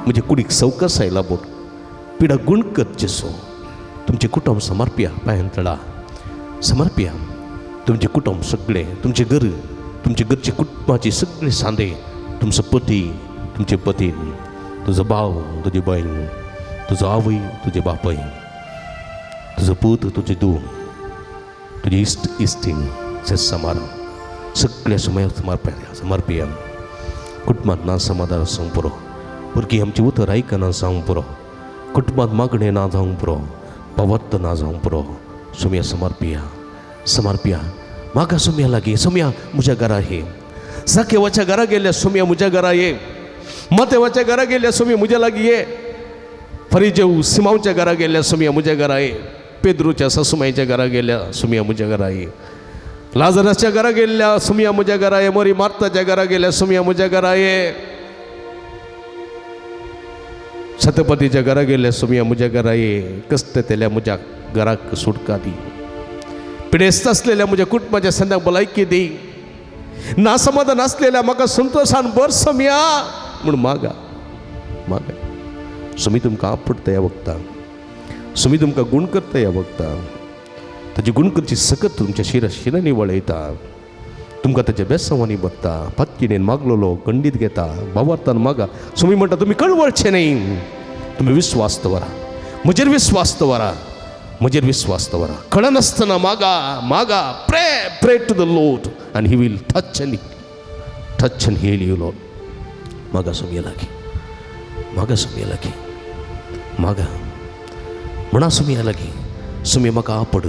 B: मुझे कुडीक सवकास आयला बोट पिडा गुण कर जेसो तुमचे कुटुंब समर्पिया पायंतळा समर्पिया तुमचे कुटुंब सगळे तुमचे घर तुमचे घरचे कुटुंबाचे सगळे सांदे तुमचं पती तुमचे पतीन तुझं भाव तुझी बहीण तुझं आवय तुझे बापय तुझं पूत तुझे दू तुझे इष्ट इष्टीण से समारा सगळ्या समर्पिया कुटुंबात ना समाधान जावंक पुरो भुरगीं आमची उतर आयकना जावंक पुरो कुटुंबात मागणें ना जावंक पुरो पवत्त ना जावंक पुरो सुमिया समर्पिया म्हाका सुमिया लागीं सुमिया म्हज्या घरा ये साकेवाच्या घरा गेल्या सुमिया म्हज्या घरा ये mateवाच्या घरा गेल्या सुमिया म्हज्या लागीं ये फरीजेव सिमावच्या घरा गेल्या सुमिया म्हज्या घरा ये पेद्रूच्या सासूमाईच्या घरा गेल्या सुमिया म्हज्या घरा ये लाजराच्या घरा गेल्या सुमिया म्हज्या घरा ये मरी मार्ताच्या घरा गेल्या सुमिया म्हज्या घरा ये छत्रपतीच्या घरा गेल्या सुमिया म्हज्या घरा ये कष्ट तेल्या म्हज्या घराक सुटका दी पिडेस्त असलेल्या म्हज्या कुटुंबाच्या संध्याक भलायकी दी ना समाधान असलेल्या म्हाका संतोषान भर सुमिया म्हण मागा सुमी तुमकां आपडता ह्या वक्ता सुमी तुमकां गुण करता ह्या वक्ता ताची गुण करची सकत तुमच्या शिरांनी वळयता तुमकां ताच्या बेसवांनी बसता पातकिणेन मागलोलो खंडीत घेता भावार्थान मागा सुमी म्हणटा तुमी कळवळचे न्ही तुमी विश्वास दवरा म्हजेर विश्वास दवरा कळनासतना मागा pray to the lord and he will touch and heal you lord मागा सुमिया लागीं मागा म्हणा सुमिया लागीं सुमी म्हाका आपड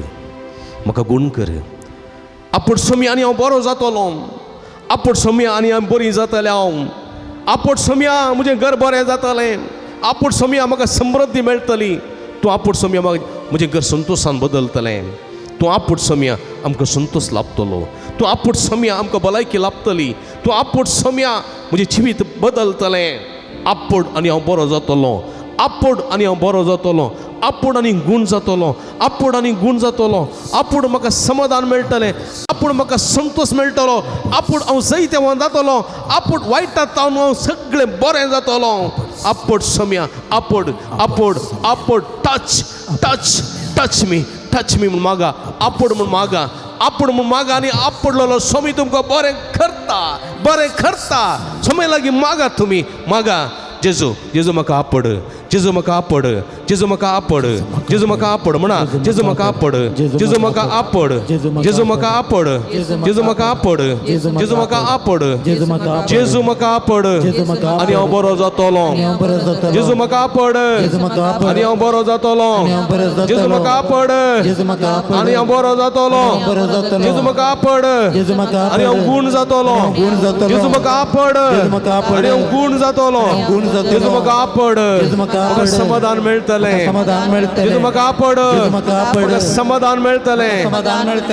B: म्हाका गुण कर आपड सुमी आनी हांव बरो जातलो आपड सुमिया आनी हांव बरी जातलें हांव आपड सुमिया म्हजें घर बरें जातलें आपड सुमिया म्हाका समृद्धी मेळटली तूं आपड सुमिया म्हाका म्हजें घर संतोशान बदलतलें तूं आपड सुमिया आमकां संतोश लाभतलो तूं आपड सुमिया आमकां भलायकी लाभतली तूं आपड सुमिया म्हजें जिवीत बदलतलें आपड आनी हांव बरो जातलो आपड आनी हांव बरो जातलो आपूण आनी गुण जातलो आपूण म्हाका समाधान मेळटलें आपूण म्हाका संतोष मेळटलो आपूण हांव जायतें जातलो आपूण वायटांत हांव सगळें बरें जातलो आपूण सुमिया आपूण टच मी म्हूण मागा आपूण म्हूण मागा आनी आपडलेलो सुमी तुमकां बरें करता सुमे लागीं मागा तुमी मागा जेजू म्हाका आपड म्हणा जेजू म्हाका आपड आनी हांव बरो जातलो जेजू म्हाका आपड आनी हांव बरो जातलो जेजू म्हाका आपड आनी हांव बरो जातलो जेजू म्हाका आपड आनी हांव गुण जातलो जेजू म्हाका आपड आनी हांव गुण जातलो जेजू म्हाका आपड म्हाका समाधान मेळटलें जेजू म्हाका आपड म्हाका समाधान मेळटलें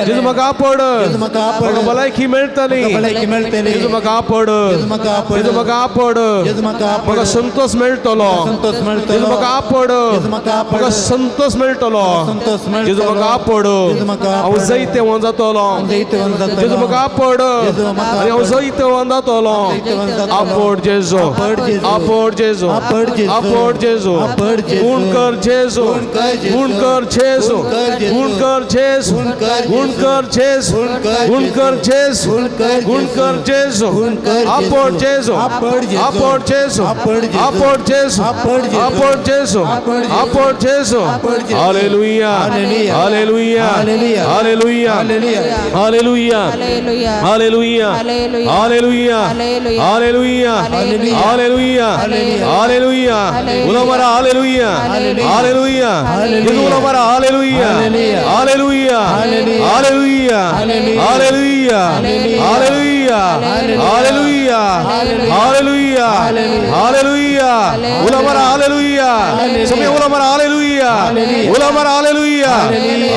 B: जेजू म्हाका आपड म्हाका भलायकी मेळटली जेजू म्हाका आपड जेजू म्हाका आपड म्हाका संतोष मेळटलो जेजू म्हाका आपड म्हाका संतोष मेळटलो जेजू म्हाका आपड हांव जायतें जातलो जेजू म्हाका आपड आनी हांव जायतें जातलो आपड जेजू Jesu.
A: Apar Jesu.
B: Gunkar Jesu.
A: Gunkar Jesu.
B: Gunkar Jesu.
A: Gunkar Jesu.
B: Gunkar Jesu.
A: Gunkar
B: Gunkar
A: Jesu.
B: Jesu.
A: Gunkar Jesu.
B: Apar Jesu.
A: Apar Jesu.
B: Apar Jesu.
A: Apar Jesu.
B: Apar Jesu.
A: Apar Jesu.
B: Apar Jesu.
A: Apar Jesu.
B: Apar Jesu.
A: Apar Jesu.
B: Hallelujah.
A: Hallelujah.
B: Hallelujah.
A: Hallelujah.
B: Hallelujah.
A: Hallelujah.
B: Hallelujah.
D: Hallelujah.
B: Hallelujah.
D: Hallelujah.
B: Hallelujah.
D: Hallelujah.
B: Hallelujah.
D: Hallelujah.
B: Hallelujah.
D: Hallelujah.
B: Hallelujah. Ulamara hallelujah.
D: Hallelujah.
B: Hallelujah.
D: Hallelujah.
B: Ulamara hallelujah.
A: Hallelujah.
B: Hallelujah.
A: Hallelujah.
B: Hallelujah.
A: Hallelujah.
B: Hallelujah. Hallelujah. Hallelujah. Hallelujah. Hallelujah. Ulamara hallelujah. Samay ulamara hallelujah. Ulamara hallelujah.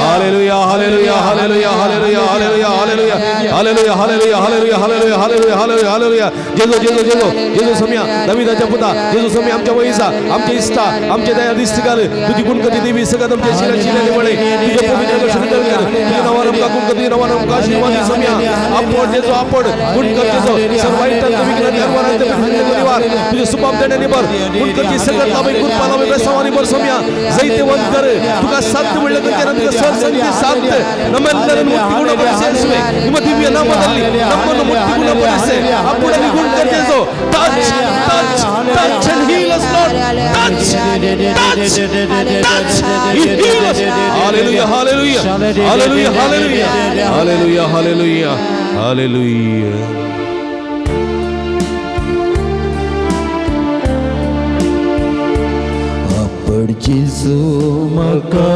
B: Hallelujah. Hallelujah. Hallelujah. Hallelujah. Hallelujah. Hallelujah. Hallelujah. Hallelujah. Hallelujah. Hallelujah. Hallelujah. Hallelujah. Hallelujah. जेजो जेजो जेजो जेजो सम्या दाविदाचा पुता जेजो सम्या आमच्या वयसा आमच्या इष्टा आमच्या दयादिष्ट कर तुझी गुणकती देवी सगळं आमच्या शिराची नेले वळे तुझे पवित्र दर्शन कर तुझे नावानं आमका गुणकती नावानं आमका आशीर्वादी सम्या आपण जेजो आपण गुणकती जेजो सर्वांत विघ्न निर्माणांत परिवार तुझे सुपाप देणे निबर गुणकती सगळं ताबे कृपा लावे प्रसवानी बर सम्या जैते वन कर तुका साथ मिळलं तर त्यानं तुका सरसंती साथ नमेंदर मुक्ती गुण परिसेसवे ನಿಮ್ಮ ದಿವ್ಯ ನಾಮದಲ್ಲಿ ನಮ್ಮನ್ನು ಮುಕ್ತಿ ಗುಣ ಪರಿಸೆ ಅಪ್ಪುಡಲಿ ಗುಣ ಕರ್ತೆಸೋ touch touch touch and heal us Lord touch touch touch heal us hallelujah hallelujah hallelujah hallelujah hallelujah hallelujah hallelujah
A: Apar Jesu maka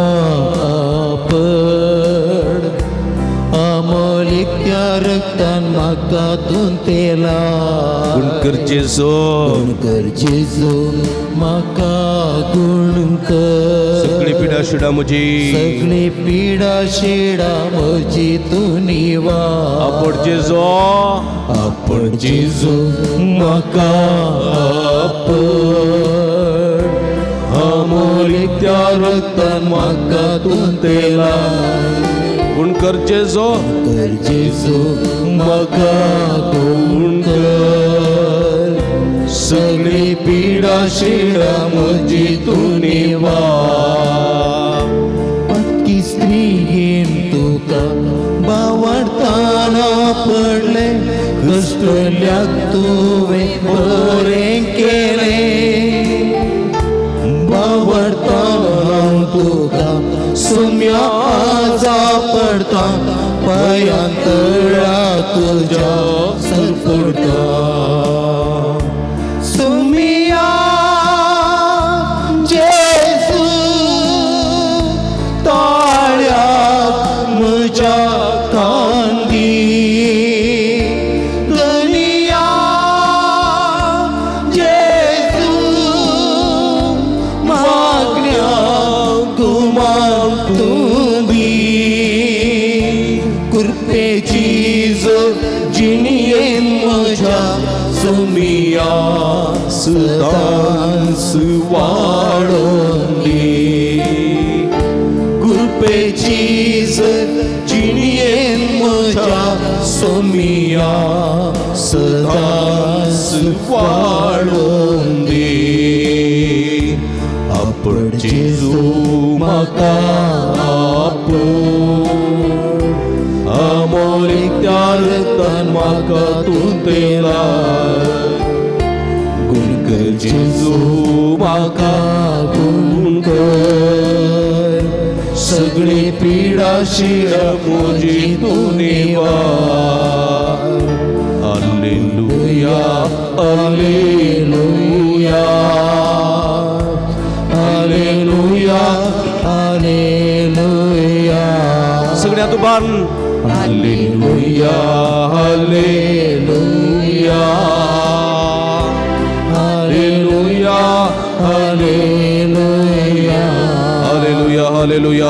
A: apar Amolik त्या रक्तान माका तून तेला
B: गुणकर जेसो
A: गुणकर जेजो माका गुणकर
B: सगळी पीडा शिडा मुजी
A: सगळी पीडा शेडा म्हजी तू निवा
B: आपण जेसो
A: आपण जेजो माका आपण अमोलिक त्या रक्तान माका तून तेला
B: गुणकर जेसो
A: कर जेजो माका गुणकर सगळी पीडा शेडा म्हजी तू निवा पत्की स्त्री घेन तुका बावडताना पडले कष्टल्याक तुवें बरें केलें बावडताना तुका सुम्या पडता पायांतळा तुझ्या सरपडता सुमिया जेजू ताळ्याक म्हज्या कांदी गनिया जेजू मागण्या गुमान तुंदी कुर्पेची जिणयेन म्हज्या सुमिया सदांच वाडोवन दी कुर्पेची जिणयेन म्हज्या सुमिया सदांच वाडोवन दी आपण जेजू म्हाका अमोलिक त्या रक्तान म्हाका तूं तेला गुणकर जेजू म्हाका गुणकर सगळी पीडा शिडा म्हजी तूं निवार
B: हालेलुया
A: हालेलुया हालेलुया हालेलुया
B: सगळ्यात उभारून
A: हालेलुया हालेलुया हालेलुया हालेलुया
B: हालेलुया हालेलुया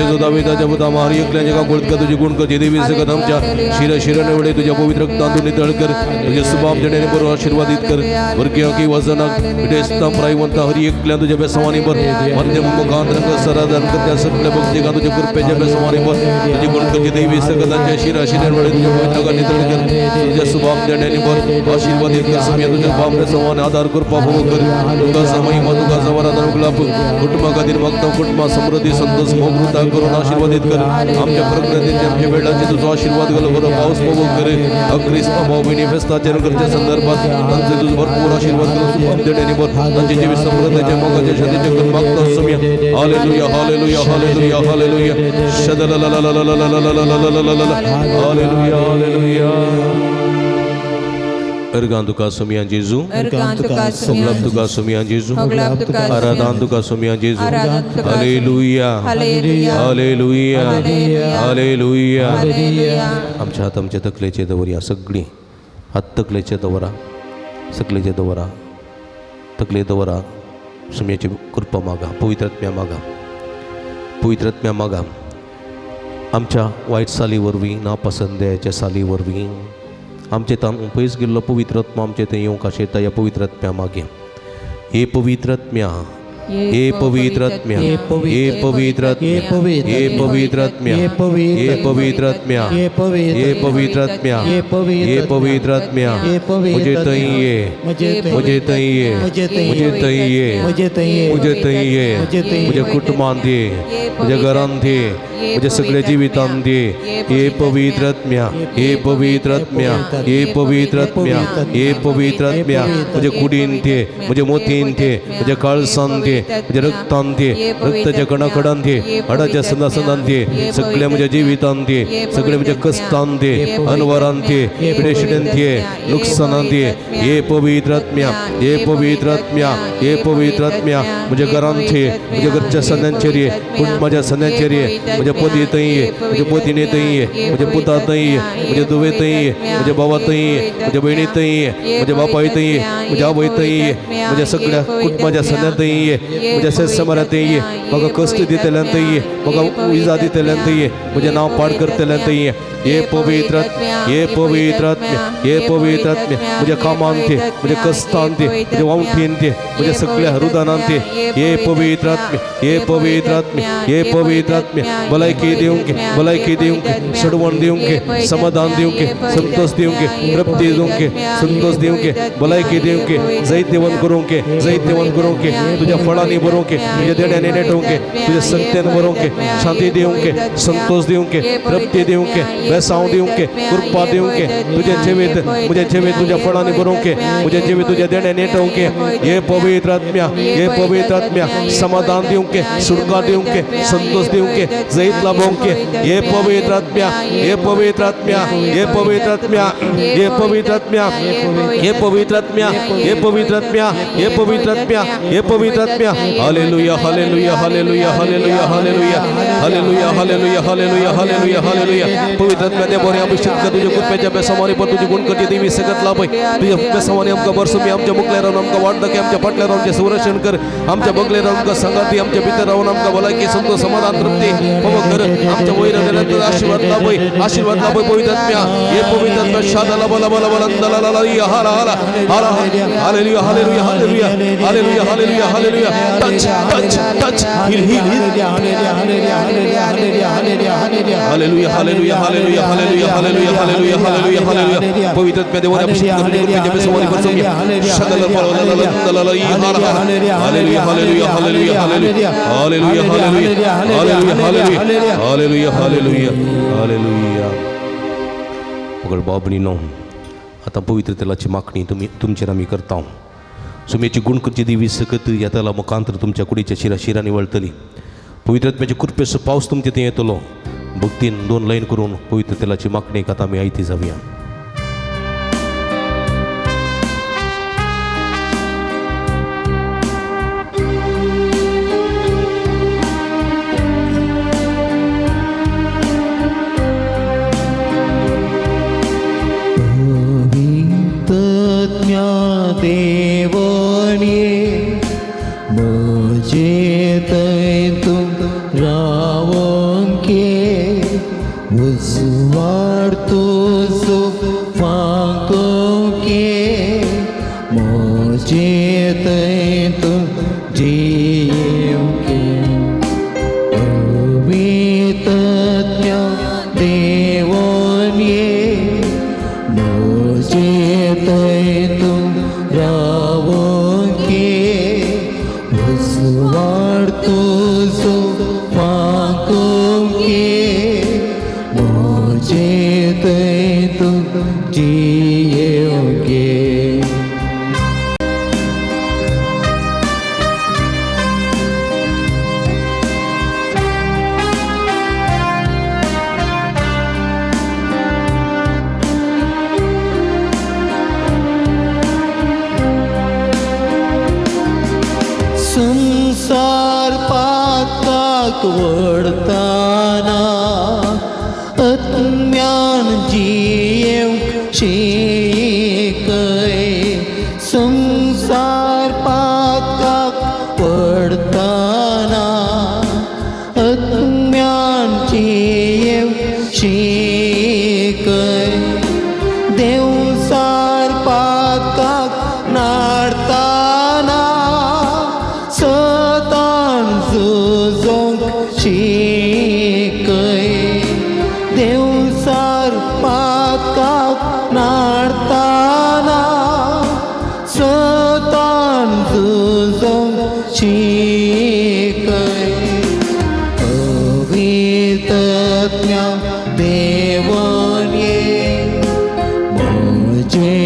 B: जेजू दाविदाच्या पुता मारी एकल्याच्या का गोळत तुझी गुण कर देवी सगत आमच्या शिरा निवडे तुझ्या पवित्र रक्तातून नितळ कर तुझे सुभाव जडे बरोबर आशीर्वादित कर वर्गीय की वजनक विदेशता प्रायवंत हरी एकल्या तुझ्या बेसवानी बर मध्य मुखांत रंग सराधन कर त्या सगळ्या भक्ती का तुझ्या कृपेच्या बेसवानी बर तुझी गुण कर देवी सगतांच्या शिरा निवडे तुझ्या पवित्र का नितळ कर तुझ्या सुभाव जडे बर आशीर्वादित कर समय तुझ्या बापरे समान आधार कर पाप कर तुझा समय तुझा समाधान गुलाब कुटुंबातील भक्त कुटुंबा समृद्धी संतोष मोगृता करून आशीर्वादित कर आमच्या प्रकृतीचे आमच्या वेळाचे तुझा आशीर्वाद घाल बरं पाऊस पवो करे अग्रिस्त भावबिनी फेस्ताच्या नगरच्या संदर्भात त्यांचे तुझं भरपूर आशीर्वाद घाल देण्याने बर त्यांची जीवित समृद्धीच्या मोगाच्या शतीचे कर मागता समय हालेलुया हालेलुया हालेलुया हालेलुया हालेलुया hallelujah Ergan tuka sumian Jesu, Oglap tuka sumian Jesu, Aradan tuka sumian Jesu, Haleluya, Haleluya, Haleluya. आमच्या हात आमच्या तकलेचे दवरा सगळी हात तकलेचे दवरा सकलेचे दवरा तकले दवरा सुम्याची कृपा मागा पवित्रात्म्या मागा आमच्या वाईट सालीवरवी नापसंद्याच्या सालीवरवी आमचे तान पयस गेल्लो पवित्रात्मा आमचे ते येवंक आशेता या पवित्रात्म्या मागे हे पवित्रात्म्या हे पवित्रात्म्या हे पवित्रात्म्या हे पवित्रात्म्या हे पवित्रात्म्या हे पवित्रात्म्या हे पवित्रात्म्या मुझे तई ये मुझे तई ये मुझे तई ये मुझे तई ये मुझे कुटुंबांत दे मुझे घरांत दे मुझे सगळे जिवितांत दे हे पवित्रात्म्या हे पवित्रात्म्या हे पवित्रात्म्या हे पवित्रात्म्या मुझे कुडीन दे मुझे मोतीन दे मुझे काळसांत दे मुझे रक्तांत दे रक्ताच्या कणाकडांत दे हाडाच्या संदासंदांत दे सगळ्या मुझ्या जिवितांत दे सगळे मुझ्या कष्टांत दे अनवरांत दे पिडेशिडेंत दे नुकसानांत दे हे पवित्रात्म्या हे पवित्रात्म्या हे पवित्रात्म्या मुझे घरांत दे मुझे घरच्या सणांचेर ये कुटुंबाच्या सणांचेर ये मुझे पती तई ये मुझे पतीने तई ये मुझे पुता तई ये मुझे दुवे तई ये मुझे बाबा तई ये मुझे बहिणी तई ये मुझे बापाई तई ये मुझे आवय तई ये मुझे सगळ्या कुटुंबाच्या सणां तई ये मुझे सेसमरा तई ये म्हाका कष्ट दितेल्यान तई ये म्हाका इजा दितेल्यान तई ये मुझे नांव पाड करतेल्यान तई ये हे पवित्रात्म्या हे पवित्रात्म्या हे पवित्रात्म्या मुझे कामांत दे मुझे कष्टांत दे मुझे वावठीन दे मुझे सगळ्या हृदयानांत दे हे पवित्रात्म्या हे पवित्रात्म्या हे पवित्रात्म्या भलायकी दिवंके सडवण दिवंके समाधान दिवंके संतोष दिवंके तृप्ती दिवंके संतोष दिवंके भलायकी दिवंके जैत देवन करूंके तुझ्या फळांनी भरूंके तुझ्या देण्याने नेटवंके तुझ्या संतेन भरूंके शांती दिवंके संतोष दिवंके तृप्ती दिवंके बेसाव दिवंके कृपा दिवंके तुझ्या जेवेत मुझे जेवेत तुझ्या फळांनी भरूंके मुझे जेवेत तुझ्या देण्याने नेटवंके हे पवित्रात्म्या समाधान दिवंके सुटका दिवंके संतोष दिवंके जैत लाभोंके हे पवित्रात्म्या हे पवित्रात्म्या हे पवित्रात्म्या हे पवित्रात्म्या हे पवित्रात्म्या हे पवित्रात्म्या हे पवित्रात्म्या हे पवित्रात्म्या हालेलुया हालेलुया हालेलुया हालेलुया हालेलुया हालेलुया हालेलुया हालेलुया हालेलुया हालेलुया पवित्रात्म्या दे बरे अभिषेक कर तुझ्या कृपेच्या बेसमानी पर तुझी गुण करते देवी सगत लाभ तुझ्या बेसमानी आमका बरसुमी आमच्या मुखल्या राहून आमका वाढदके आमच्या पाटल्या राहून आमचे संरक्षण कर आमच्या बगले राहून आमका संगाती आमच्या भितर राहून आमका भलायकी संतोष समाधान तृप्ती बाबा कर आमच्या वैराग्यानंतर आशीर्वाद लाभ पवित्रात्म्या हे पवित्रात्म्या शादाला बला बला बला या हाला हाला हाला हालेलुया हालेलुया हालेलुया हालेलुया हालेलुया हालेलुया touch touch touch heal heal heal हालेलुया हालेलुया हालेलुया हालेलुया हालेलुया हालेलुया हालेलुया हालेलुया हालेलुया हालेलुया हालेलुया पवित्रात्म्या देवाने अभिषेक करून कृपेच्या बेसमानी पर तुम्ही शादाला बला या हाला हालेलुया हालेलुया हालेलुया हालेलुया हालेलुया हालेलुया हालेलुया हालेलुया हालेलुया हालेलुया पगड बाबनीनो आता पवित्र तेलाची मागणी तुमचेर आमी करता सुमेची गुणकची दिवी सकत येताला मुखांतर तुमच्या कुडीच्या शिरा निवळतली पवित्रात्म्याची कृपेचो पावस तुमचे थंय येतलो भक्तीन 2 लाईन करून पवित्र तेलाची मागणी आता आमी आयती जावया
A: जेतैतु रावंके उस्वार्तो सो फांकोके मोजेतैतु जीवके अवितज्ञ देवोन्ये मोजेतैतु रावंके उस्वार्तो सो फांकोके मोजेतैतु जीवके संसार पातकाक वडताना अज्ञान जीव शिकय संसार पातकाक वडताना अज्ञान जीव शिकय देवसार पातकाक नाडताना सतान झुजोंक शिकय देवसार पातकाक नाडताना सतान झुजोंक शिकय अवितज्ञ देवोन्ये मोजेतैतु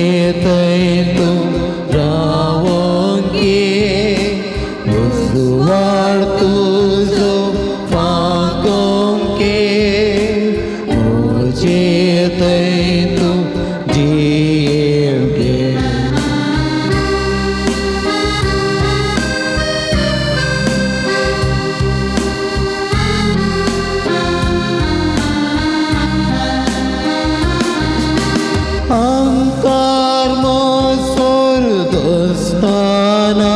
A: रावंके उस्वार्तो सो फांकोके मोजेतैतु जीवके अहंकार मोसोर दोस्ताना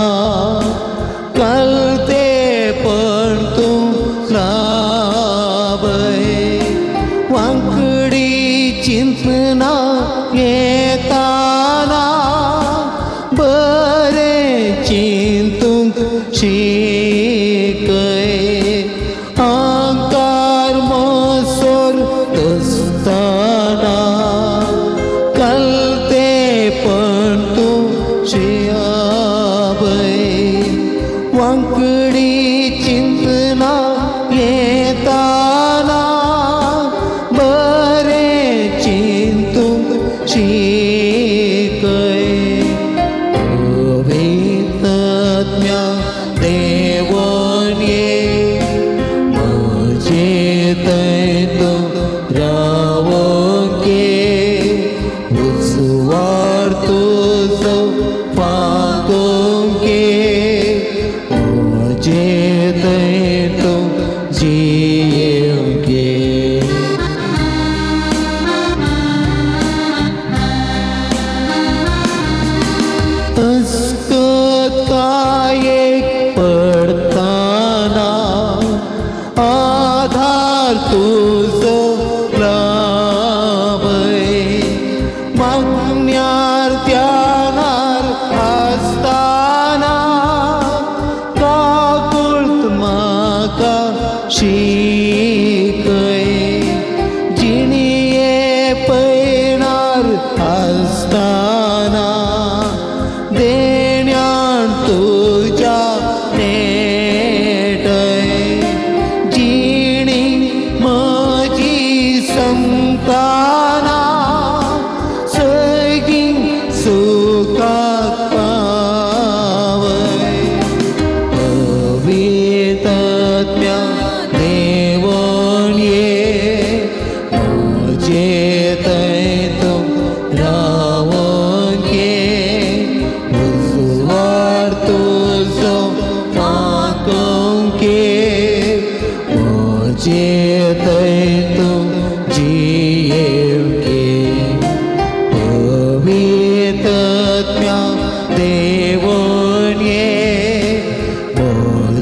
A: कलते पण तू लाभय वांकडी चिंतना येताना बरे चिंतूंक शिकय अहंकार मोसोर दोस्ताना कलते पण तू शियाबय वांकडी चिंतना येताना बरे चिंतूंक शिकय अवितज्ञ देवोन्ये मोजेतैतु रावंके उस्वार्तो सो फांकोके मोजेतैतु जीवके अस्कत काये पडताना आधार तुझो लाभय मागण्यार ध्यानार आसताना काकुळत म्हाका शिकय जिणये पैणार आसताना देण्यान तुज्या नेटय जिणी म्हजी संताना सगळीं सुखाक पावय अवितज्ञ देवोन्ये मोजेतैतु रावंके उस्वार्तो सो फांकोके मोजेतैतु जीवके अवितज्ञ देवोन्ये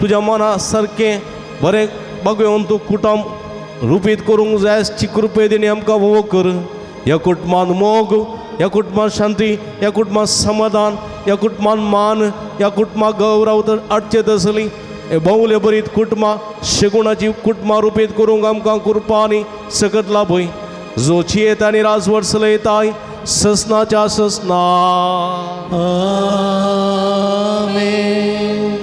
B: तुज्या मना सारकें बरें बगेवन तूं कुटुंब रुपीत करूंक जाय आसची कृपे दिनी आमकां वो कर. ह्या कुटुंबांत मोग, ह्या कुटुंबांत शांती, ह्या कुटुंबांत समाधान, ह्या कुटुंबांत मान, ह्या कुटुंबाक गौरव तर हाडचेत आसली. हे भोवले बरीत कुटुंबां शेगुणाची कुटुंबां रुपीत करूंक आमकां कृपा आनी सकत लाभय. जो चियेत आनी राजवट चलयताय ससनाच्या ससना.
A: आमेन.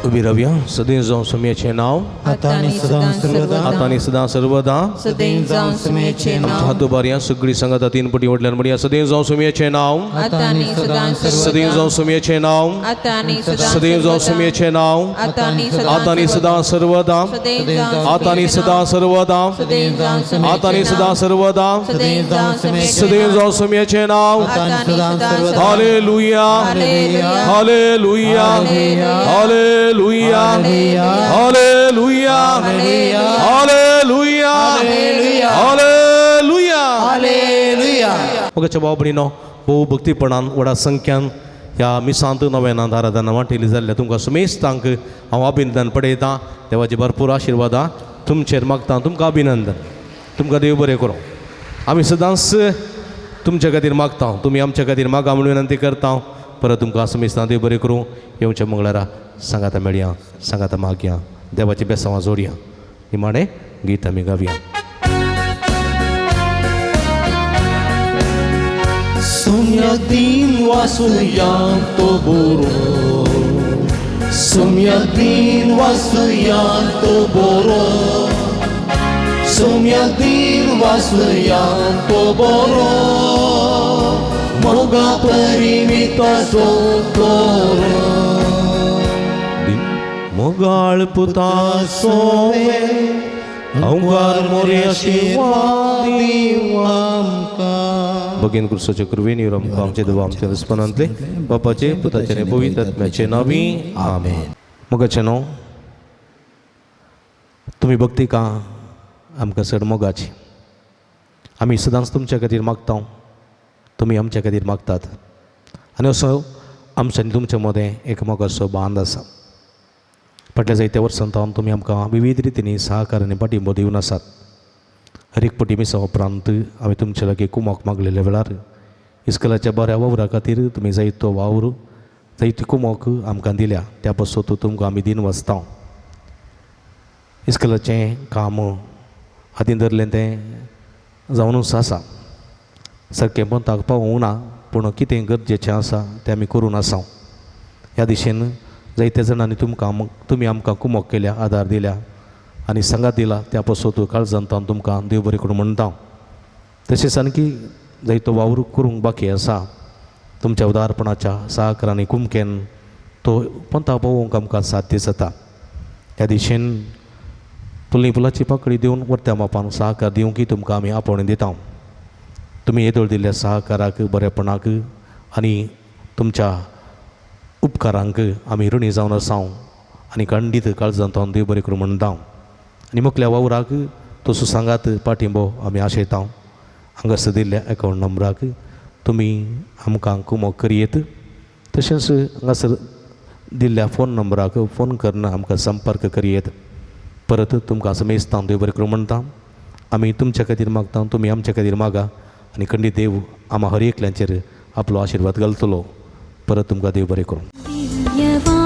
B: उभी रावया. सदैव जावं समयाचें नांव,
A: आता आणि सदा सर्वदा,
B: आता आनी सदां सर्वदा.
D: सदैव जावं समयाचें
B: आमच्या
D: नांव.
B: हातू बारया सगळी सांगात तीन पटी वडल्यान म्हणया. सदैव जावं समयाचें नांव,
D: आता आणि सदा
B: सदैव जावं समयाचें नांव,
D: आता आणि सदा
B: सदैव जावं समयाचें नांव,
D: आता आणि
B: आता आनी सदां सर्वदा,
D: सदैव जावं
B: आता आनी सदां सर्वदा,
D: सदैव जावं
B: आता आनी सदां सर्वदा.
D: सदैव जावं
B: सदैव जावं समयाचें नांव.
D: आता आणि सदा
B: हालेलुया, हालेलुया, हालेलुया, हालेलुया, हालेलुया, हालेलुया.
A: हालेलुया.
B: मगाच्या बाबडीनो भोव भक्तीपणान व्हडा संख्यान ह्या मिसांत नव्यान आराधना वांटिली जाल्ल्या तुमकां समेस्तांक हांव अभिनंदन पळयतां. देवाची भरपूर आशिर्वादां तुमचेर मागतां. तुमकां अभिनंदन. तुमकां देव बरें करूं. आमी सदांच तुमचे खातीर मागता. तुमी आमच्या खातीर मागा म्हणून विनंती करता. परत तुमकां समेस्तां देव बरें करूं. येवच्या मंगळारा सांगाता मेळया, सांगाता मागया, देवाची बेसांवां जोडया. निमाणें गीत आमी गावया.
A: Sumyadin wasuyan to boro, Sumyadin wasuyan to boro, Sumyadin wasuyan to boro, Moga perivita sokoro.
B: मोगाळ पुता सोवे अवघार मोरे आशिर्वादी भगीन कृष्णाचे कृपेने आमकां आमचे देव आमच्या रिस्पॉनांतले बापाचे पुताचे आनी पवित्र आत्म्याचे नांवी आमेन. मोगाचे न्हू तुमी भक्ती का आमकां चड मोगाची. आमी सदांच तुमच्या खातीर मागता. तुमी आमच्या खातीर मागतात. आनी असो आमच्या आनी तुमच्या मदें एक मोगाचो बांद आसा. फाटल्या जायत्या वर्सांत तुमी आमकां विविध रितींनी सहकार आनी पाठिंबो दिवन आसात. हर एक पटी मिसा उपरांत हांवें तुमचे लागीं कुमक मागलेल्या वेळार इस्कलाच्या बऱ्या वावरा खातीर तुमी जायतो वावर जायती कुमक आमकां दिल्या. त्या पासून तुमकां आमी दिन वाचता. इस्कलाचें काम हातीन धरलें तें जावनूच आसा. सारकेंपण ताका पावूंक ना, पूण कितें गरजेचें आसा तें आमी करून आसा. ह्या दिशेन जायत्या जाणांनी तुमी आमकां कुमक केल्या, आदार दिल्या आनी सांगात दिला. त्या पासून काळजांतान तुमकां देव बरें करून म्हणटा. तशेंच आणकी जायतो वावर करूंक बाकी आसा. तुमच्या उदारपणाच्या सहकारांनी कुमकेन तो पंथा पावोवंक आमकां साध्य जाता. ह्या दिशेन फुलनी फुलाची पाकळी दिवन वर्त्या मापान सहकार दिवंकय तुमकां आमी आपोवणें दिता. तुमी येदोळ दिल्ल्या सहकाराक, बरेपणाक आनी तुमच्या उपकारांक आमी ऋणी जावन आसा आनी खंडीत काळजांतान देव बरें करून म्हणटा. आनी मुखल्या वावराक तो सुसांगात पाठिंबो आमी आशयता. हांगासर दिल्ल्या अकावंट नंबराक तुमी आमकां कुमक करियेत. तशेंच हांगासर दिल्ल्या फोन नंबराक फोन करून आमकां संपर्क करियेत. परत तुमकां असं मेजता देव बरें करूं म्हणटा. आमी तुमच्या खातीर मागता, तुमी आमच्या खातीर मागा आनी खंडीत देव आम्हा हर एकल्यांचेर आपलो आशिर्वाद घालतलो. परत तुमकां देव बरें करूं.
E: दिव्यवाणी